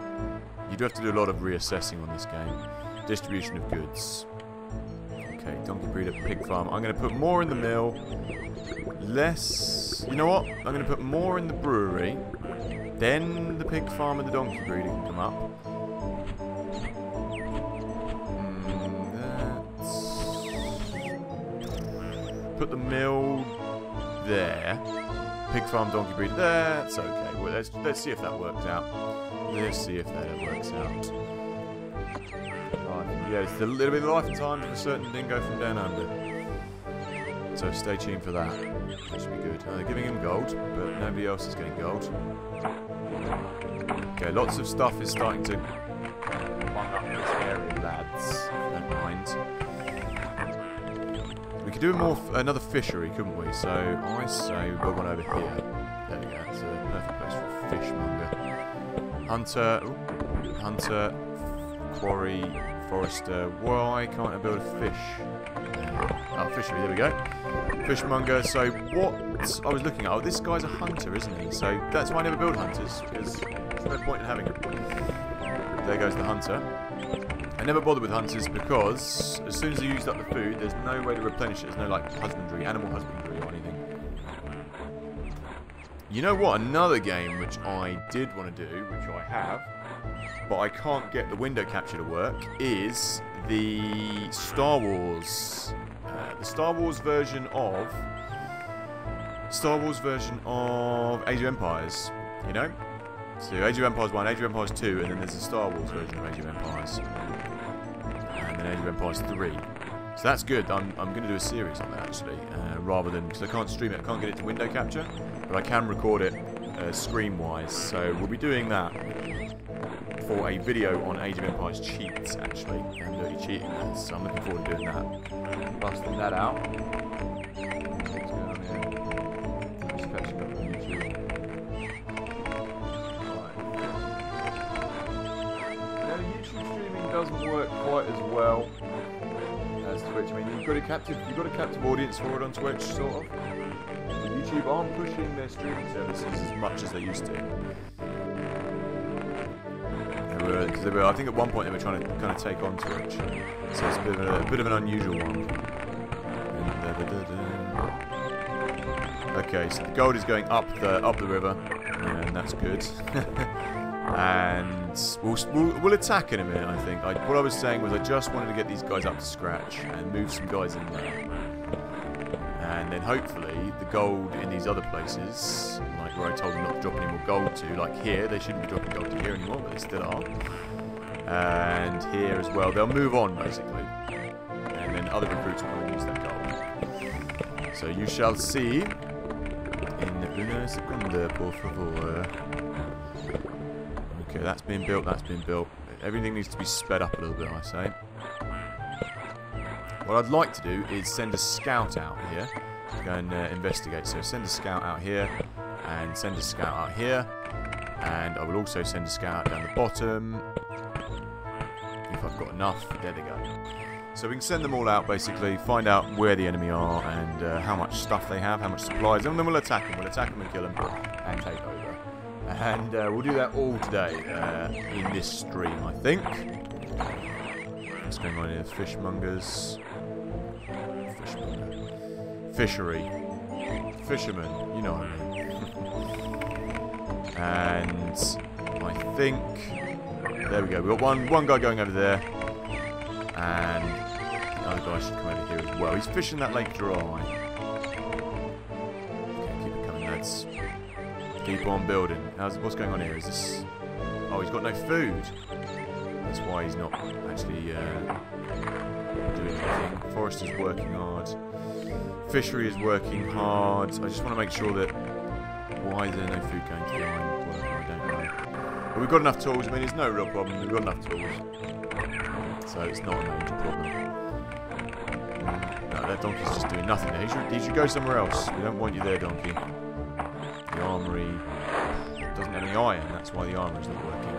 You do have to do a lot of reassessing on this game. Distribution of goods. Okay, donkey breeder, pig farm. I'm going to put more in the mill. Less... You know what? I'm going to put more in the brewery. Then the pig farm and the donkey breeder can come up. put the mill there. Pig farm, donkey breeder there. It's okay. Well, let's see if that works out. Let's see if that works out. Yeah, it's a little bit of life and time for a certain dingo from down under. So stay tuned for that. That should be good. They're giving him gold, but nobody else is getting gold. Okay, lots of stuff is starting to bung up in this area, lads. Don't mind. We could do another fishery, couldn't we? So I say we've got one over here. There we go. It's a perfect place for a fishmonger. Hunter, quarry, forester. Why can't I build a fish? Oh, fishery. There we go. Fishmonger. So what I was looking at. Oh, this guy's a hunter, isn't he? So that's why I never build hunters, because there's no point in having them. There goes the hunter. I never bother with hunters because as soon as you used up the food, there's no way to replenish it. There's no like husbandry, animal husbandry or anything. You know what? Another game which I did want to do, which I have, but I can't get the window capture to work, is the Star Wars version of Age of Empires. You know. So Age of Empires 1, Age of Empires 2, and then there's a Star Wars version of Age of Empires. And then Age of Empires 3. So that's good. I'm going to do a series on that, actually, rather than... Because I can't stream it, I can't get it to window capture, but I can record it screen-wise. So we'll be doing that for a video on Age of Empires cheats, actually, and dirty cheating. So I'm looking forward to doing that. Busting that out. What's going on here? Just catching up on YouTube. YouTube streaming doesn't work quite as well as Twitch. I mean, you've got a captive audience for it on Twitch, sort of. But YouTube aren't pushing their streaming services as much as they used to. I think at one point they were trying to kind of take on Twitch, so it's a bit of an unusual one. Okay, so the gold is going up the river, and that's good. And we'll attack in a minute, I think. What I was saying was I just wanted to get these guys up to scratch and move some guys in there. And then hopefully the gold in these other places, like where I told them not to drop any more gold to, like here, they shouldn't be dropping gold to here anymore, but they still are. And here as well, they'll move on basically. And then other recruits will go and use that gold. So you shall see in una segunda, por favor. Okay, that's been built, Everything needs to be sped up a little bit, I say. What I'd like to do is send a scout out here to go and investigate. So send a scout out here, and send a scout out here, and I will also send a scout out down the bottom. If I've got enough, there they go. So we can send them all out, basically, find out where the enemy are, and how much stuff they have, how much supplies, and then we'll attack them. We'll attack them and kill them, and take over. And we'll do that all today in this stream, I think. What's going on here? Fishmongers. Fishery. Fishermen, you know what I mean. And I think... There we go. We've got one guy going over there. And the other guy should come over here as well. He's fishing that lake dry. Okay, keep it coming, lads. Keep on building. What's going on here? Is this... Oh, he's got no food. That's why he's not actually doing anything. Forest is working hard. Fishery is working hard. I just want to make sure that... Why is there no food going to the island? Well, I don't know. But we've got enough tools. I mean, it's no real problem. We've got enough tools. So it's not a major problem. No, that donkey's just doing nothing there. He should go somewhere else. We don't want you there, donkey. The armory doesn't have any iron. That's why the armory's not working.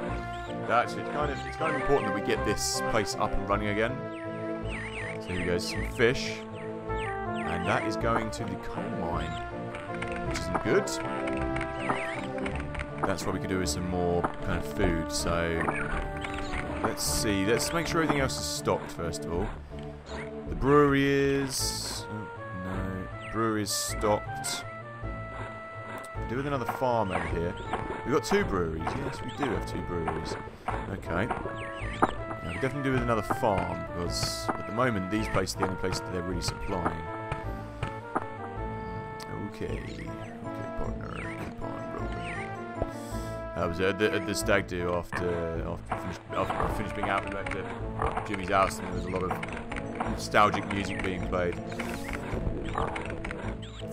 Actually, it's kind of important that we get this place up and running again. So here goes some fish, and that is going to the coal mine, which isn't good. That's what we could do with some more kind of food. So let's see. Let's make sure everything else is stocked first of all. The brewery is no. Brewery is stocked. Do with another farm over here. We've got 2 breweries. Yes, we do have 2 breweries. Okay. Now, we definitely do with another farm, because at the moment these places are the only places that they're really supplying. Okay. Okay, partner. Keep on rolling. That was it. At the stag do after I finished being out at Jimmy's house, and there was a lot of nostalgic music being played.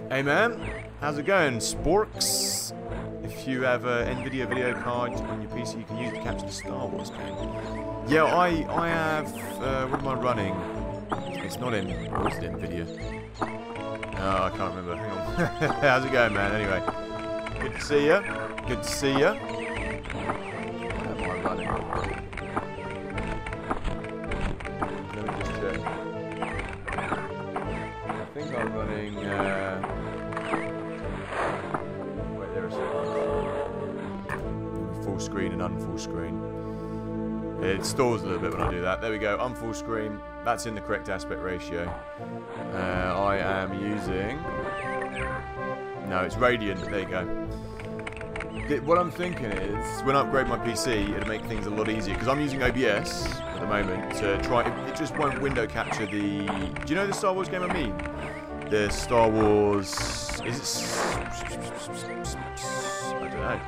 Hey man, how's it going, Sporks? If you have an NVIDIA video card on your PC, you can use it to capture the Star Wars game. Yeah, I have. What am I running? It's not in. Or is it NVIDIA? Oh, I can't remember. Hang on. How's it going, man? Anyway, good to see ya. Good to see ya. What am I running? Let me just check. I think I'm running. Wait, there a second. Full screen and unfull screen. It stalls a little bit when I do that. There we go. Unfull screen. That's in the correct aspect ratio. I am using. No, it's Radiant. There you go. What I'm thinking is, when I upgrade my PC, it'll make things a lot easier, because I'm using OBS at the moment to try. It just won't window capture the. Do you know the Star Wars game I mean? The Star Wars. Is it? I don't know.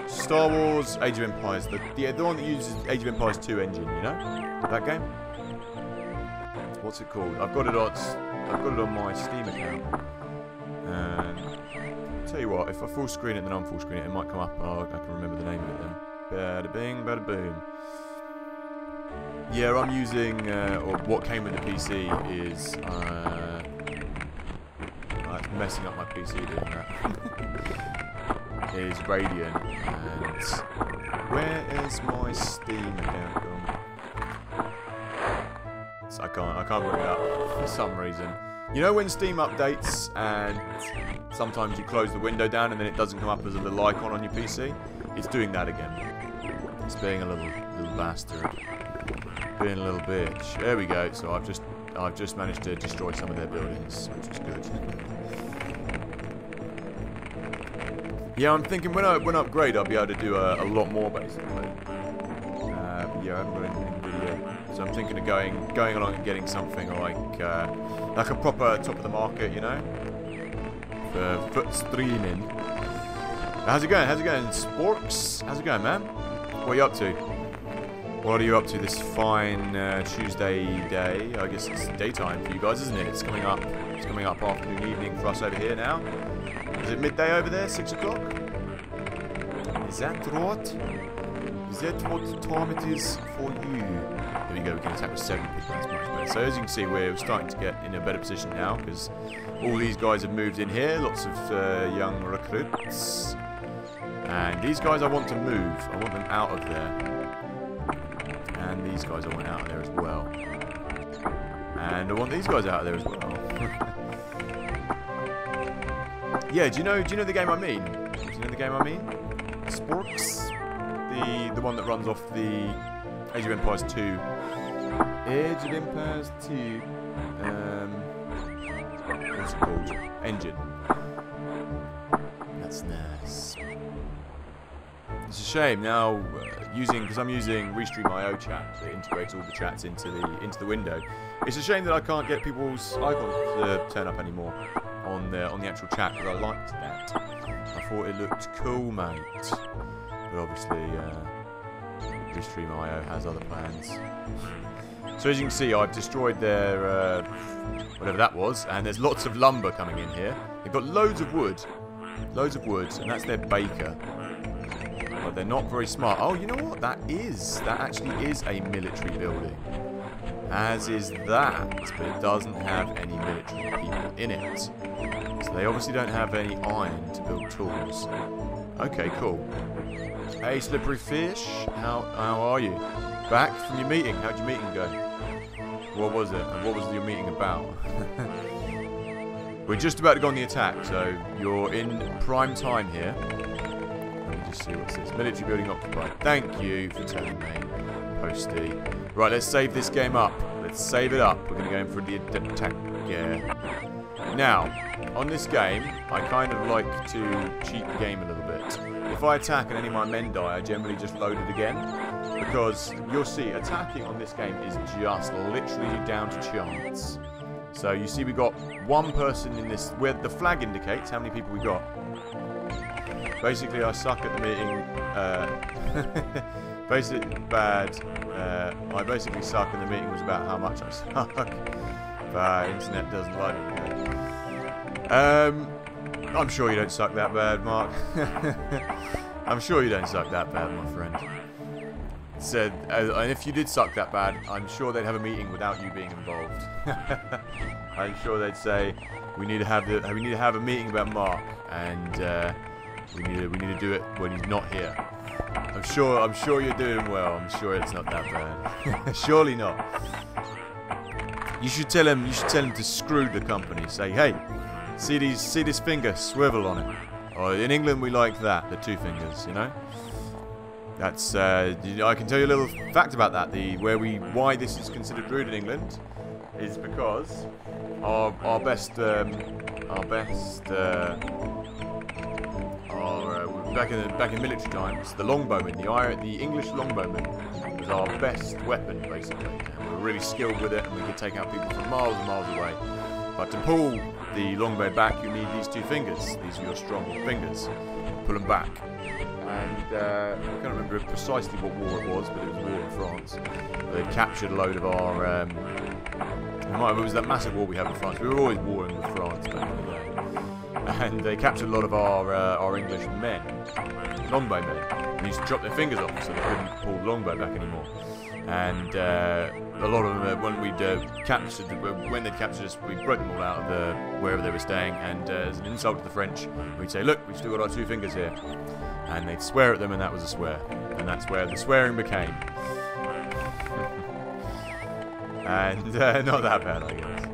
Star Wars Age of Empires. The one that uses Age of Empires 2 engine. You know that game? What's it called? I've got it on my Steam account. And tell you what, if I full screen it and then unfull screen it, it might come up. Oh, I can remember the name of it then. Bada bing, bada boom. Yeah, I'm using, or what came with the PC is, it's messing up my PC doing that. Is Radiant, and where is my Steam account gone? So I can't bring it up for some reason. You know when Steam updates and sometimes you close the window down and then it doesn't come up as a little icon on your PC? It's doing that again. It's being a little bastard. Being a little bitch. There we go. So I've just managed to destroy some of their buildings, which is good. Yeah, I'm thinking when I upgrade, I'll be able to do a lot more basically. Yeah, I haven't got anything video, so I'm thinking of going along and getting something like a proper top of the market, you know, for streaming. How's it going? How's it going, Sporks? How's it going, man? What are you up to? What are you up to this fine Tuesday day? I guess it's daytime for you guys, isn't it? It's coming up. It's coming up afternoon, evening for us over here now. Is it midday over there? 6 o'clock? Is that right? Is that what time it is for you? There we go, we can attack with 7 people, that's much better. So as you can see, we're starting to get in a better position now, because all these guys have moved in here, lots of young recruits. And these guys I want to move, I want them out of there. And these guys I want out of there as well. And I want these guys out of there as well. Yeah, do you know the game I mean? Do you know the game I mean? Sporks? The one that runs off the Age of Empires 2. Age of Empires 2. What's it called? Engine. That's nice. It's a shame now, because I'm using Restream.io chat that integrates all the chats into the window. It's a shame that I can't get people's icons to turn up anymore on the actual chat, because I liked that. I thought it looked cool, mate. But obviously, Restream.io has other plans. So as you can see, I've destroyed their whatever that was, and there's lots of lumber coming in here. They've got loads of wood, and that's their baker. But they're not very smart. Oh, you know what? That actually is a military building. As is that, but it doesn't have any military people in it. So they obviously don't have any iron to build tools. Okay, cool. Hey, Slippery Fish, how are you? Back from your meeting? How'd your meeting go? What was it? And what was your meeting about? We're just about to go on the attack, so you're in prime time here. Let me just see what's this. Military building occupied. Thank you for telling me, Posty. Right, let's save this game up. Let's save it up. We're going to go in for the attack. Yeah. Now, on this game, I kind of like to cheat the game a little bit. If I attack and any of my men die, I generally just load it again. Because you'll see, attacking on this game is just literally down to chance. So you see we got one person in this, where the flag indicates how many people we got. Basically, I suck at the meeting. I basically suck, and the meeting was about how much I suck. But internet doesn't like me. I'm sure you don't suck that bad, Mark. I'm sure you don't suck that bad, my friend. Said, and if you did suck that bad, I'm sure they'd have a meeting without you being involved. I'm sure they'd say we need to have a meeting about Mark, and we need to do it when he's not here. I'm sure you're doing well. I'm sure it's not that bad. Surely not. You should tell him to screw the company. Say, hey, see this finger, swivel on it. Or in England we like that, the two fingers, you know. That's I can tell you a little fact about that. Why this is considered rude in England is because back in military times, the longbowman, the English longbowman, was our best weapon basically. And we were really skilled with it, and we could take out people from miles and miles away. But to pull the longbow back, you need these two fingers. These are your strong fingers. Pull them back. And I can't remember precisely what war it was, but it was a war in France. They captured a load of our... it was that massive war we had with France. We were always warring with France back in the day. And they captured a lot of our English men, longbow men. They used to chop their fingers off so they couldn't pull the longbow back anymore. And a lot of them, when they'd captured us, we broke them all out of wherever they were staying. And as an insult to the French, we'd say, "Look, we've still got our two fingers here." And they'd swear at them, and that was a swear. And that's where the swearing became. And not that bad, I guess.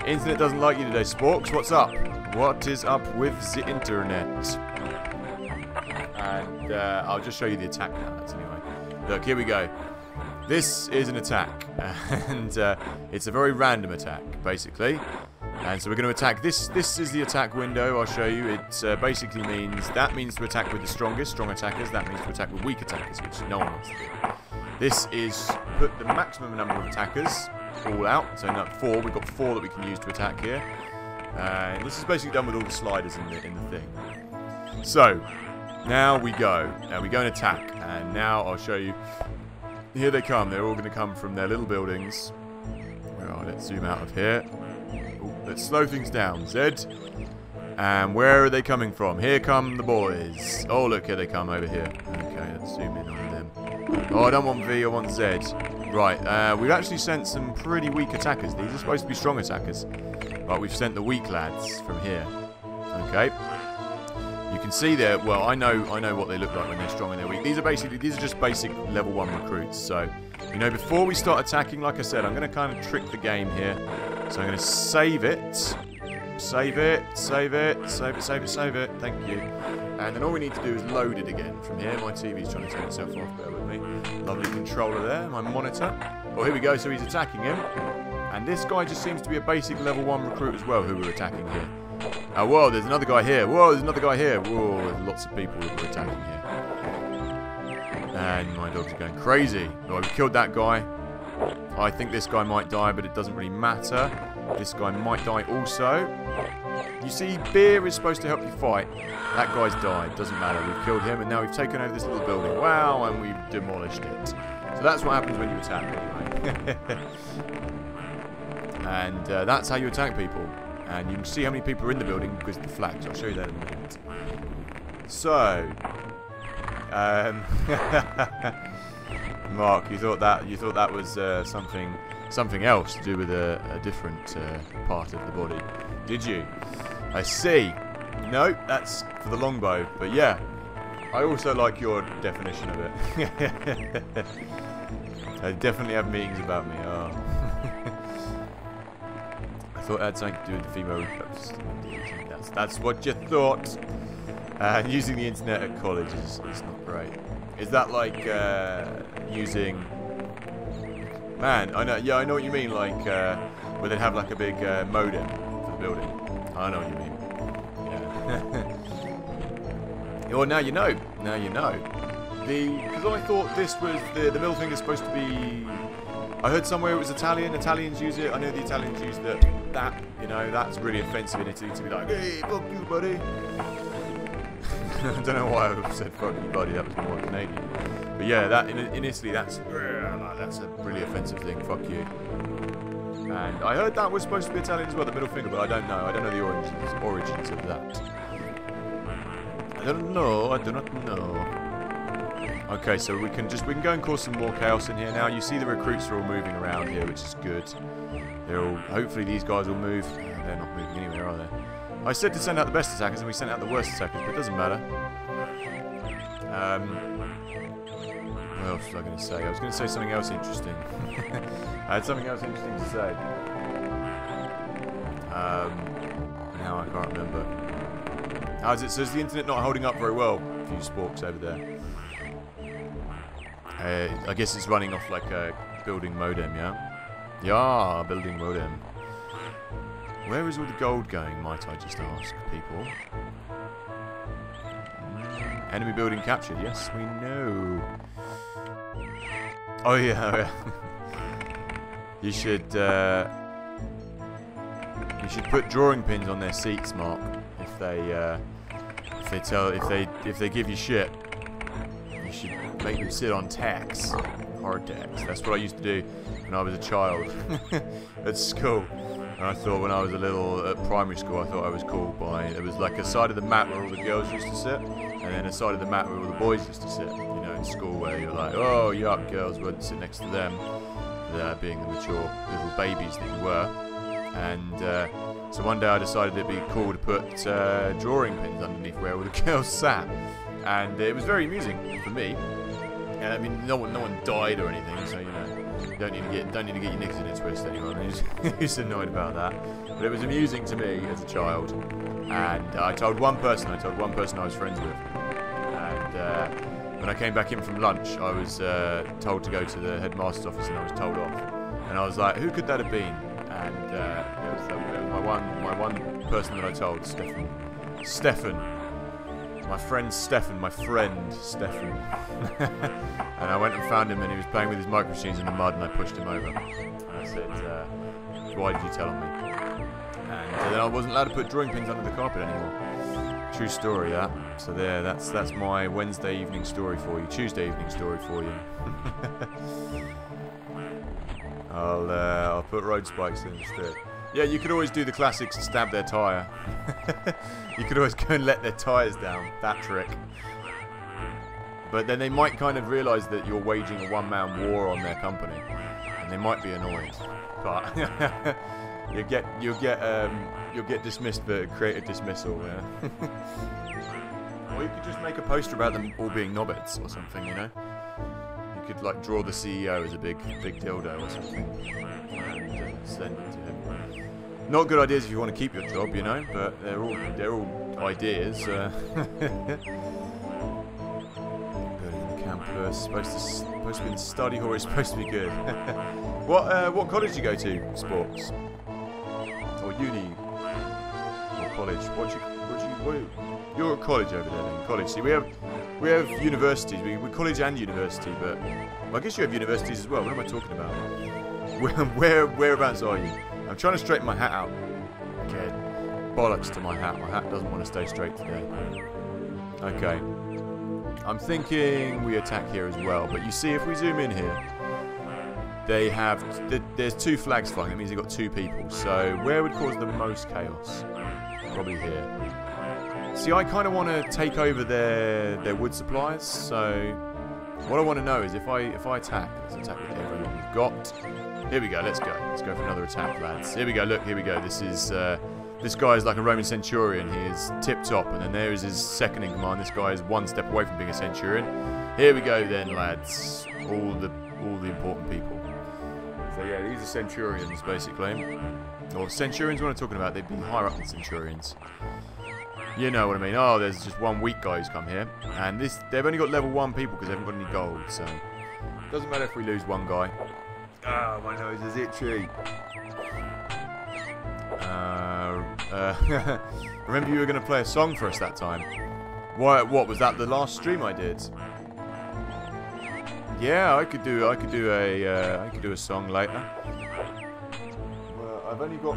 Internet doesn't like you today, Sporks. What's up? What is up with the internet? And I'll just show you the attack now, anyway. Look, here we go. This is an attack, and it's a very random attack, basically. And so we're going to attack this. This is the attack window. I'll show you. It basically means to attack with the strong attackers. That means to attack with weak attackers, which no one wants to do. This is put the maximum number of attackers all out. So now 4. We've got 4 that we can use to attack here. And this is basically done with all the sliders in the thing. So now we go. Now we go and attack. And now I'll show you. Here they come. They're all going to come from their little buildings. Right, let's zoom out of here. Ooh, let's slow things down. Zed. And where are they coming from? Here come the boys. Oh, look, here they come over here. Okay, let's zoom in on them. Oh, I don't want V, I want Z. Right, we've actually sent some pretty weak attackers. These are supposed to be strong attackers. But we've sent the weak lads from here. Okay. You can see there, well, I know what they look like when they're strong and they're weak. These are just basic level 1 recruits. So, you know, before we start attacking, like I said, I'm going to kind of trick the game here. So I'm going to save it. Save it. Thank you. And then all we need to do is load it again from here. My TV's trying to turn itself off, bear with me. Lovely controller there, my monitor. Oh, here we go, so he's attacking him. And this guy just seems to be a basic level 1 recruit as well who we're attacking here. Oh, whoa, there's another guy here. Whoa, there's another guy here. Whoa, there's lots of people that we're attacking here. And my dogs are going crazy. Oh, we killed that guy. I think this guy might die, but it doesn't really matter. This guy might die also. You see, beer is supposed to help you fight. That guy's died. Doesn't matter. We've killed him, and now we've taken over this little building. Wow, and we've demolished it. So that's what happens when you attack, anyway. And that's how you attack people. And you can see how many people are in the building because of the flags. I'll show you that in a minute. So, Mark, you thought that was something else to do with a different part of the body, did you? I see. No, that's for the longbow. But yeah, I also like your definition of it. They definitely have meetings about me. Oh. I thought it had something to do with the female reproduction. That's what you thought. Using the internet at college is not great. Is that like using? Man, I know. Yeah, I know what you mean. Like where they'd have like a big modem for the building. I know what you mean. Yeah. Well, now you know. Now you know. Because I thought this was the middle finger supposed to be I heard somewhere it was Italian. Italians use it. I know the Italians use that. You know, that's really offensive in Italy to be like, hey, fuck you, buddy. I don't know why I said fuck you, buddy. That was more Canadian. But yeah, that in Italy, that's a really offensive thing. Fuck you. And I heard that was supposed to be Italian as well, the middle finger, but I don't know. I don't know the origins of that. I don't know. I do not know. Okay, so we can go and cause some more chaos in here now. You see the recruits are all moving around here, which is good. They're all. Hopefully these guys will move. They're not moving anywhere, are they? I said to send out the best attackers, and we sent out the worst attackers, but it doesn't matter. What else was I going to say? I was going to say something else interesting. I had something else interesting to say. Now I can't remember. How's it? So is the internet not holding up very well? A few sporks over there. I guess it's running off like a building modem, yeah? Yeah, building modem. Where is all the gold going, might I just ask, people? Enemy building captured, yes, we know. Oh yeah, you should put drawing pins on their seats, Mark. If they give you shit, you should make them sit on tacks, hard tacks. That's what I used to do when I was a child at school. And I thought when I was at primary school, I thought I was cool by, it was like a side of the mat where all the girls used to sit, and then a side of the mat where all the boys used to sit, you know, in school, where you're like, oh, yuck, girls wouldn't sit next to them, being the mature little babies that you were. And so one day I decided it'd be cool to put drawing pins underneath where all the girls sat, and it was very amusing for me. And I mean, no one died or anything, so you know. Don't need to get your knickers in a twist, anyone who's annoyed about that. But it was amusing to me as a child, and I told one person I was friends with, and when I came back in from lunch, I was told to go to the headmaster's office, and I was told off. And I was like, who could that have been? And it was my one person that I told, Stefan. My friend Stefan. And I went and found him, and he was playing with his micro machines in the mud, and I pushed him over. And I said, why did you tell on me? And then I wasn't allowed to put drawing pins under the carpet anymore. True story, that. So there, that's my Wednesday evening story for you. Tuesday evening story for you. I'll put road spikes in instead. Yeah, you could always do the classics and stab their tyre. You could always go and let their tyres down. That trick. But then they might kind of realise that you're waging a one-man war on their company, and they might be annoyed. But you'll get dismissed for creative dismissal. Yeah. Or you could just make a poster about them all being knobheads or something. You know, you could like draw the CEO as a big dildo or something, and send it to him. Not good ideas if you want to keep your job, you know, but they're all ideas. Campus, supposed to be in the study hall. It's supposed to be good. What college do you go to? Sports or uni or college? You're at college over there then. College. See, we have universities. We college and university, but well, I guess you have universities as well. What am I talking about? Whereabouts are you? I'm trying to straighten my hat out. Okay, bollocks to my hat. My hat doesn't want to stay straight today. Okay. I'm thinking we attack here as well, but you see, if we zoom in here, there's two flags flying. That means they've got two people. So where would cause the most chaos? Probably here. See, I kind of want to take over their wood supplies. So what I want to know is if I attack, let's attack with everyone we've got. Here we go. Let's go. Let's go for another attack, lads. Here we go. Look, here we go. This guy is like a Roman centurion. He is tip-top, and then there is his second in command. This guy is one step away from being a centurion. Here we go then, lads. All the important people. So yeah, these are centurions, basically. Or centurions, what I'm talking about, they'd be higher up than centurions. You know what I mean. Oh, there's just one weak guy who's come here. And they've only got level 1 people because they haven't got any gold, so... Doesn't matter if we lose one guy. Ah, my nose is itchy. Remember you were going to play a song for us that time. What was that the last stream I did? Yeah, I could do a song later. Well, I've only got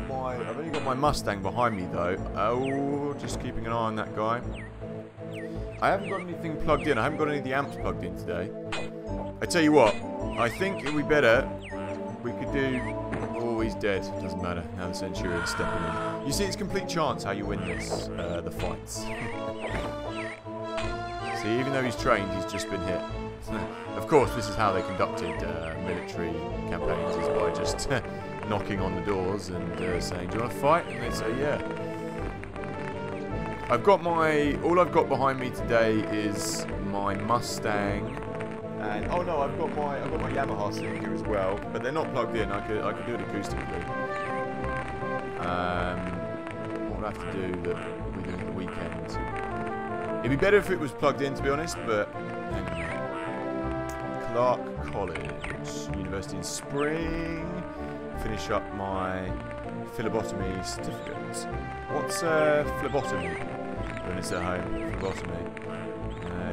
my Mustang behind me though. Oh, just keeping an eye on that guy. I haven't got anything plugged in. I haven't got any of the amps plugged in today. I tell you what, I think it would be better. We could do. Oh, he's dead. Doesn't matter. Now the Centurion's stepping in. You see, it's complete chance how you win this, the fights. See, even though he's trained, he's just been hit. Of course, this is how they conducted military campaigns, is by just knocking on the doors and saying, "Do you want to fight?" And they say, "Yeah." All I've got behind me today is my Mustang. And oh no, I've got my Yamaha sitting here as well, but they're not plugged in. I could do it acoustically. What would I have to do that we do at the weekend? It'd be better if it was plugged in, to be honest. But hang on a minute. Clark College, University in Spring. Finish up my phlebotomy certificate. What's phlebotomy? When it's at home, phlebotomy.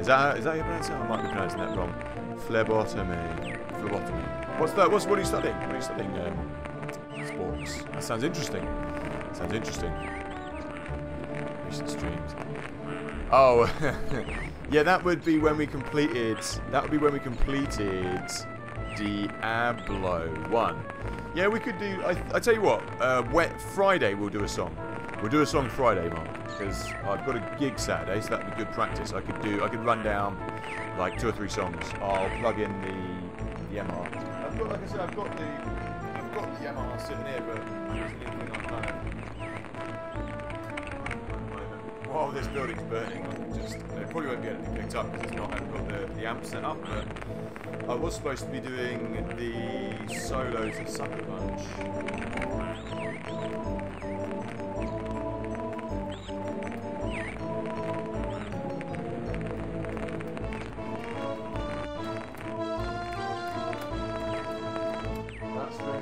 Is that how you pronounce it? I might be pronouncing that wrong. Phlebotomy. What are you studying? What are you studying? Sports. That sounds interesting. Recent streams. Oh, yeah. That would be when we completed. Diablo 1. Yeah, we could do. I tell you what. Wet Friday, we'll do a song. We'll do a song Friday, Mark, because I've got a gig Saturday, so that'd be good practice. I could run down like 2 or 3 songs. I'll plug in the Yamaha. Like I said, I've got the Yamaha sitting here, but there's anything I'm kind of. While this building's burning, it probably won't be able to be picked up because I haven't got the amp set up. But I was supposed to be doing the solos at Sucker Punch.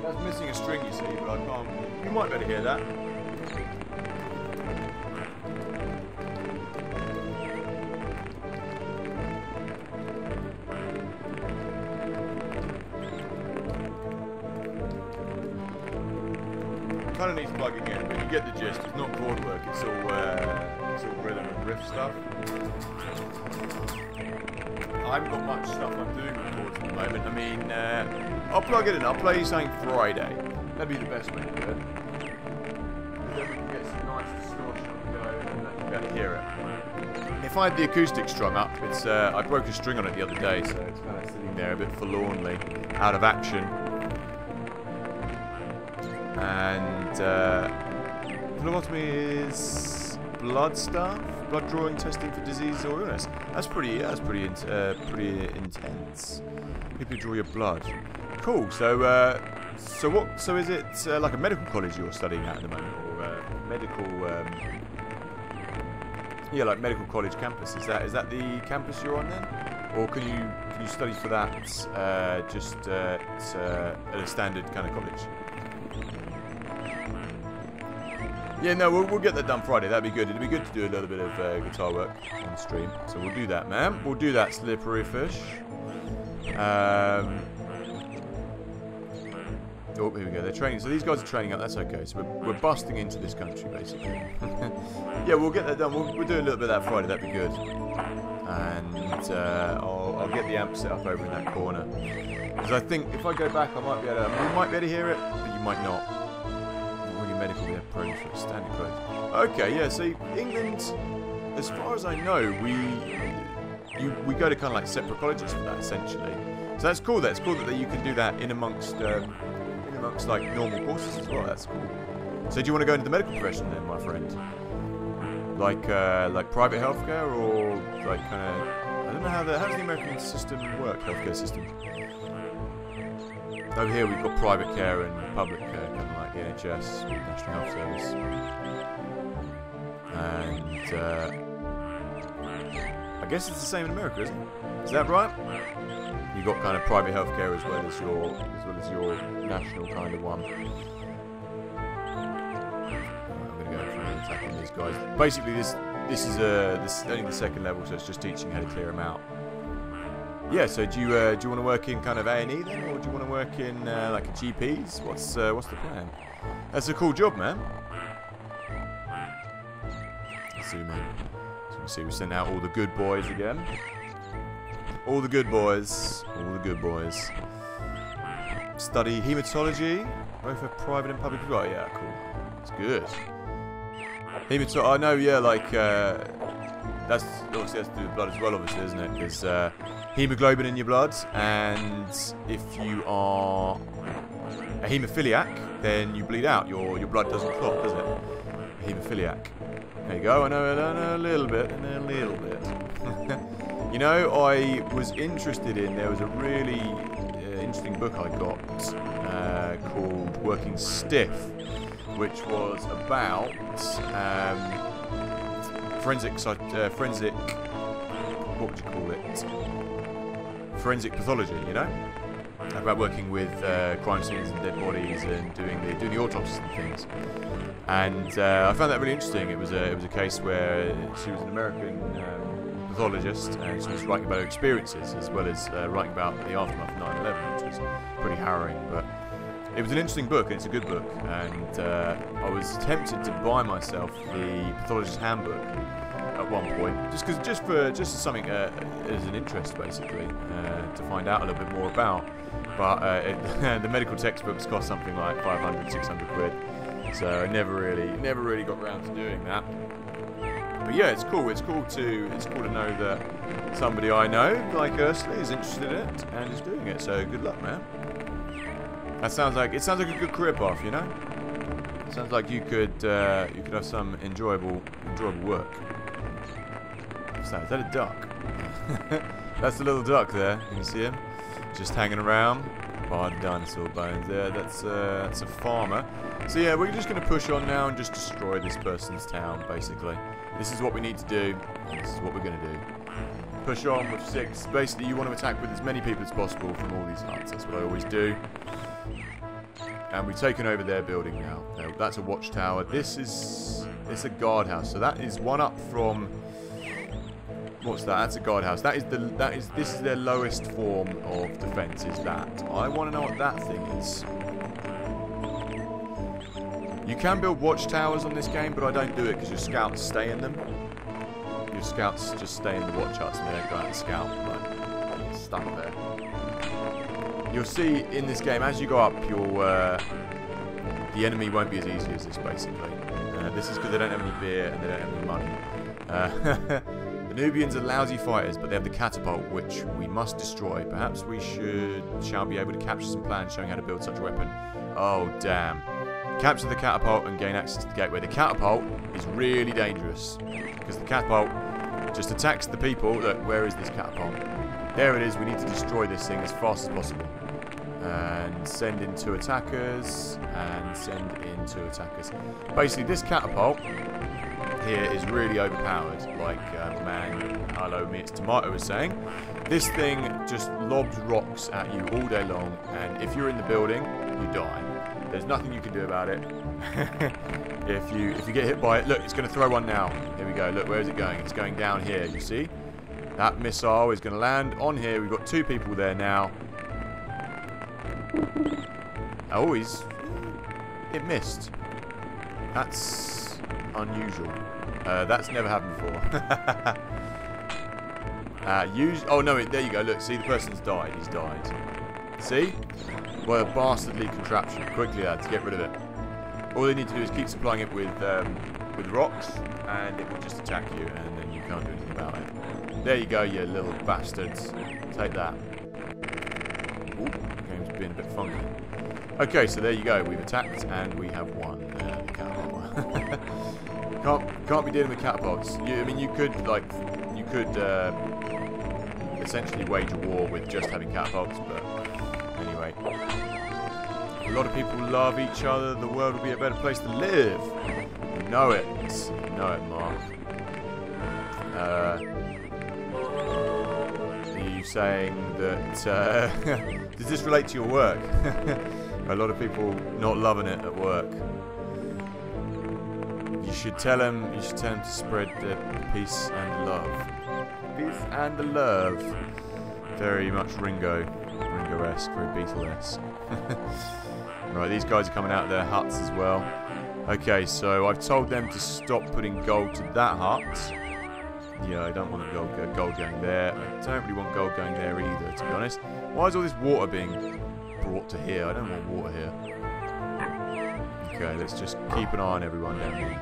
That's missing a string, you see, but I can't. You might better hear that. Kind of needs plugging in, but you get the gist. It's not chord work. It's all rhythm and riff stuff. I haven't got much stuff I'm doing with chords at the moment. I mean, I'll plug it in. I'll play you something Friday. That'd be the best way to do it. And then we can get some nice distortion going, and then you better hear it. If I had the acoustic strung up, it's I broke a string on it the other day, so it's kind of sitting there a bit forlornly, out of action. And phlebotomy is blood stuff, blood drawing, testing for disease or illness. That's pretty intense. People draw your blood. Cool. So is it like a medical college you're studying at the moment, or medical? Yeah, like medical college campus. Is that the campus you're on then, or can you study for that just at a standard kind of college? Yeah, no, we'll get that done Friday. That'd be good. It'd be good to do a little bit of guitar work on stream. So we'll do that, man. We'll do that, Slippery Fish. Oh, here we go. They're training. So these guys are training up. That's okay. So we're busting into this country, basically. Yeah, we'll get that done. We'll do a little bit of that Friday. That'd be good. And I'll get the amp set up over in that corner. Because I think if I go back, we might be able to hear it, but you might not. Medical, we have pros for standard college. Okay, yeah. So England, as far as I know, we go to kind of like separate colleges for that, essentially. So that's cool. That's cool that you can do that in amongst like normal courses as well. That's cool. So do you want to go into the medical profession then, my friend? Like private healthcare, or like kind of, I don't know how does the American system work? Healthcare system. Over here we've got private care and public care, kind of like the NHS, National Health Service. And I guess it's the same in America, isn't it? Is that right? You've got kind of private healthcare as well as your national kind of one. I'm going to go and attacking these guys. Basically, this is only the second level, so it's just teaching how to clear them out. yeah, so do you want to work in kind of A&E then, or do you want to work in like a GP's? What's the plan? That's a cool job, man. Let's zoom in. So you can see we sent out all the good boys again. All the good boys. All the good boys. Study hematology, both for private and public. Right, yeah, cool. It's good. I know, yeah, like that's obviously has to do with blood as well, obviously, isn't it? Because hemoglobin in your blood, and if you are a haemophiliac, then you bleed out. Your blood doesn't clot, does it? A haemophiliac. There you go. I know a little bit, a little bit. You know, I was interested in. There was a really interesting book I got called Working Stiff, which was about forensic, what would you call it? Forensic pathology, you know? About working with crime scenes and dead bodies and doing the autopsies and things. And I found that really interesting. It was a case where she was an American pathologist, and she was writing about her experiences as well as writing about the aftermath of 9/11, which was pretty harrowing. But it was an interesting book, and it's a good book. And I was tempted to buy myself the pathologist's handbook at one point, just as something as an interest, basically, to find out a little bit more about. But the medical textbooks cost something like 500, 600 quid, so I never really got around to doing that. But yeah, it's cool. It's cool to know that somebody I know, like Ursula, is interested in it and is doing it. So good luck, man. It sounds like a good career path, you know. It sounds like you could have some enjoyable work. What's that? Is that a duck? That's a little duck there. Can you see him? Just hanging around. Hard dinosaur bones there. That's a farmer. So yeah, we're just going to push on now and just destroy this person's town, basically. This is what we need to do. This is what we're going to do. Push on with 6. Basically, you want to attack with as many people as possible from all these huts. That's what I always do. And we've taken over their building now. That's a watchtower. It's a guardhouse. So that is one up from. What's that? That's a guardhouse. This is their lowest form of defense. Is that? I want to know what that thing is. You can build watchtowers on this game, but I don't do it because your scouts stay in them. Your scouts just stay in the watch huts and they don't go out and scout. Like, stuck there. You'll see in this game, as you go up, the enemy won't be as easy as this, basically. This is because they don't have any beer and they don't have any money. The Nubians are lousy fighters, but they have the catapult, which we must destroy. Perhaps we shall be able to capture some plans showing how to build such a weapon. Oh, damn. Capture the catapult and gain access to the gateway. The catapult is really dangerous because the catapult just attacks the people. Look, where is this catapult? There it is. We need to destroy this thing as fast as possible. And send in 2 attackers. And send in 2 attackers. Basically, this catapult here is really overpowered. Like man, hello, me, it's Tomato was saying. This thing just lobs rocks at you all day long. And if you're in the building, you die. There's nothing you can do about it. If you get hit by it, look, it's going to throw one now. Here we go. Look, where is it going? It's going down here. You see? That missile is going to land on here. We've got 2 people there now. Oh, it missed. That's unusual. That's never happened before. Oh no! There you go. Look, see, the person's died. He's died. See? What a bastardly contraption. Quickly, lads, get rid of it. All they need to do is keep supplying it with rocks, and it will just attack you, and then you can't do anything about it. There you go, you little bastards. Take that. Ooh, the game's been a bit funky. Okay, so there you go. We've attacked, and we have won. Can't be dealing with catapults. You could essentially wage a war with just having catapults, but anyway. A lot of people love each other. The world would be a better place to live. You know it. You know it, Mark. Are you saying that... does this relate to your work? A lot of people not loving it at work. You should tell them to spread the peace and the love. Peace and the love. Very much Ringo-esque, very Beatle-esque. Right, these guys are coming out of their huts as well. Okay, so I've told them to stop putting gold to that hut. Yeah, I don't want gold going there. I don't really want gold going there either, to be honest. Why is all this water being brought to here? I don't want water here. Okay, let's just keep an eye on everyone down here.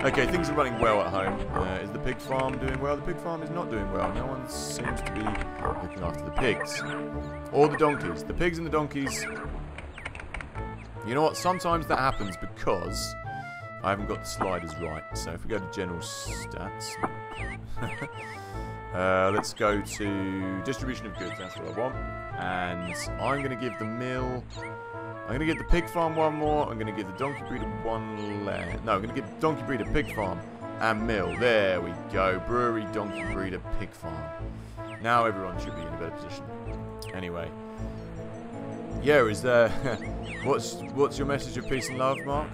Okay, things are running well at home. Is the pig farm doing well? The pig farm is not doing well. No one seems to be looking after the pigs. Or the donkeys. The pigs and the donkeys... You know what? Sometimes that happens because I haven't got the sliders right. So if we go to general stats... let's go to distribution of goods. That's what I want. And I'm going to give the mill... I'm going to give the pig farm one more. I'm going to give the donkey breeder one less. No, I'm going to give the donkey breeder pig farm and mill. There we go. Brewery, donkey breeder, pig farm. Now everyone should be in a better position. Anyway. Yeah, is there... what's your message of peace and love, Mark?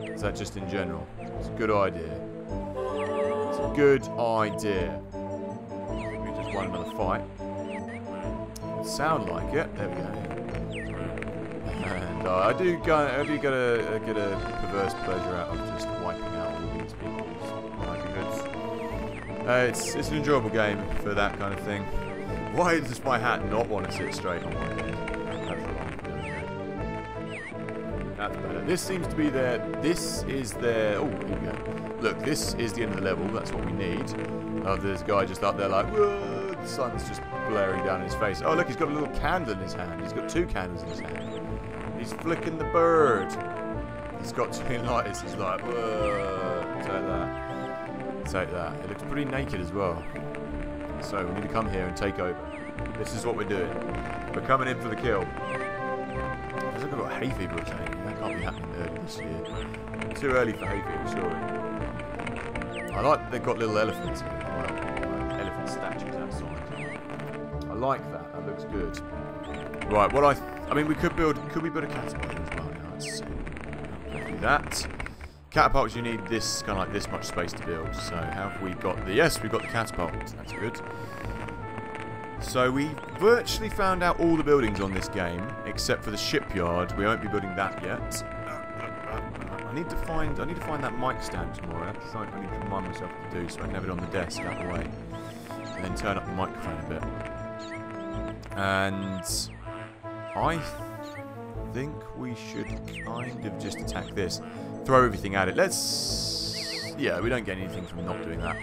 Is that just in general? It's a good idea. It's a good idea. We just won another fight. It sound like it. There we go. And I do get a perverse pleasure out of just wiping out all these people's livelihoods. It's an enjoyable game for that kind of thing. Why does my hat not want to sit straight on my head? That's better. This seems to be their... This is their... Oh, here we go. Look, this is the end of the level. That's what we need. There's a guy just up there like... Whoa! The sun's just blaring down in his face. Oh, look, he's got a little candle in his hand. He's got 2 candles in his hand. He's flicking the bird. He's got 2 lighters. He's like, whoa, take that. Take that. It looks pretty naked as well. So we need to come here and take over. This is what we're doing. We're coming in for the kill. Because I've got hay fever or something. That can't be happening early this year. Too early for hay fever, surely. I like that they've got little elephants here. Elephant statues outside. I like that. That looks good. Right, what I mean, could we build a catapult as well? Now, let's see. Do that. Catapults, you need this, kind of like this much space to build. So, how have we got the... Yes, we've got the catapult. That's good. So, we virtually found out all the buildings on this game, except for the shipyard. We won't be building that yet. I need to find that mic stand tomorrow. That's something I need to remind myself to do, so I can have it on the desk out the way. And then turn up the microphone a bit. And... I think we should kind of just attack this. Throw everything at it. Let's... Yeah, we don't get anything from not doing that.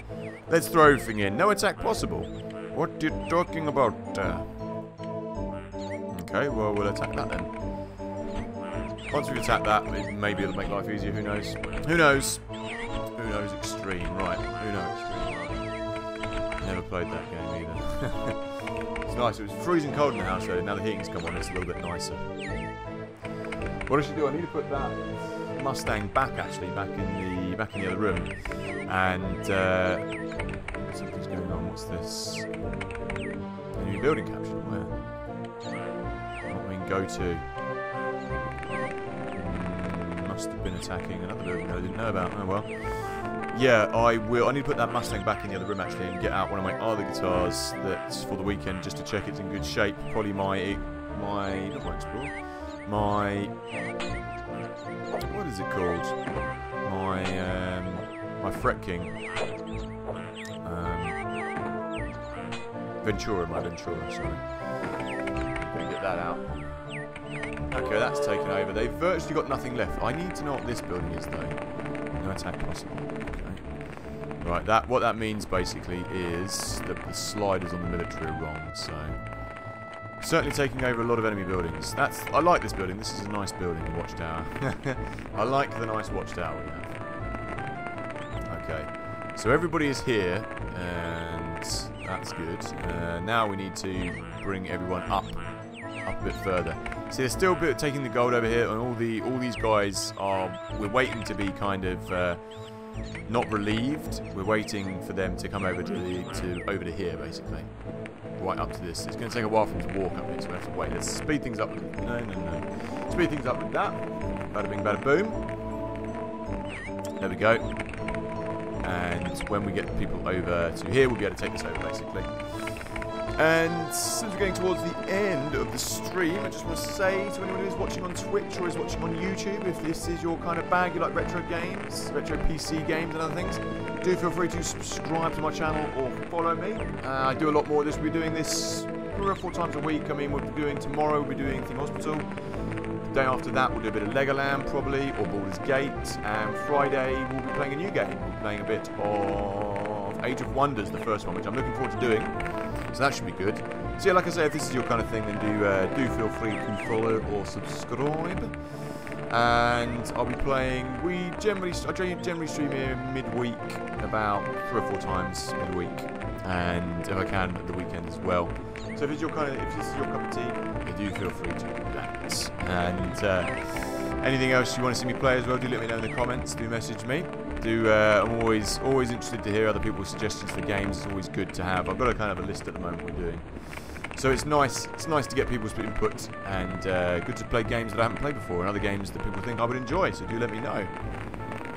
Let's throw everything in. No attack possible. What are you talking about? Okay, well, we'll attack that then. Once we've attacked that, maybe it'll make life easier. Who knows? Who knows? Who knows extreme? Right, who knows extreme? Never played that game either. It's nice. It was freezing cold in the house, so now the heating's come on, it's a little bit nicer. What I should do, I need to put that Mustang back in the other room. And something's going on. What's this? A new building capture. Where? What we can go to? Must have been attacking another building that I didn't know about. Oh well. Yeah, I will. I need to put that Mustang back in the other room actually and get out one of my other guitars that's for the weekend just to check it's in good shape. Probably my Explorer. What is it called? My Fret King. Ventura, sorry. Gonna get that out. Okay, that's taken over. They've virtually got nothing left. I need to know what this building is though. No attack possible. Okay. Right, what that means basically is that the sliders on the military are wrong, so certainly taking over a lot of enemy buildings. I like this building. This is a nice building, a watchtower. I like the nice watchtower we have. Okay. So everybody is here, and that's good. Now we need to bring everyone up a bit further. See, they're still taking the gold over here, and all these guys are. We're waiting to be kind of not relieved. We're waiting for them to come over over to here, basically. Right up to this. It's going to take a while for them to walk up here, so we have to wait. Let's speed things up. No. Speed things up with that. Bada bing, bada boom. There we go. And when we get people over to here, we'll be able to take this over, basically. And since we're getting towards the end of the stream, I just want to say to anyone who is watching on Twitch or is watching on YouTube, if this is your kind of bag, you like retro games, retro PC games and other things, do feel free to subscribe to my channel or follow me. I do a lot more of this. We'll be doing this 3 or 4 times a week. I mean, we'll be doing tomorrow, we'll be doing Thing Hospital. The day after that, we'll do a bit of Legoland probably, or Baldur's Gate. And Friday, we'll be playing a new game. We'll be playing a bit of Age of Wonders, the first one, which I'm looking forward to doing. So that should be good. So yeah, like I say, if this is your kind of thing, then do feel free to follow or subscribe. And I'll be playing. I generally stream here midweek, about 3 or 4 times midweek, and if I can at the weekend as well. So if this is your cup of tea, then do feel free to do that. And anything else you want to see me play as well, do let me know in the comments. Do message me. I'm always interested to hear other people's suggestions for games. It's always good to have. I've got a kind of a list at the moment we're doing, so it's nice to get people's input, and good to play games that I haven't played before and other games that people think I would enjoy. So do let me know.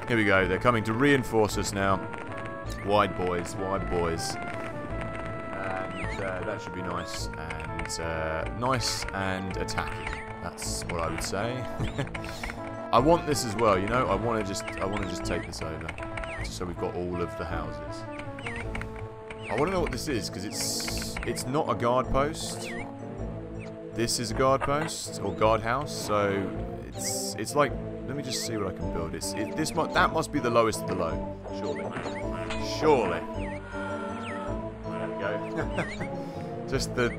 Here we go. They're coming to reinforce us now. Wide boys, and that should be nice and attacking. That's what I would say. I want this as well, you know. I want to just take this over, just so we've got all of the houses. I want to know what this is, because it's not a guard post. This is a guard post or guard house, so it's like, let me just see what I can build. That must be the lowest of the low, surely. There we go. Just the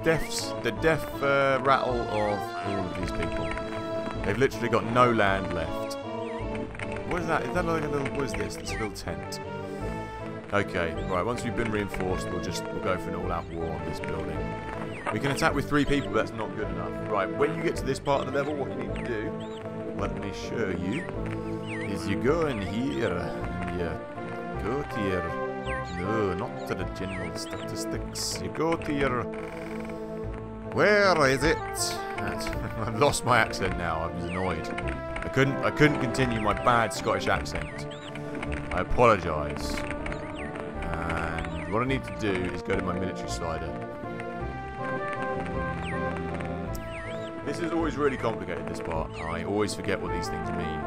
death rattle of all of these people. They've literally got no land left. What is that? Is that like a little... What is this? This little tent. Okay, right. Once we've been reinforced, we'll go for an all-out war on this building. We can attack with 3 people, but that's not good enough. Right, when you get to this part of the level, what you need to do, let me show you, is you go in here, and you go to your... No, not to the general statistics. You go to your... Where is it? I've lost my accent now. I was annoyed. I couldn't continue my bad Scottish accent. I apologise. And what I need to do is go to my military slider. This is always really complicated, this part. I always forget what these things mean.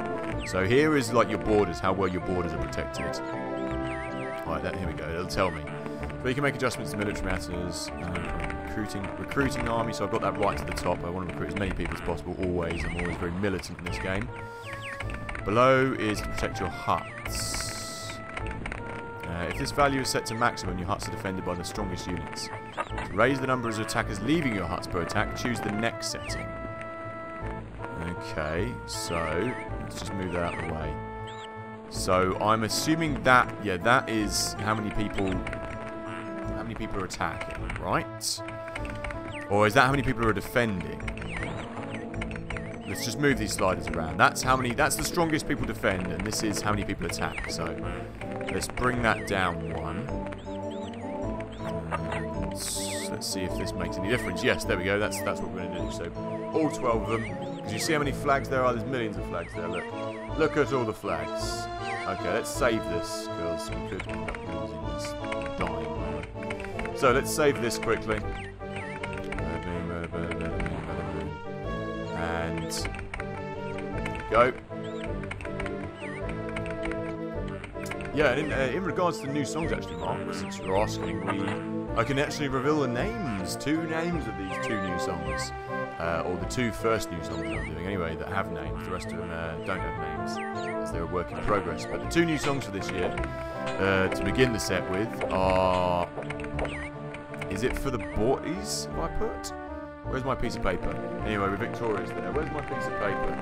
So here is like your borders, how well your borders are protected. Right, here we go. It'll tell me. But you can make adjustments to military matters. Recruiting army, so I've got that right to the top. I want to recruit as many people as possible, always. I'm always very militant in this game. Below is to protect your huts. If this value is set to maximum, your huts are defended by the strongest units. To raise the number of attackers leaving your huts per attack, choose the next setting. Okay, so let's just move that out of the way. So I'm assuming that, yeah, that is how many people are attacking, right? Or is that how many people are defending? Let's just move these sliders around. That's the strongest people defend, and this is how many people attack. So let's bring that down 1. And let's see if this makes any difference. Yes, there we go. That's what we're going to do. So all 12 of them. Because you see how many flags there are? There's millions of flags there. Look at all the flags. Okay, let's save this, because we could end up losing this, dying. So let's save this quickly. And go. Yeah, and in regards to the new songs, actually, Mark, since you're asking, I can actually reveal the names, 2 names of these 2 new songs, or the 2 first new songs I'm doing anyway that have names. The rest of them don't have names, as they're a work in progress. But the 2 new songs for this year, to begin the set with, are... Is it for the boys, have I put? Where's my piece of paper? Anyway, we're victorious there. Where's my piece of paper?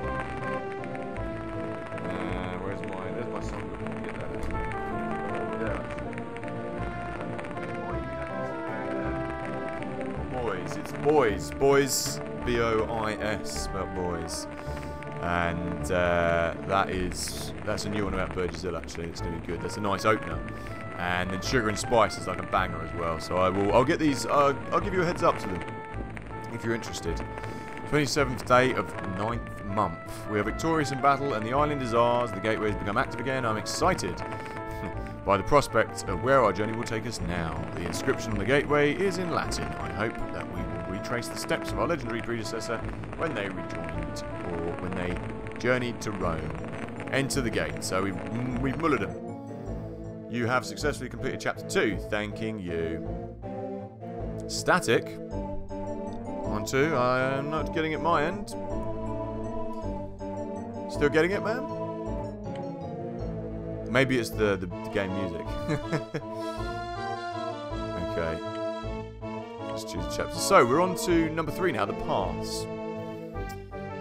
There's my song book. Let me get that. Boys. It's boys. Boys. B-O-I-S. Spelled boys. And that's a new one about Burgess-Hill, actually. It's going to be good. That's a nice opener. And then Sugar and Spice is like a banger as well. So I'll get these. I'll give you a heads up to them if you're interested. 27th day of 9th month. We are victorious in battle, and the island is ours. The gateway has become active again. I'm excited. by the prospect of where our journey will take us now. The inscription on the gateway is in Latin. I hope that we will retrace the steps of our legendary predecessor when they rejoined, or when they journeyed to Rome. Enter the gate. So we've mullered them. You have successfully completed chapter 2. Thanking you. Static. 1, 2. I am not getting it my end. Still getting it, man? Maybe it's the game music. Okay. Let's choose a chapter. So, we're on to number 3 now, the pass.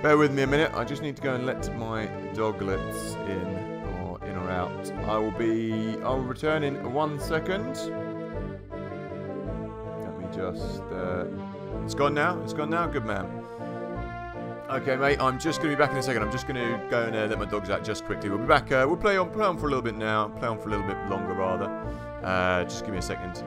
Bear with me a minute. I just need to go and let my doglets in or out. I'll return in 1 second. Let me just... It's gone now? It's gone now? Good man. Okay, mate, I'm just going to be back in a second. I'm just going to go and let my dogs out just quickly. We'll be back. We'll play on for a little bit now. Play on for a little bit longer, rather. Just give me a second.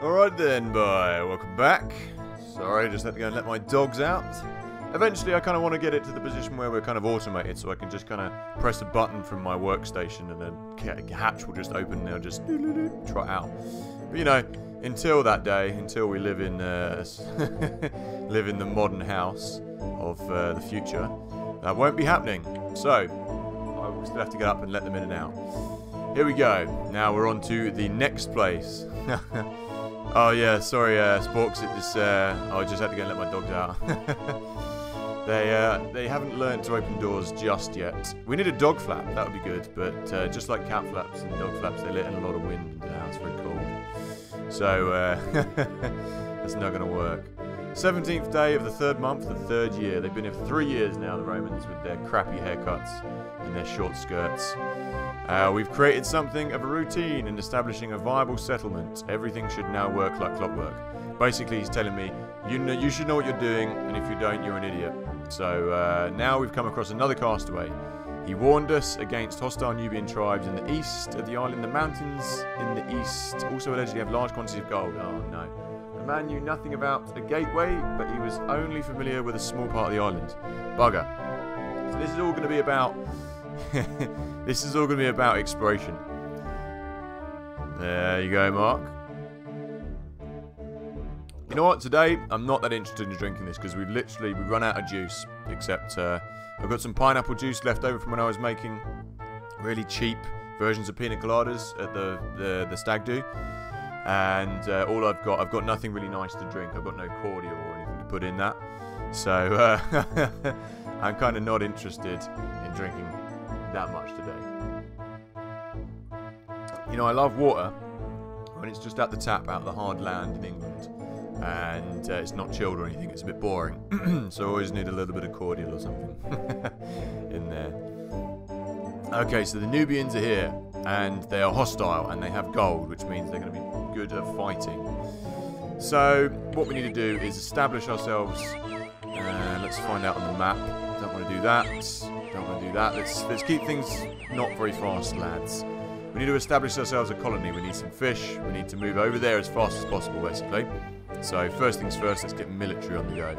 Alright then, boy. Welcome back. Sorry, just had to go and let my dogs out. Eventually, I kind of want to get it to the position where we're kind of automated, so I can just kind of press a button from my workstation and then a hatch will just open and they'll just trot out. But you know, until that day, until we live in live in the modern house of the future, that won't be happening. So, I will still have to get up and let them in and out. Here we go. Now we're on to the next place. Oh yeah, sorry, Sporks. It just I just had to go and let my dogs out. They haven't learned to open doors just yet. We need a dog flap. That would be good. But just like cat flaps and dog flaps, they let in a lot of wind into the house. Very cold. So that's not going to work. 17th day of the 3rd month, the 3rd year. They've been here for 3 years now, the Romans, with their crappy haircuts and their short skirts. We've created something of a routine in establishing a viable settlement. Everything should now work like clockwork. Basically, he's telling me, you should know what you're doing, and if you don't, you're an idiot. So now we've come across another castaway. He warned us against hostile Nubian tribes in the east of the island. The mountains in the east also allegedly have large quantities of gold. Oh no. The man knew nothing about a gateway, but he was only familiar with a small part of the island. Bugger. So this is all going to be about This is all going to be about exploration. There you go, Mark. You know what? Today, I'm not that interested in drinking this because we've run out of juice. Except I've got some pineapple juice left over from when I was making really cheap versions of pina coladas at the stag do. And all I've got nothing really nice to drink. I've got no cordial or anything to put in that. So I'm kind of not interested in drinking that much today. You know, I love water when it's just at the tap out of the hard land in England. And it's not chilled or anything, it's a bit boring. So I always need a little bit of cordial or something in there. Okay, so the Nubians are here, and they are hostile, and they have gold, which means they're going to be good at fighting. So what we need to do is establish ourselves. Let's find out on the map. Don't want to do that. Don't want to do that. Let's keep things not very fast, lads. We need to establish ourselves a colony. We need some fish. We need to move over there as fast as possible, basically. So first things first, let's get military on the go.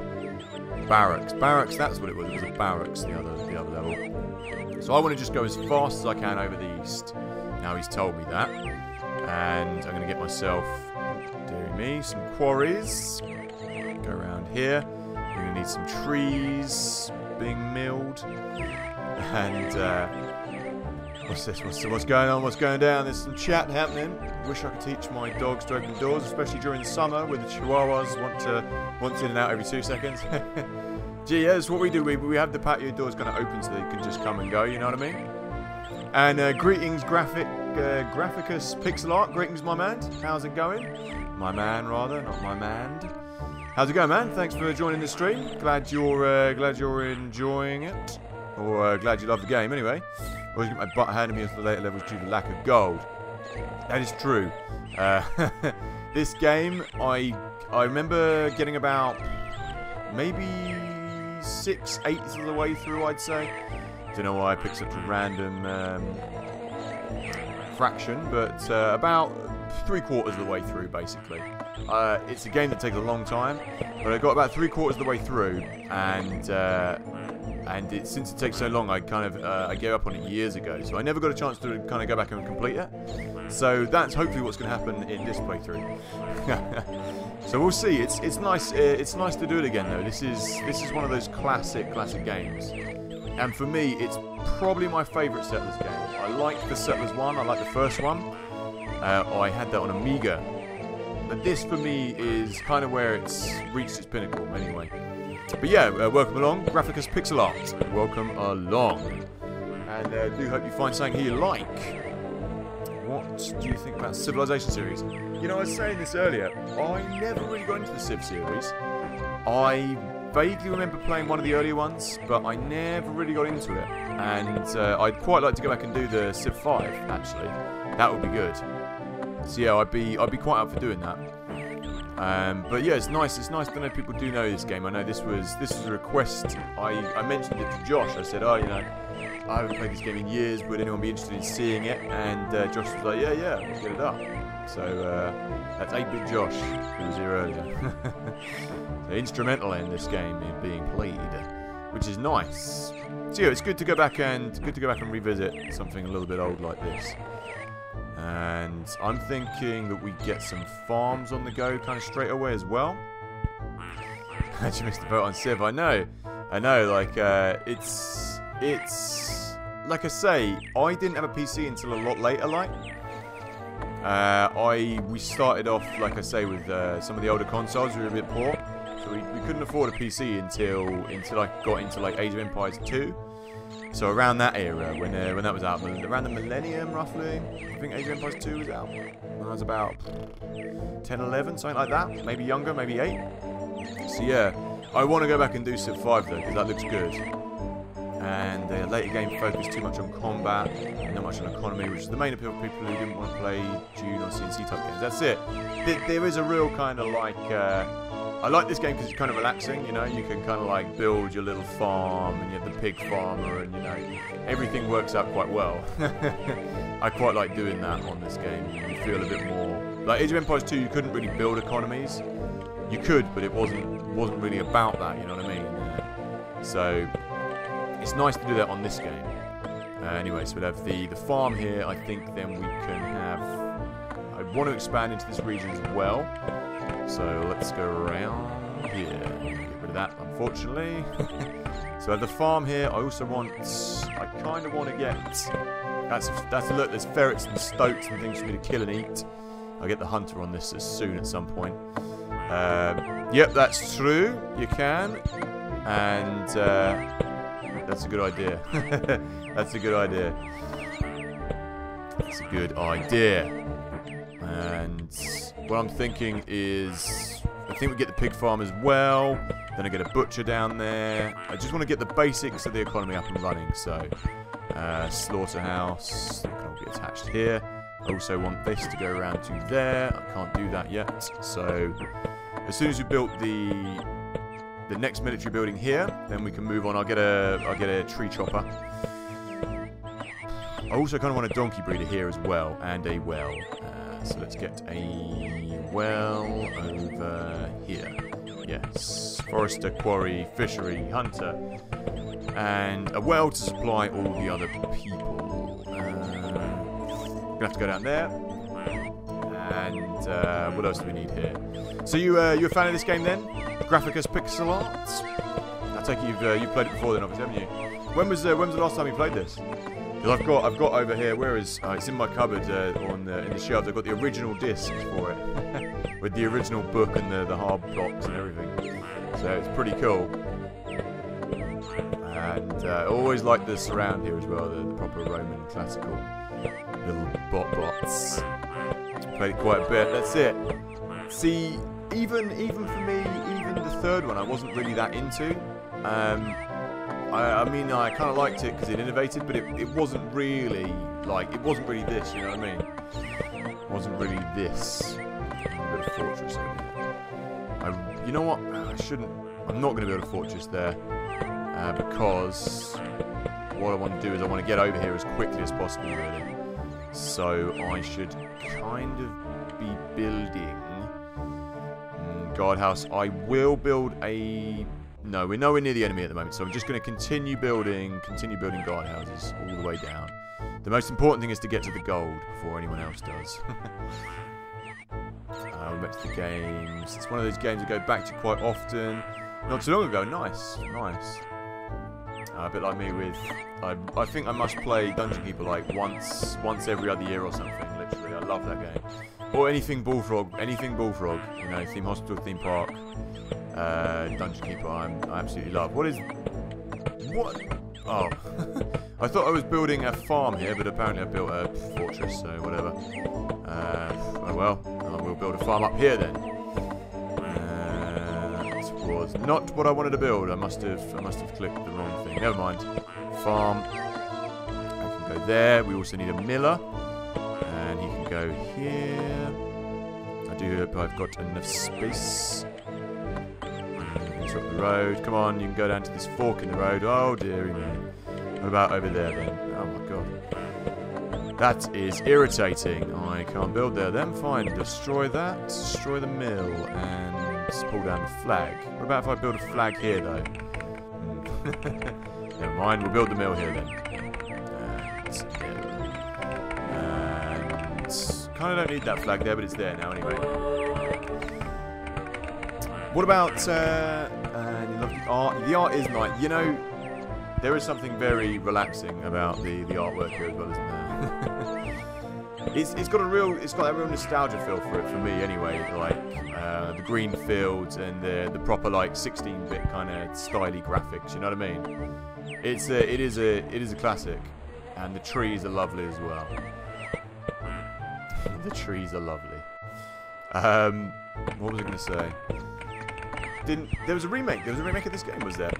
Barracks. Barracks, that's what it was. It was a barracks, the other level. So I want to just go as fast as I can over the east. Now he's told me that. And I'm going to get myself, dearie me, some quarries. Go around here. We're going to need some trees being milled. And what's this? What's going on? What's going down? There's some chat happening. Wish I could teach my dogs to open doors, especially during the summer, where the chihuahuas want in and out every 2 seconds. Gee, yeah, that's what we do. We have the patio doors kind of open so they can just come and go. You know what I mean? And greetings, Graphicus Pixel Art. Greetings, my man. How's it going? My man, rather, not my man. How's it going, man? Thanks for joining the stream. Glad you're enjoying it, or glad you love the game. Anyway. I always get my butt handed me at the later levels due to lack of gold. That is true. This game, I remember getting about maybe 6/8 of the way through, I'd say. Don't know why I picked such a random fraction, but about 3/4 of the way through, basically. It's a game that takes a long time, but I got about 3/4 of the way through, and since it takes so long, I gave up on it years ago. So I never got a chance to kind of go back and complete it. So that's hopefully what's going to happen in this playthrough. So we'll see. It's nice. It's nice to do it again, though. This is one of those classic games. And for me, it's probably my favourite Settlers game. I like the Settlers one. I like the first one. I had that on Amiga. But this, for me, is kind of where it's reached its pinnacle, anyway. But yeah, welcome along, Graphicus Pixel Art. Welcome along. And do hope you find something here you like. What do you think about the Civilization series? You know, I was saying this earlier, I never really got into the Civ series. I vaguely remember playing one of the earlier ones, but I never really got into it. And I'd quite like to go back and do the Civ 5, actually. That would be good. So yeah, I'd be quite up for doing that. But yeah, it's nice. It's nice to know people do know this game. I know this was a request. I mentioned it to Josh. I said, oh, you know, I haven't played this game in years. Would anyone be interested in seeing it? And Josh was like, yeah, we'll get it up. So that's 8-bit Josh, who was here earlier. So instrumental in this game being played, which is nice. So yeah, it's good to go back and revisit something a little bit old like this. And I'm thinking that we get some farms on the go kind of straight away as well. I just missed the boat on Civ. I know. Like it's like I say, I didn't have a PC until a lot later. Like we started off, like I say, with some of the older consoles. We were a bit poor, so we couldn't afford a PC until I got into like Age of Empires 2. So around that era, when that was out, around the millennium roughly, I think Age of Empires 2 was out. When I was about 10, 11, something like that. Maybe younger, maybe 8. So yeah, I want to go back and do Civ 5 though, because that looks good. And the later game focused too much on combat, and not much on economy, which is the main appeal for people who didn't want to play Dune or CNC type games. That's it. There is a real kind of like... I like this game because it's kind of relaxing, you know, you can kind of like build your little farm and you have the pig farmer and, you know, everything works out quite well. I quite like doing that on this game. You feel a bit more... Like Age of Empires 2, you couldn't really build economies. You could, but it wasn't really about that, you know what I mean? So, it's nice to do that on this game. Anyway, so we'll have the farm here. I think then we can have... I want to expand into this region as well. So let's go around here. Get rid of that, unfortunately. So I have the farm here. I also want... I kind of want to get... That's look, there's ferrets and stoats and things for me to kill and eat. I'll get the hunter on this as soon at some point. Yep, that's true. You can. And that's a good idea. That's a good idea. That's a good idea. And what I'm thinking is... I think we get the pig farm as well. Then I get a butcher down there. I just want to get the basics of the economy up and running. So, slaughterhouse. That can all be attached here. I also want this to go around to there. I can't do that yet. So, as soon as we built the next military building here, then we can move on. I'll get a tree chopper. I also kind of want a donkey breeder here as well, and a well. So let's get a well over here. Yes, forester, quarry, fishery, hunter, and a well to supply all the other people. Gonna have to go down there. And what else do we need here? So you a fan of this game then? Graphicus pixel art. I take it you've played it before then, obviously, haven't you? When was the last time you played this? Because I've got over here. Where is? It's in my cupboard in the shelves. I've got the original disc for it, with the original book and the hard blocks and everything. So it's pretty cool. And I always like the surround here as well. The proper Roman classical little bots. Played it quite a bit. That's it. See, even for me, even the third one, I wasn't really that into. I mean, I kind of liked it because it innovated, but it wasn't really like it wasn't really this. You know what I mean? It wasn't really this. A bit of fortress over here. You know what? I'm not going to build a fortress there because what I want to do is I want to get over here as quickly as possible, really. So I should kind of be building guardhouse. I will build a... No, we're nowhere near the enemy at the moment, so I'm just going to continue building guardhouses all the way down. The most important thing is to get to the gold before anyone else does. We're back to the games. It's one of those games I go back to quite often. Not too long ago. Nice. A bit like me with... I think I must play Dungeon Keeper like once every other year or something, literally. I love that game. Or anything Bullfrog. You know, Theme Hospital, Theme Park, Dungeon Keeper, I absolutely love. What? Oh. I thought I was building a farm here, but apparently I built a fortress, so whatever. Oh well, I will build a farm up here then. That was not what I wanted to build. I must have clicked the wrong thing. Never mind. Farm. I can go there. We also need a miller. And he can go here. I do hope I've got enough space. Interrupt the road. Come on, you can go down to this fork in the road. Oh dearie me. What about over there then? Oh my god. That is irritating. I can't build there then. Fine. Destroy that. Destroy the mill. And just pull down the flag. What about if I build a flag here though? Never mind. We'll build the mill here then. Kind of don't need that flag there, but it's there now anyway. What about you love the art? The art is nice. You know, there is something very relaxing about the artwork here as well, isn't there? it's got that real nostalgia feel for it for me anyway. Like the green fields and the proper like 16-bit kind of styly graphics. You know what I mean? It is a classic, and the trees are lovely as well. The trees are lovely. What was I going to say? There was a remake. There was a remake of this game, was there?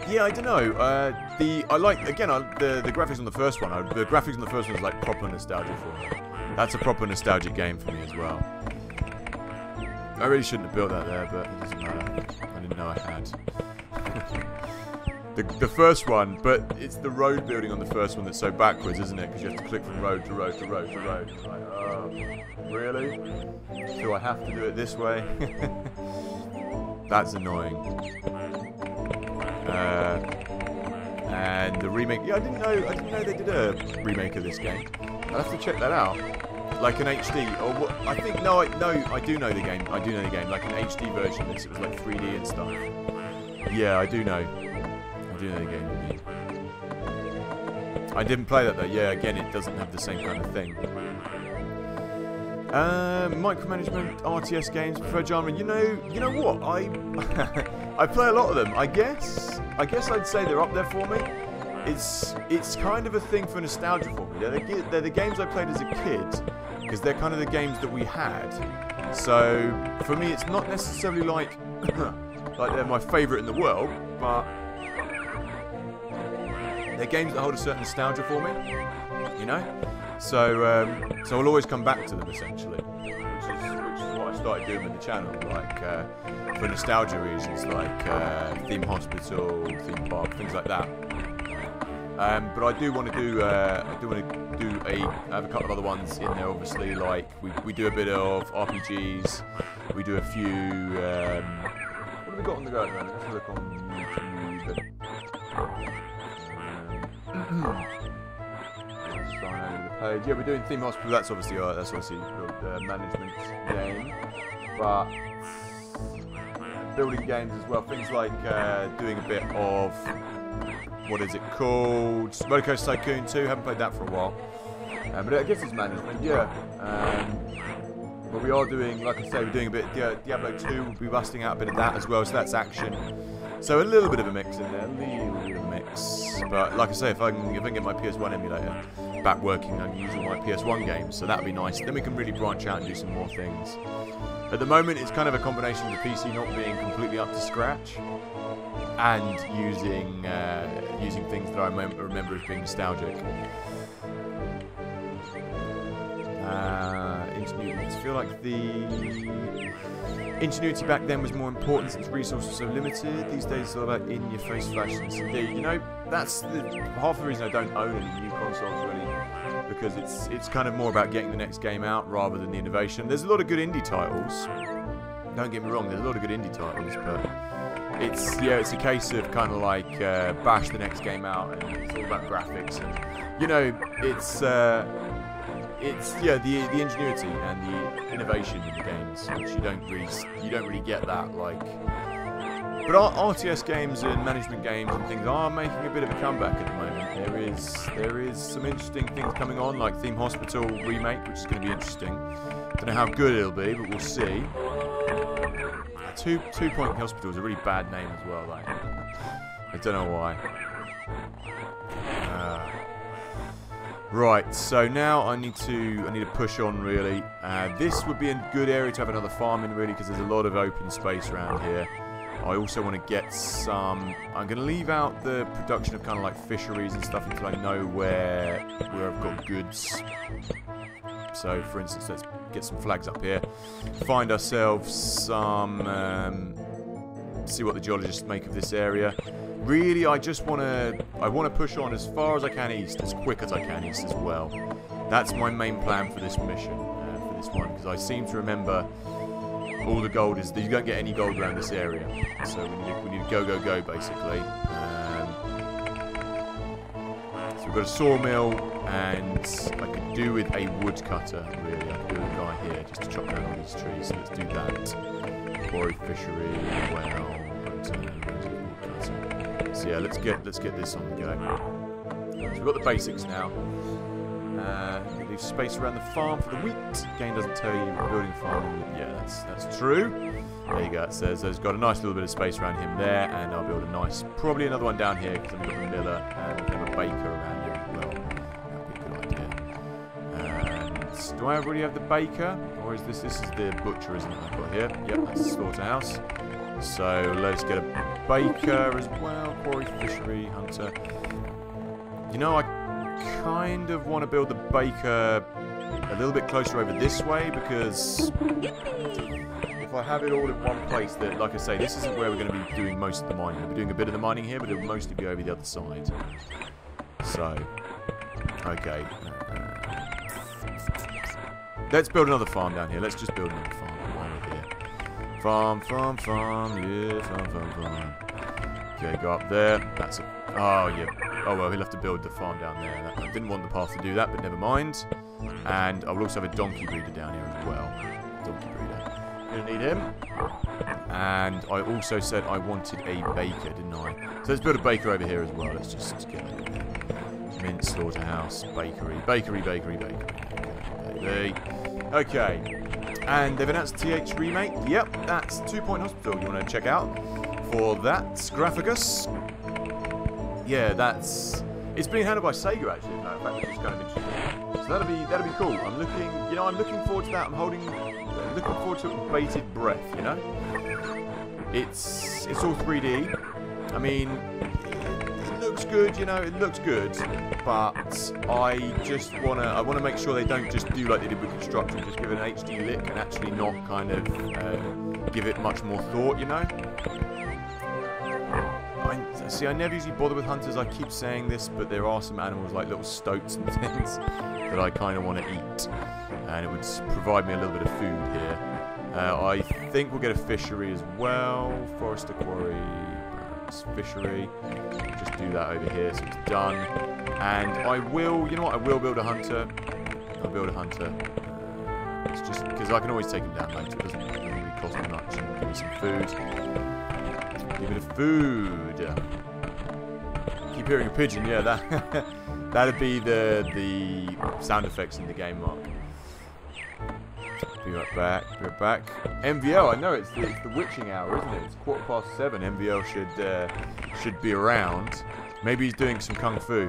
Yeah, I don't know. I like again the graphics on the first one. The graphics on the first one was like proper nostalgia for me. That's a proper nostalgic game for me as well. I really shouldn't have built that there, but it doesn't matter. I didn't know I had. The first one, but it's the road building on the first one that's so backwards, isn't it? Because you have to click from road to road to road to road. It's like, oh, really? Do I have to do it this way? and the remake. Yeah, I didn't know they did a remake of this game. I'll have to check that out. Like an HD, or what? I think I do know the game. I do know the game, like an HD version of this. It was like 3D and stuff. Yeah, I do know. I do know the game. I didn't play that though. Yeah, again, it doesn't have the same kind of thing. Micromanagement, RTS games, preferred genre. You know what? I I play a lot of them. I guess I'd say they're up there for me. It's kind of a thing for nostalgia for me. They're the games I played as a kid, because they're kind of the games that we had. So for me, it's not necessarily like they're my favourite in the world, but they're games that hold a certain nostalgia for me, you know. So I'll always come back to them essentially, which is what I started doing with the channel, like for nostalgia reasons, like Theme Hospital, Theme Park, things like that. But I do want to do I have a couple of other ones in there, obviously. Like we do a bit of RPGs, we do a few. What have we got on the go at the moment? Let's look on YouTube. Sign over the page. Yeah, we're doing Theme Hospital. That's obviously the management game, but building games as well. Things like doing a bit of. What is it called? Rollercoaster Tycoon 2. Haven't played that for a while. But I guess it's management, yeah. But we are doing, like I say, we're doing a bit. Diablo 2. We'll be busting out a bit of that as well. So that's action. So a little bit of a mix in there. A little bit of a mix. But like I say, if I can get my PS1 emulator back working, I can use all my PS1 games. So that'd be nice. Then we can really branch out and do some more things. At the moment, it's kind of a combination of the PC not being completely up to scratch, and using things that I remember as being nostalgic. Ingenuity. I feel like the ingenuity back then was more important since resources were so limited. These days it's all about in-your-face fashion. Indeed, you know, that's half the reason I don't own any new consoles really, because it's kind of more about getting the next game out rather than the innovation. There's a lot of good indie titles. Don't get me wrong, there's a lot of good indie titles, but it's a case of kind of like bash the next game out, and it's all about graphics, and you know, it's the ingenuity and the innovation in the games, which you don't really get that like. But RTS games and management games and things are making a bit of a comeback at the moment. There is some interesting things coming on, like Theme Hospital remake, which is going to be interesting. Don't know how good it'll be, but we'll see. Two Point Hospital is a really bad name as well. Like, I don't know why. Right, so now I need to push on really. This would be a good area to have another farm in really, because there's a lot of open space around here. I also want to get some. I'm going to leave out the production of kind of like fisheries and stuff until I know where I've got goods. So, for instance, let's get some flags up here. Find ourselves some. See what the geologists make of this area. Really, I want to push on as far as I can east, as quick as I can east as well. That's my main plan for this mission, for this one, because I seem to remember all the gold is. You don't get any gold around this area, so we need to go basically. So we've got a sawmill, and I could do with a woodcutter. Really, I could do with a guy here just to chop down all these trees. So let's do that. Quarry, fishery, well, woodcutter. So yeah, let's get this on the go. So we've got the basics now. Leave space around the farm for the wheat. Game doesn't tell you building a farm. Yeah, that's true. There you go. It says there's got a nice little bit of space around him there, and I'll build probably another one down here, because then we've got the miller and we have a baker around here as well. That'd be a good idea. And do I already have the baker, or is this is the butcher, isn't it? I've got here. Yep, that's the slaughterhouse. So let's get a baker as well. Quarry, fishery, hunter. You know, I kind of want to build the baker a little bit closer over this way, because if I have it all in one place, that, like I say, this isn't where we're going to be doing most of the mining. We'll be doing a bit of the mining here, but it'll mostly be over the other side. So, okay. Let's build another farm down here. Let's just build another farm over here. Farm, yeah, farm. Okay, go up there. That's a... Oh, yeah. Oh, well, he'll have to build the farm down there. I didn't want the path to do that, but never mind. And I will also have a donkey breeder down here as well. Donkey breeder. Gonna need him. And I also said I wanted a baker, didn't I? So let's build a baker over here as well. Let's just get over there. Mint, slaughterhouse, bakery. Bakery. Okay. And they've announced TH Remake. Yep, that's 2 Point Hospital you want to check out for that. Graphicus. Yeah, that's... It's being handled by Sega, actually. No, in fact, which is kind of interesting. So that'll be cool. I'm looking forward to that. I'm looking forward to it with bated breath, you know? It's all 3D. I mean, it looks good, you know, it looks good, but I want to make sure they don't just do like they did with Construction, just give it an HD lick and actually not kind of give it much more thought, you know? I never usually bother with hunters, I keep saying this, but there are some animals like little stoats and things that I kind of want to eat, and it would provide me a little bit of food here. I think we'll get a fishery as well, forester quarry, fishery, just do that over here so it's done, and I will, you know what, I will build a hunter, it's just because I can always take him down later, it doesn't really cost me much, and give me some food. Give it a food. Keep hearing a pigeon. Yeah, that'd be the sound effects in the game, Mark. Be right back. MVL. I know it's the witching hour, isn't it? It's 7:15. MVL should be around. Maybe he's doing some kung fu.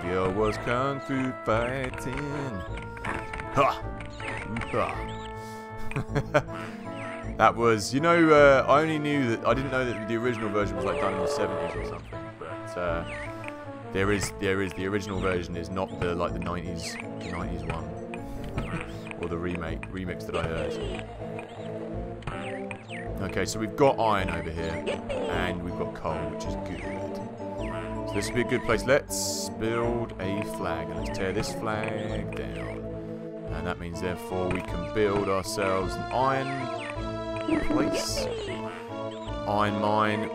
MVL was kung fu fighting. Ha! That was, you know, I only knew that, I didn't know that the original version was like done in the 70s or something, but there is the original version is not the like the 90s one, or the remix that I heard. Okay, so we've got iron over here, and we've got coal, which is good. So this would be a good place. Let's build a flag, and let's tear this flag down, and that means therefore we can build ourselves an iron place. Iron mine.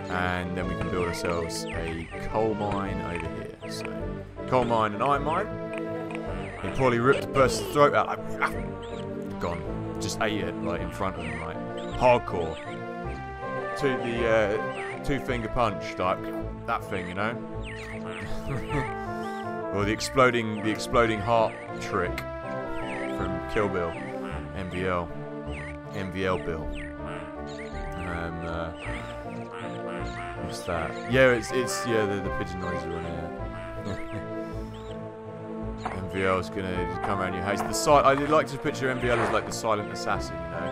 And then we can build ourselves a coal mine over here. So, coal mine and iron mine. He probably ripped the person's throat out. Like, gone. Just ate it right in front of him, like hardcore. To the two-finger punch, like that thing, you know. Or the exploding heart trick from Kill Bill, MVL Bill. What's that? Yeah, it's the pigeon noise are on here. MVL's gonna come around your house. I like to picture MVL as like the silent assassin, you know.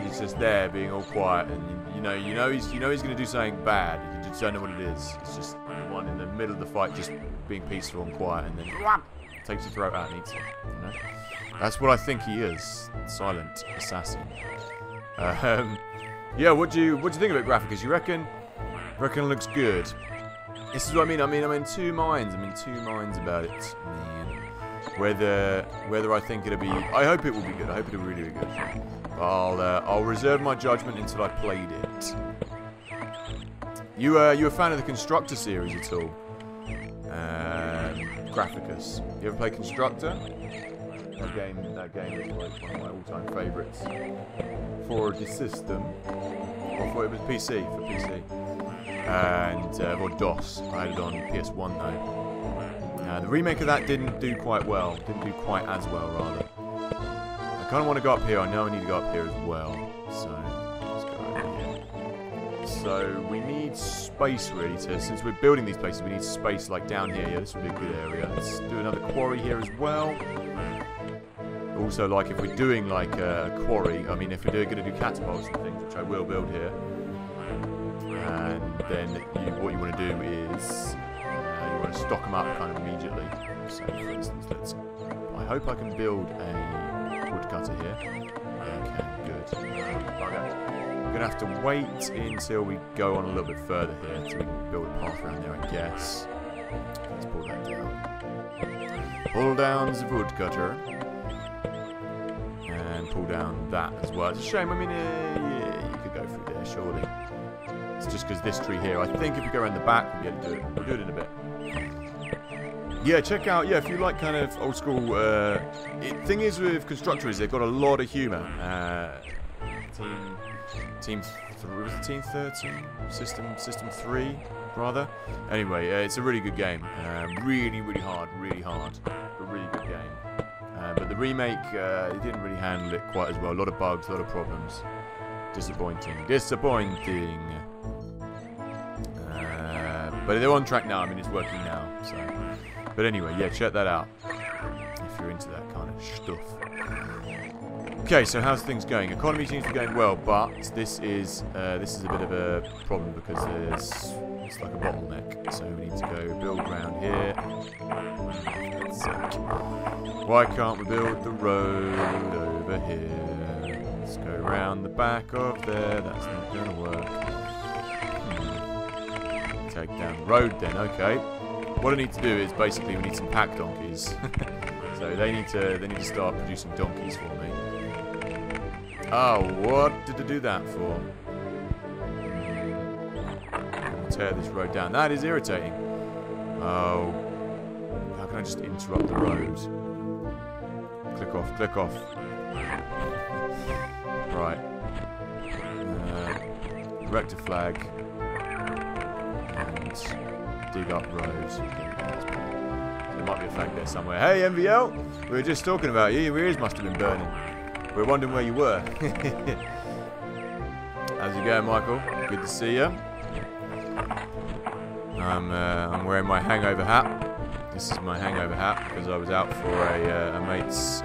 He's just there, being all quiet, and you know he's gonna do something bad. You just don't know what it is. It's just the one in the middle of the fight, just being peaceful and quiet, and then takes your throat out and eats it. You know? That's what I think he is, silent assassin. Yeah, what do you think of it, Graphicus? You reckon it looks good? This is what I mean. I'm in two minds. About it, man. Whether I think it'll be, I hope it will be good. I hope it'll really be good. I'll reserve my judgment until I played it. You a fan of the Constructor series at all? Graphicus. You ever play Constructor? That game is like one of my all-time favourites for the system. Or for it was PC, and or DOS. I had it on PS1 though. The remake of that didn't do quite well. Didn't do quite as well, rather. I kind of want to go up here. I know I need to go up here as well. So let's go over here. So we need space really. Since we're building these places, we need space like down here. Yeah, this would be a good area. Let's do another quarry here as well. Also, like if we're doing like a quarry, I mean, if we're going to do catapults and things, which I will build here, and then what you want to do is you want to stock them up kind of immediately. So, for instance, I hope I can build a woodcutter here. Okay, good. We're going to have to wait until we go on a little bit further here, until we can build a path around there, I guess. Let's pull that down. Pull down the woodcutter. and pull down that as well. It's a shame. I mean, yeah, you could go through there, surely. It's just because this tree here. I think if you go around the back, we'll be able to do it. We'll do it in a bit. Yeah, check out. Yeah, if you like kind of old school. Thing is with Constructor is they've got a lot of humour. Team 13, System 3 rather. Anyway, it's a really good game. Really hard, but really good game. But the remake, it didn't really handle it quite as well. A lot of bugs, a lot of problems. Disappointing. But they're on track now. I mean, it's working now. So, but anyway, yeah, check that out if you're into that kind of stuff. Okay, so how's things going? Economy seems to be going well, but this is a bit of a problem because it's like a bottleneck. So we need to go build around here. Why can't we build the road over here? Let's go around the back of there. That's not going to work. Take down the road then. Okay. What I need to do is basically we need some pack donkeys. So they need to start producing donkeys for me. Oh, what did I do that for? I'll tear this road down. That is irritating. Oh, how can I just interrupt the road? Click off. Right. Erect a flag. And dig up roads. There might be a flag there somewhere. Hey, MVL! We were just talking about you. Your ears must have been burning. We were wondering where you were. How's it going, Michael? Good to see you. I'm wearing my hangover hat. This is my hangover hat because I was out for a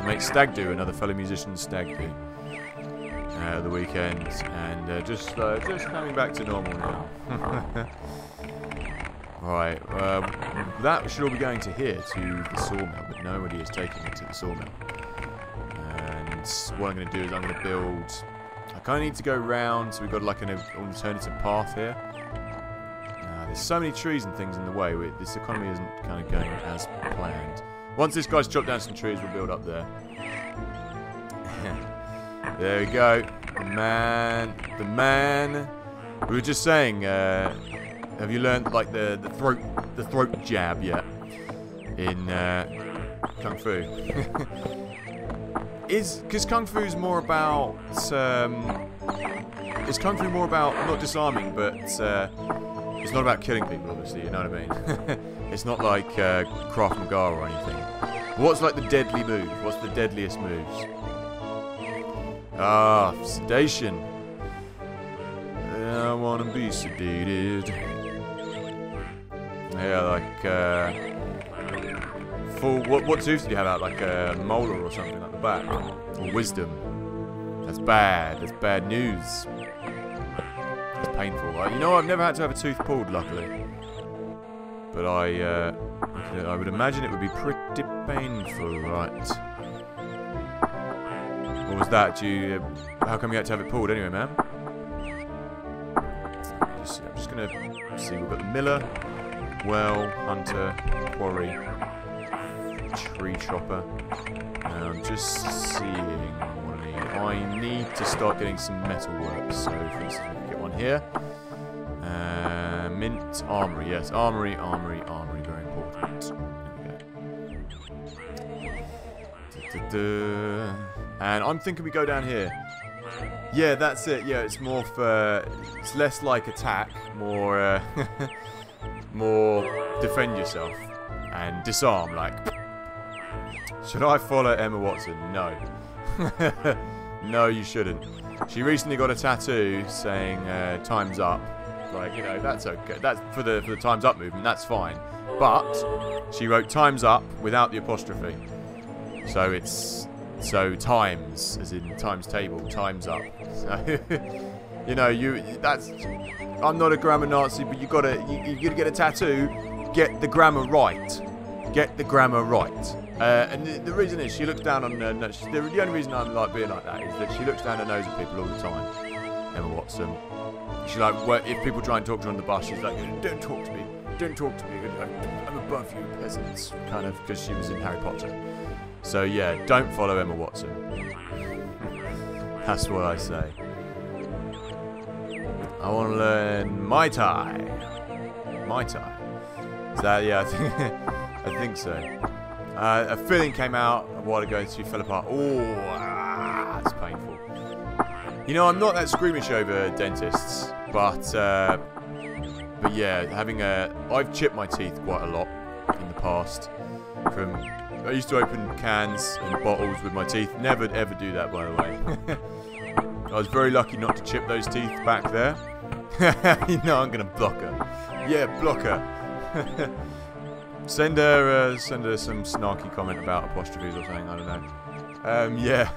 mate's stag do, another fellow musician's stag do, the weekend, and just coming back to normal now. Right, that should all be going to here, to the sawmill, but nobody is taking it to the sawmill. And what I'm going to do is I'm going to build... I kind of need to go round, so we've got like an alternative path here. There's so many trees and things in the way, this economy isn't kind of going as planned. Once this guy's chopped down some trees, we'll build up there. There we go. The man. We were just saying, have you learned like the throat jab yet in Kung Fu? Because Kung Fu's more about is Kung Fu more about not disarming, but it's not about killing people, obviously. You know what I mean? It's not like Krav Maga or anything. What's like the deadly move? What's the deadliest moves? Ah, sedation. I want to be sedated. Yeah, like full. What tooth do you have out? Like a molar or something like the back, or wisdom. That's bad. That's bad news. It's painful. You know, I've never had to have a tooth pulled, luckily. But I would imagine it would be pretty painful, right? What was that? How come you had to have it pulled anyway, man? I'm just gonna see. We've got the miller, well, hunter, quarry, tree chopper. I'm just seeing what I need. I need to start getting some metal work. So, for instance, we can get one here. Mint armory, yes, armory, very important. There we go. And I'm thinking we go down here. Yeah, that's it. Yeah, it's more for... It's less like attack, more... more defend yourself. And disarm, like... Should I follow Emma Watson? No. No, you shouldn't. She recently got a tattoo saying, time's up. Like, you know, that's okay. That's for the time's up movement, that's fine. But she wrote time's up without the apostrophe. So it's... So times, as in times table, times up. So, you know, that's... I'm not a grammar Nazi, but you gotta get a tattoo, get the grammar right. Get the grammar right. And the reason is, she looks down on her nose. The only reason I'm like being like that is that she looks down her nose at people all the time. Emma Watson. She's like, well, if people try and talk to her on the bus, she's like, don't talk to me. Don't talk to me. I'm above you, peasants. Kind of, because she was in Harry Potter. So yeah, don't follow Emma Watson. That's what I say. I want to learn Mai Tai. Mai Tai. Is that, yeah, I think so. A filling came out a while ago and she fell apart. Oh, that's painful. You know, I'm not that squeamish over dentists, but yeah, I've chipped my teeth quite a lot in the past. I used to open cans and bottles with my teeth. Never ever do that, by the way. I was very lucky not to chip those teeth back there. You know, I'm gonna block her. Yeah, block her. Send her some snarky comment about apostrophes or something. I don't know. Yeah,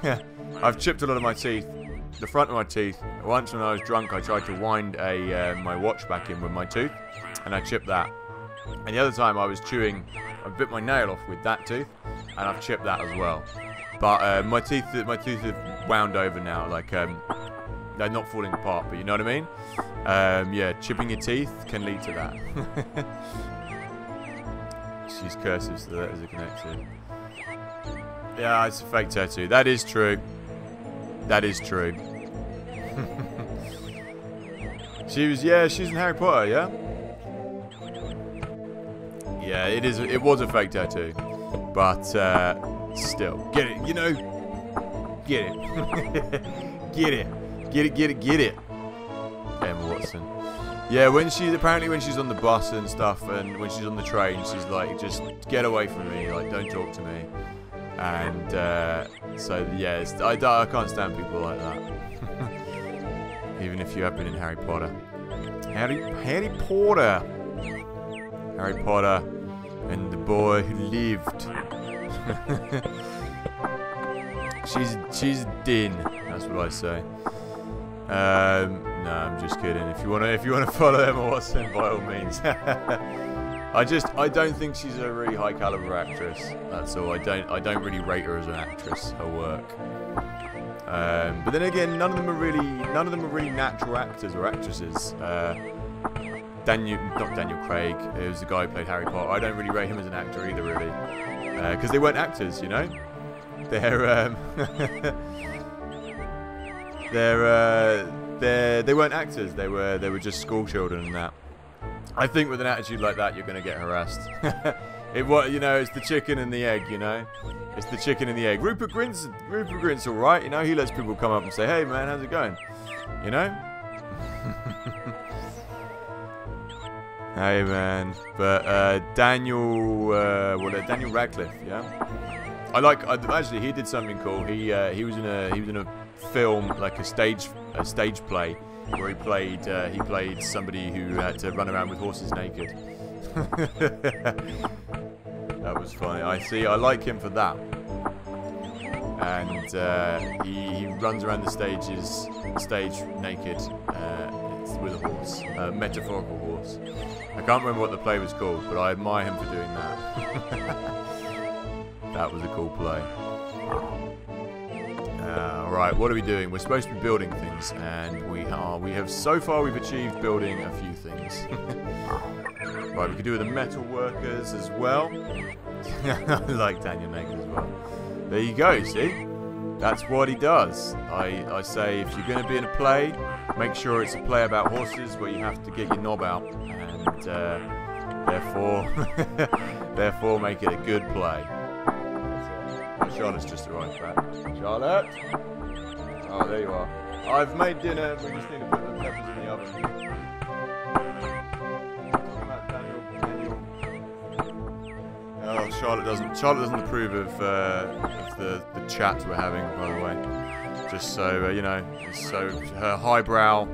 I've chipped a lot of my teeth. The front of my teeth. Once when I was drunk, I tried to wind my watch back in with my tooth, and I chipped that. And the other time I was chewing, I bit my nail off with that tooth, and I've chipped that as well. But my teeth have wound over now. Like they're not falling apart, but you know what I mean? Yeah, chipping your teeth can lead to that. She's cursive, so that is a connected. Yeah, it's a fake tattoo. That is true. That is true. She's in Harry Potter, yeah? Yeah, it was a fake tattoo. But still. Get it, you know? Get it. Get it. Get it. Emma Watson. Yeah, when she's on the bus and stuff, and when she's on the train, she's like, just get away from me, like, don't talk to me. And so yeah, I can't stand people like that. Even if you have been in Harry Potter. Harry Potter. Harry Potter and the boy who lived. she's din. That's what I say. No, I'm just kidding. If you wanna follow Emma Watson, by all means. I don't think she's a really high caliber actress. That's all. I don't really rate her as an actress. Her work. But then again, none of them are really natural actors or actresses. Not Daniel Craig, who's the guy who played Harry Potter. I don't really rate him as an actor either, really, because they weren't actors, you know. They weren't actors. They were just school children and that. I think with an attitude like that, you're going to get harassed. It's the chicken and the egg, you know. It's the chicken and the egg. Rupert Grint's all right, you know. He lets people come up and say, "Hey, man, how's it going?" You know. Hey, man. But Daniel Radcliffe, yeah. Actually, he did something cool. He was in a film, like a stage play, where he played somebody who had to run around with horses naked. That was funny. I like him for that. And he runs around the stage naked with a horse, a metaphorical horse. I can't remember what the play was called, but I admire him for doing that. That was a cool play. Right, what are we doing? We're supposed to be building things, and we've achieved building a few things. Right, we could do with the metal workers as well. I like Daniel Naked as well. There you go, see? That's what he does. I say, if you're going to be in a play, make sure it's a play about horses where you have to get your knob out, and therefore make it a good play. Charlotte's just arrived back. Charlotte! Oh, there you are. I've made dinner. We just need to put the peppers in the oven. Oh, Charlotte doesn't approve of the chat we're having, by the way. Just so so her highbrow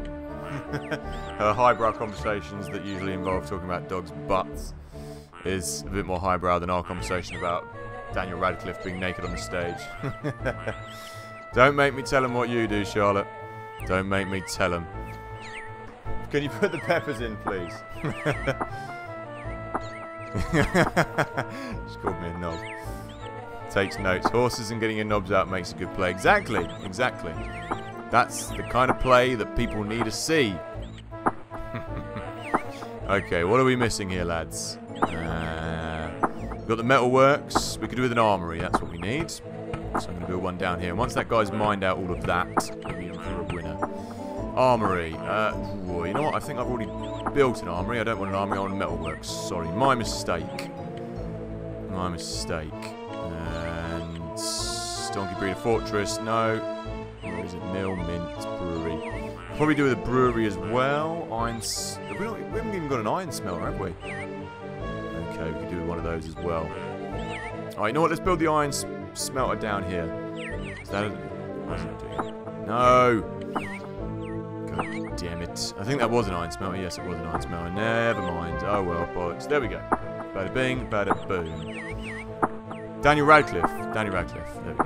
conversations that usually involve talking about dogs' butts is a bit more highbrow than our conversation about Daniel Radcliffe being naked on the stage. Don't make me tell him what you do, Charlotte. Don't make me tell him. Can you put the peppers in, please? Just called me a knob. Takes notes. Horses and getting your knobs out makes a good play. Exactly. That's the kind of play that people need to see. Okay, what are we missing here, lads? We've got the metal works. We could do with an armory. That's what we need. So I'm going to build one down here. And once that guy's mined out all of that, we'll be in for a winner. Armory. You know what? I think I've already built an armory. I don't want an armory on metalworks. Sorry, my mistake. My mistake. And Donkey Breeder Fortress. No. Where is it? Mill, Mint, Brewery. Probably do with a brewery as well. We haven't even got an iron smelter, have we? Okay, we could do with one of those as well. Alright, you know what? Let's build the iron smelter down here. Is that what's it doing? No! God damn it. I think that was an iron smelter. Yes, it was an iron smelter. Never mind. Oh well, bollocks. There we go. Bada bing, bada boom. Daniel Radcliffe. Danny Radcliffe. There we go.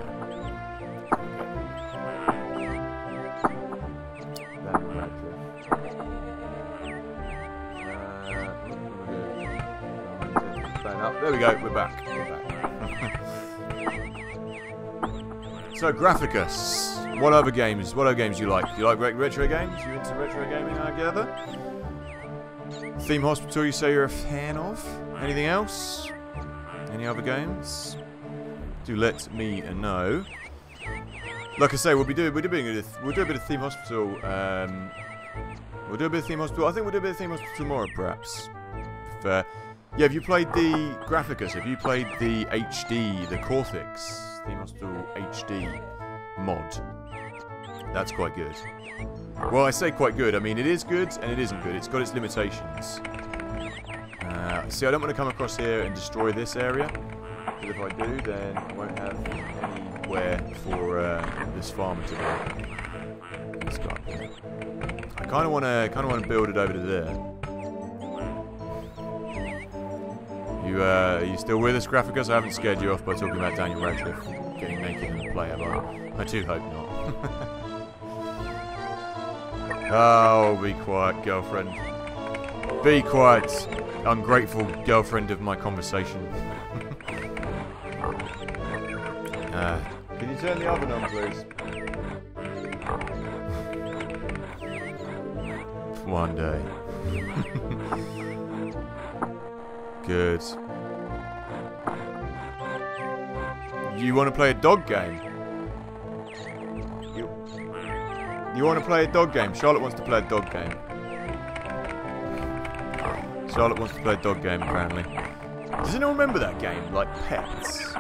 Daniel Radcliffe. There we go. We're back. So, Graphicus. What other games do you like? Do you like retro games? You into retro gaming, I gather? Theme Hospital, you say you're a fan of? Anything else? Any other games? Do let me know. Like I say, we'll do a bit of Theme Hospital. We'll do a bit of Theme Hospital. I think we'll do a bit of Theme Hospital tomorrow, perhaps. Yeah, have you played the Graphicus? Have you played the HD, the Cortex Theme Hospital HD mod? That's quite good. Well, I say quite good. I mean, it is good and it isn't good. It's got its limitations. See, I don't want to come across here and destroy this area. Because if I do, then I won't have anywhere for this farmer to go. Let's go up there. I kind of want to build it over to there. Are you still with us, Graphicus? I haven't scared you off by talking about Daniel Radcliffe getting naked in the play, have I? I do hope not. Oh, be quiet, girlfriend. Be quiet, ungrateful girlfriend of my conversation. Can you turn the oven on, please? One day. Good. You want to play a dog game? You want to play a dog game? Charlotte wants to play a dog game. Charlotte wants to play a dog game, apparently. Does anyone remember that game? Like Pets?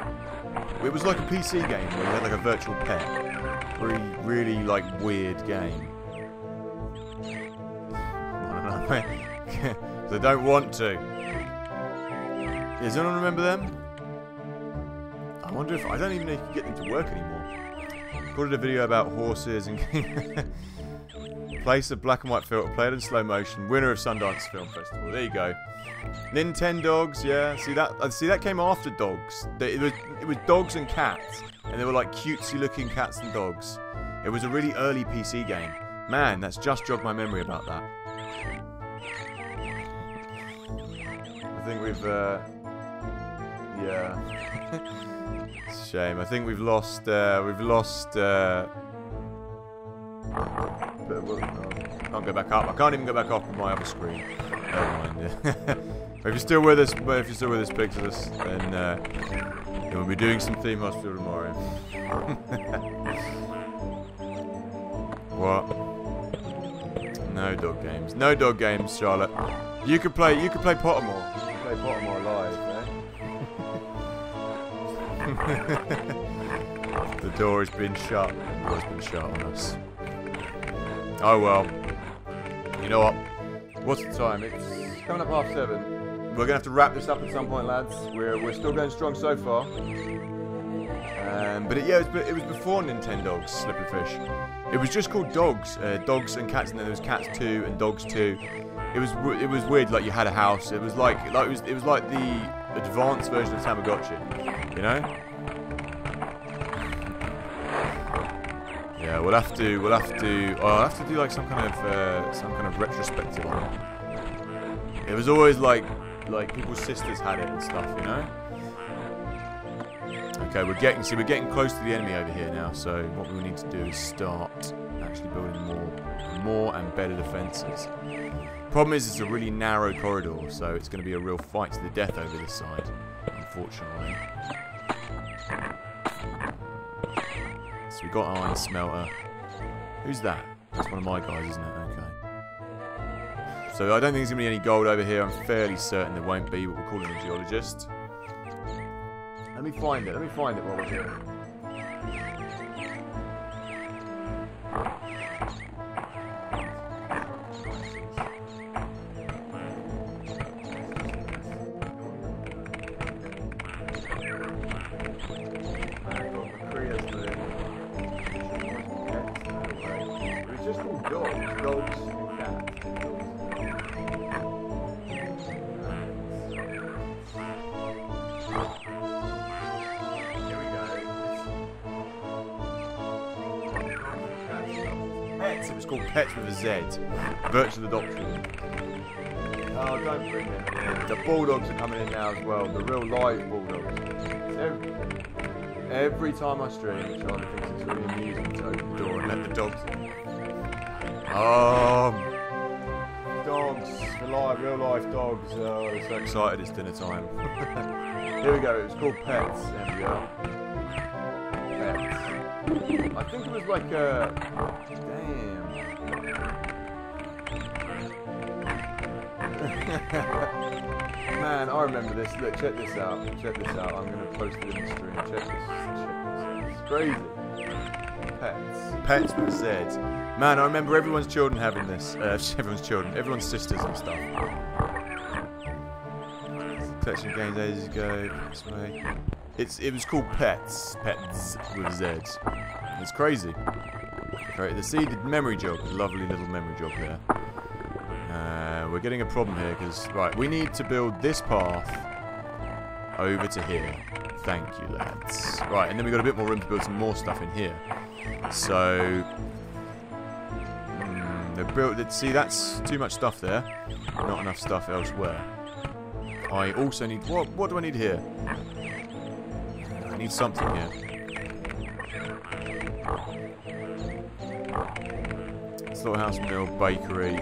It was like a PC game where you had like a virtual pet. Really like weird game. I don't know. They don't want to. Does anyone remember them? I wonder if... I don't even know if you can get them to work anymore. Recorded a video about horses and... Place of black and white filter, played in slow motion, winner of Sundance Film Festival. There you go. Nintendogs, yeah. See that came after dogs. It was dogs and cats. And they were like cutesy looking cats and dogs. It was a really early PC game. Man, that's just jogged my memory about that. I think we've... yeah. It's a shame. I think we've lost... Can't go back up. I can't even go back up on my other screen. Never mind. If you're still with us, Pixelus, then we'll be doing some Theme Hospital tomorrow. What? No dog games. No dog games, Charlotte. You could play Pottermore. You could play Pottermore live, eh? The door has been shut. The door's been shut on us. Oh well. You know what? What's the time? It's coming up 7:30. We're gonna have to wrap this up at some point, lads. We're still going strong so far. But it was before Nintendogs, Slippery Fish. It was just called Dogs, Dogs and Cats, and then there was Cats 2 and Dogs 2. It was weird. Like you had a house. It was like the advanced version of Tamagotchi. You know? Yeah, we'll have to. I'll have to do like some kind of retrospective on it. It was always like people's sisters had it and stuff, you know. Okay, we're getting close to the enemy over here now. So what we need to do is start actually building more and better defenses. Problem is, it's a really narrow corridor, so it's going to be a real fight to the death over this side, unfortunately. So we got iron smelter. Who's that? That's one of my guys, isn't it? Okay. So I don't think there's going to be any gold over here. I'm fairly certain there won't be, but we'll call him a geologist. Let me find it. Let me find it while we're here. It's just called dogs and cats. Here we go. Pets. It was called Pets with a Z. Virtue of the Doctrine. Oh, don't bring them in. The bulldogs are coming in now as well. The real live bulldogs. Every time I stream, Charlie thinks it's really amusing to open the door and let the dogs in. Dogs, real life dogs. Oh, I'm so excited it's dinner time. Here we go, it was called Pets. There we go. Pets. I think it was like a... Damn. Man, I remember this. Look, check this out. Check this out. I'm going to post it in the stream. Check this. It's crazy. Pets. Pets with Z. Man, I remember everyone's children having this. Everyone's sisters and stuff. Pets and games ages ago. This way. It was called Pets. Pets with Z. It's crazy. Right, the seeded memory jog. Lovely little memory jog there. We're getting a problem here because, right, we need to build this path over to here. Thank you, lads. Right, and then we've got a bit more room to build some more stuff in here. So, see, that's too much stuff there. Not enough stuff elsewhere. I also need, what do I need here? I need something here. Slaughterhouse, mill, bakery,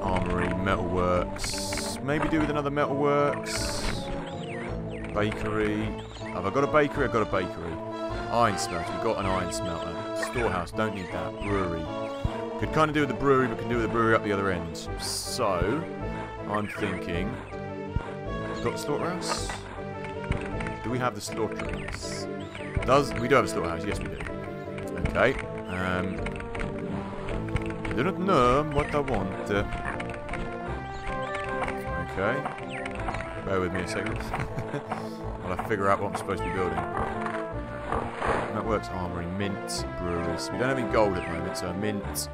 armory, metalworks. Maybe do with another metalworks. Bakery. Have I got a bakery? I've got a bakery. Iron smelter. We've got an iron smelter. Storehouse. Don't need that. Brewery. Could kind of do with the brewery, but can do with the brewery up the other end. So, I'm thinking... We've got the slaughterhouse? Do we have the slaughterhouse? We do have a slaughterhouse. Yes, we do. Okay. I do not know what I want. Okay. Bear with me a second. While I figure out what I'm supposed to be building. That works. Armory, mint, breweries. We don't have any gold at the moment, so a mint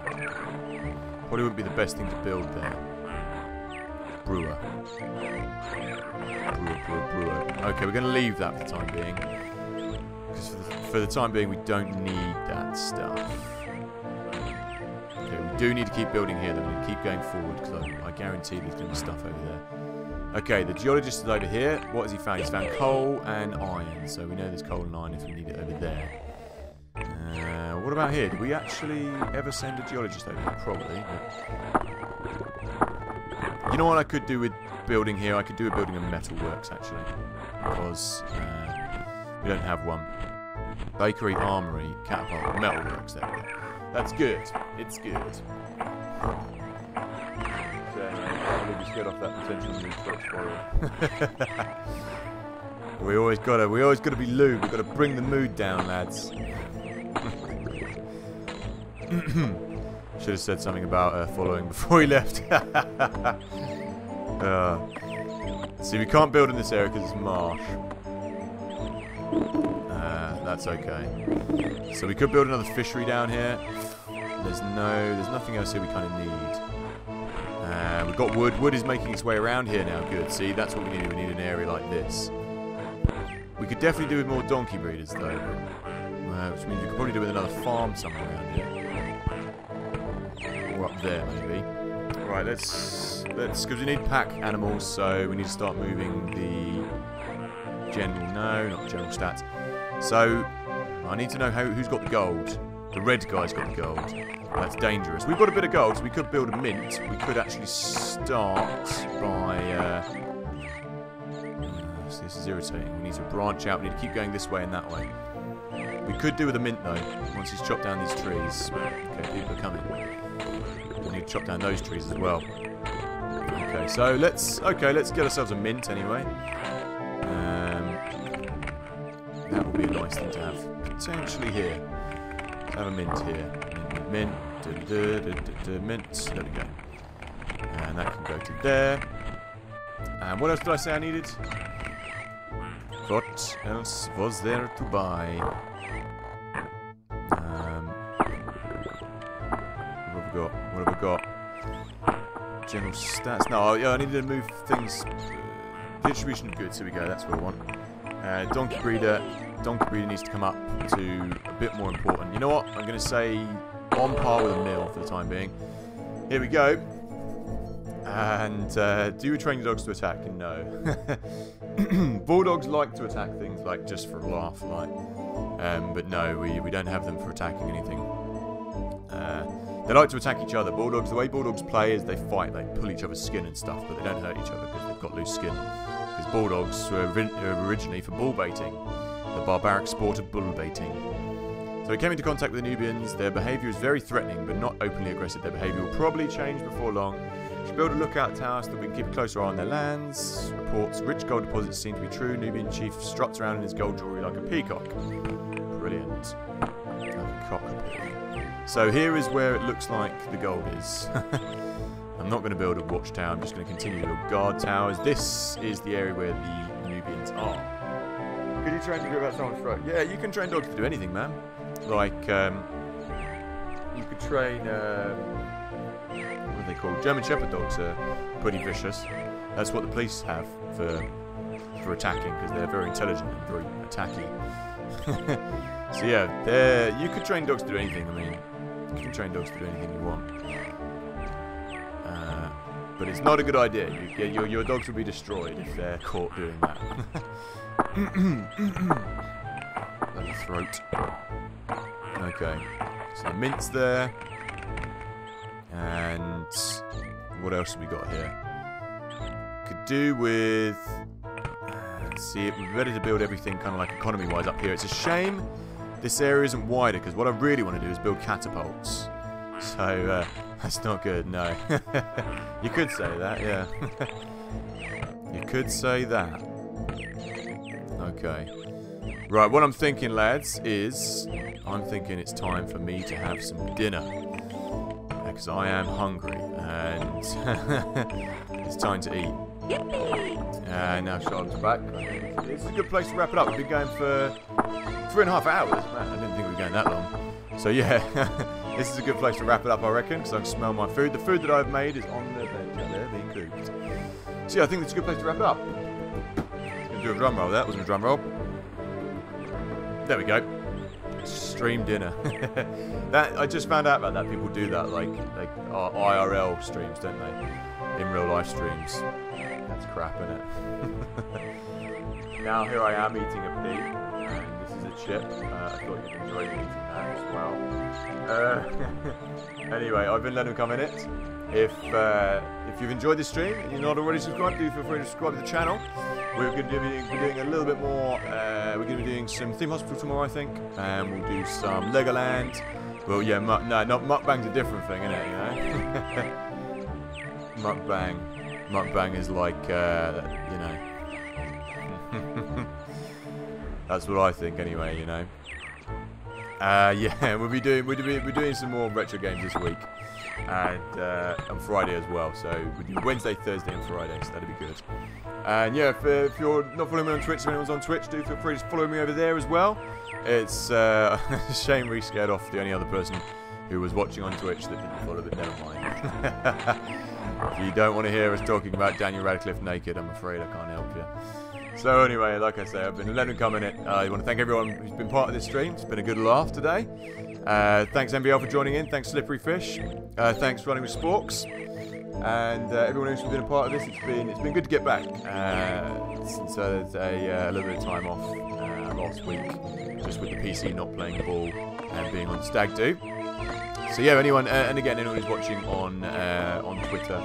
probably wouldn't be the best thing to build there. Brewer. Brewer. Okay, we're going to leave that for the time being. Because for the time being, we don't need that stuff. Okay, we do need to keep building here, though. We need to keep going forward, because I guarantee there's going to be stuff over there. Okay, the geologist is over here. What has he found? He's found coal and iron. So we know there's coal and iron if we need it over there. What about here? Did we actually ever send a geologist over here? Probably. But... You know what I could do with building here? I could do with building a metalworks, actually. Because we don't have one. Bakery, armory, catapult, metalworks. There we go. That's good. It's good. We just get off that potential new stocks for we always gotta be lewd. We've gotta bring the mood down, lads. Should have said something about following before he left. See, we can't build in this area because it's marsh. That's okay. So we could build another fishery down here. There's nothing else here we kind of need. We've got wood. Wood is making its way around here now. Good. See, that's what we need. We need an area like this. We could definitely do with more donkey breeders, though. Which means we could probably do with another farm somewhere around here. Or up there, maybe. Right, let's... Because we need pack animals, so we need to start moving the... General... No, not the general stats. So, I need to know who's got the gold. The red guy's got the gold. That's dangerous. We've got a bit of gold, so we could build a mint. We could actually start by... this is irritating. We need to branch out. We need to keep going this way and that way. We could do with a mint though, once he's chopped down these trees. Okay, people are coming. We need to chop down those trees as well. Okay, so let's get ourselves a mint anyway. That would be a nice thing to have potentially here. Let's have a mint here. Mint. Mint. There we go. And that can go to there. And what else did I say I needed? What else was there to buy? What have we got? General stats. No, yeah, I needed to move things. Distribution of goods. Here we go. That's what I want. Donkey breeder. Donkey breeder needs to come up to a bit more important. You know what? I'm going to say on par with a mill for the time being. Here we go. And do you train your dogs to attack? No. Bulldogs like to attack things like just for a laugh, like. But no, we don't have them for attacking anything. They like to attack each other. Bulldogs, the way bulldogs play is they fight, they pull each other's skin and stuff, but they don't hurt each other because they've got loose skin. Because bulldogs were originally for bull baiting, the barbaric sport of bull baiting. So we came into contact with the Nubians. Their behaviour is very threatening, but not openly aggressive. Their behaviour will probably change before long. We should build a lookout tower so that we can keep a closer eye on their lands. Reports rich gold deposits seem to be true. Nubian chief struts around in his gold jewellery like a peacock. Brilliant. Like a cockapoo. So here is where it looks like the gold is. I'm not going to build a watchtower. I'm just going to continue to build guard towers. This is the area where the Nubians are. Could you train to do about someone's throat? Yeah, you can train dogs to do anything, man. Like, you could train, what are they called? German Shepherd dogs are pretty vicious. That's what the police have for attacking, because they're very intelligent and very attacky. So yeah, you could train dogs to do anything. I mean, you can train dogs to do anything you want. But it's not a good idea. Your dogs will be destroyed if they're caught doing that. Bloody throat. Okay, so the mint's there. And what else have we got here? Could do with... let's see, it would be better to build everything kind of like economy-wise up here. It's a shame this area isn't wider, because what I really want to do is build catapults. So, that's not good, no. You could say that, yeah. You could say that. Okay. Right, what I'm thinking, lads, is... I'm thinking it's time for me to have some dinner. Because I am hungry, and it's time to eat. And now Charlotte's back. It's a good place to wrap it up. We've been going for 3.5 hours. Man, I didn't think we were going that long. So yeah, this is a good place to wrap it up, I reckon, because I can smell my food. The food that I've made is on the bench out there being cooked. So yeah, I think that's a good place to wrap it up. Let's do a drum roll. That wasn't a drum roll. There we go. Stream dinner. That I just found out about that. People do that, like IRL streams, don't they? In real life streams. That's crap, isn't it? Now here I am eating a pig, and this is a chip. I thought you'd enjoy eating that as well. Anyway, I've been LetemcomeInit. If you've enjoyed this stream and you're not already subscribed, do feel free to subscribe to the channel. We're going to be doing a little bit more. We're going to be doing some Theme Hospital tomorrow, I think, and we'll do some Legoland. Well, yeah, not mukbang's a different thing, isn't it? You know, mukbang is like, you know. That's what I think, anyway. You know. Yeah, we're doing some more retro games this week, and on Friday as well. So we do Wednesday, Thursday, and Friday. So that'll be good. And yeah, if you're not following me on Twitch, if anyone's on Twitch, do feel free to follow me over there as well. It's a shame we scared off the only other person who was watching on Twitch that didn't follow, but never mind. If you don't want to hear us talking about Daniel Radcliffe naked, I'm afraid I can't help you. So anyway, like I say, I've been LetemcomeInit. I want to thank everyone who's been part of this stream. It's been a good laugh today. Thanks NBL for joining in. Thanks Slippery Fish. Thanks Running with Sporks. And everyone who's been a part of this, it's been good to get back. Since there's a little bit of time off last week, just with the PC not playing ball and being on stag do. So yeah, anyone, and again, anyone who's watching on Twitter,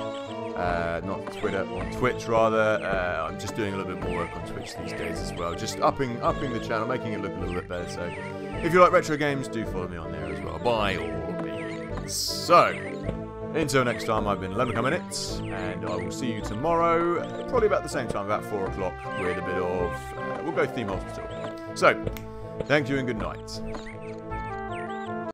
not Twitter, on Twitch rather, I'm just doing a little bit more work on Twitch these days as well, just upping the channel, making it look a little bit better. So if you like retro games, do follow me on there as well, by all means. So until next time, I've been LetemcomeInit, and I will see you tomorrow, probably about the same time, about 4 o'clock, with a bit of, we'll go Theme Hospital. So, thank you and good night.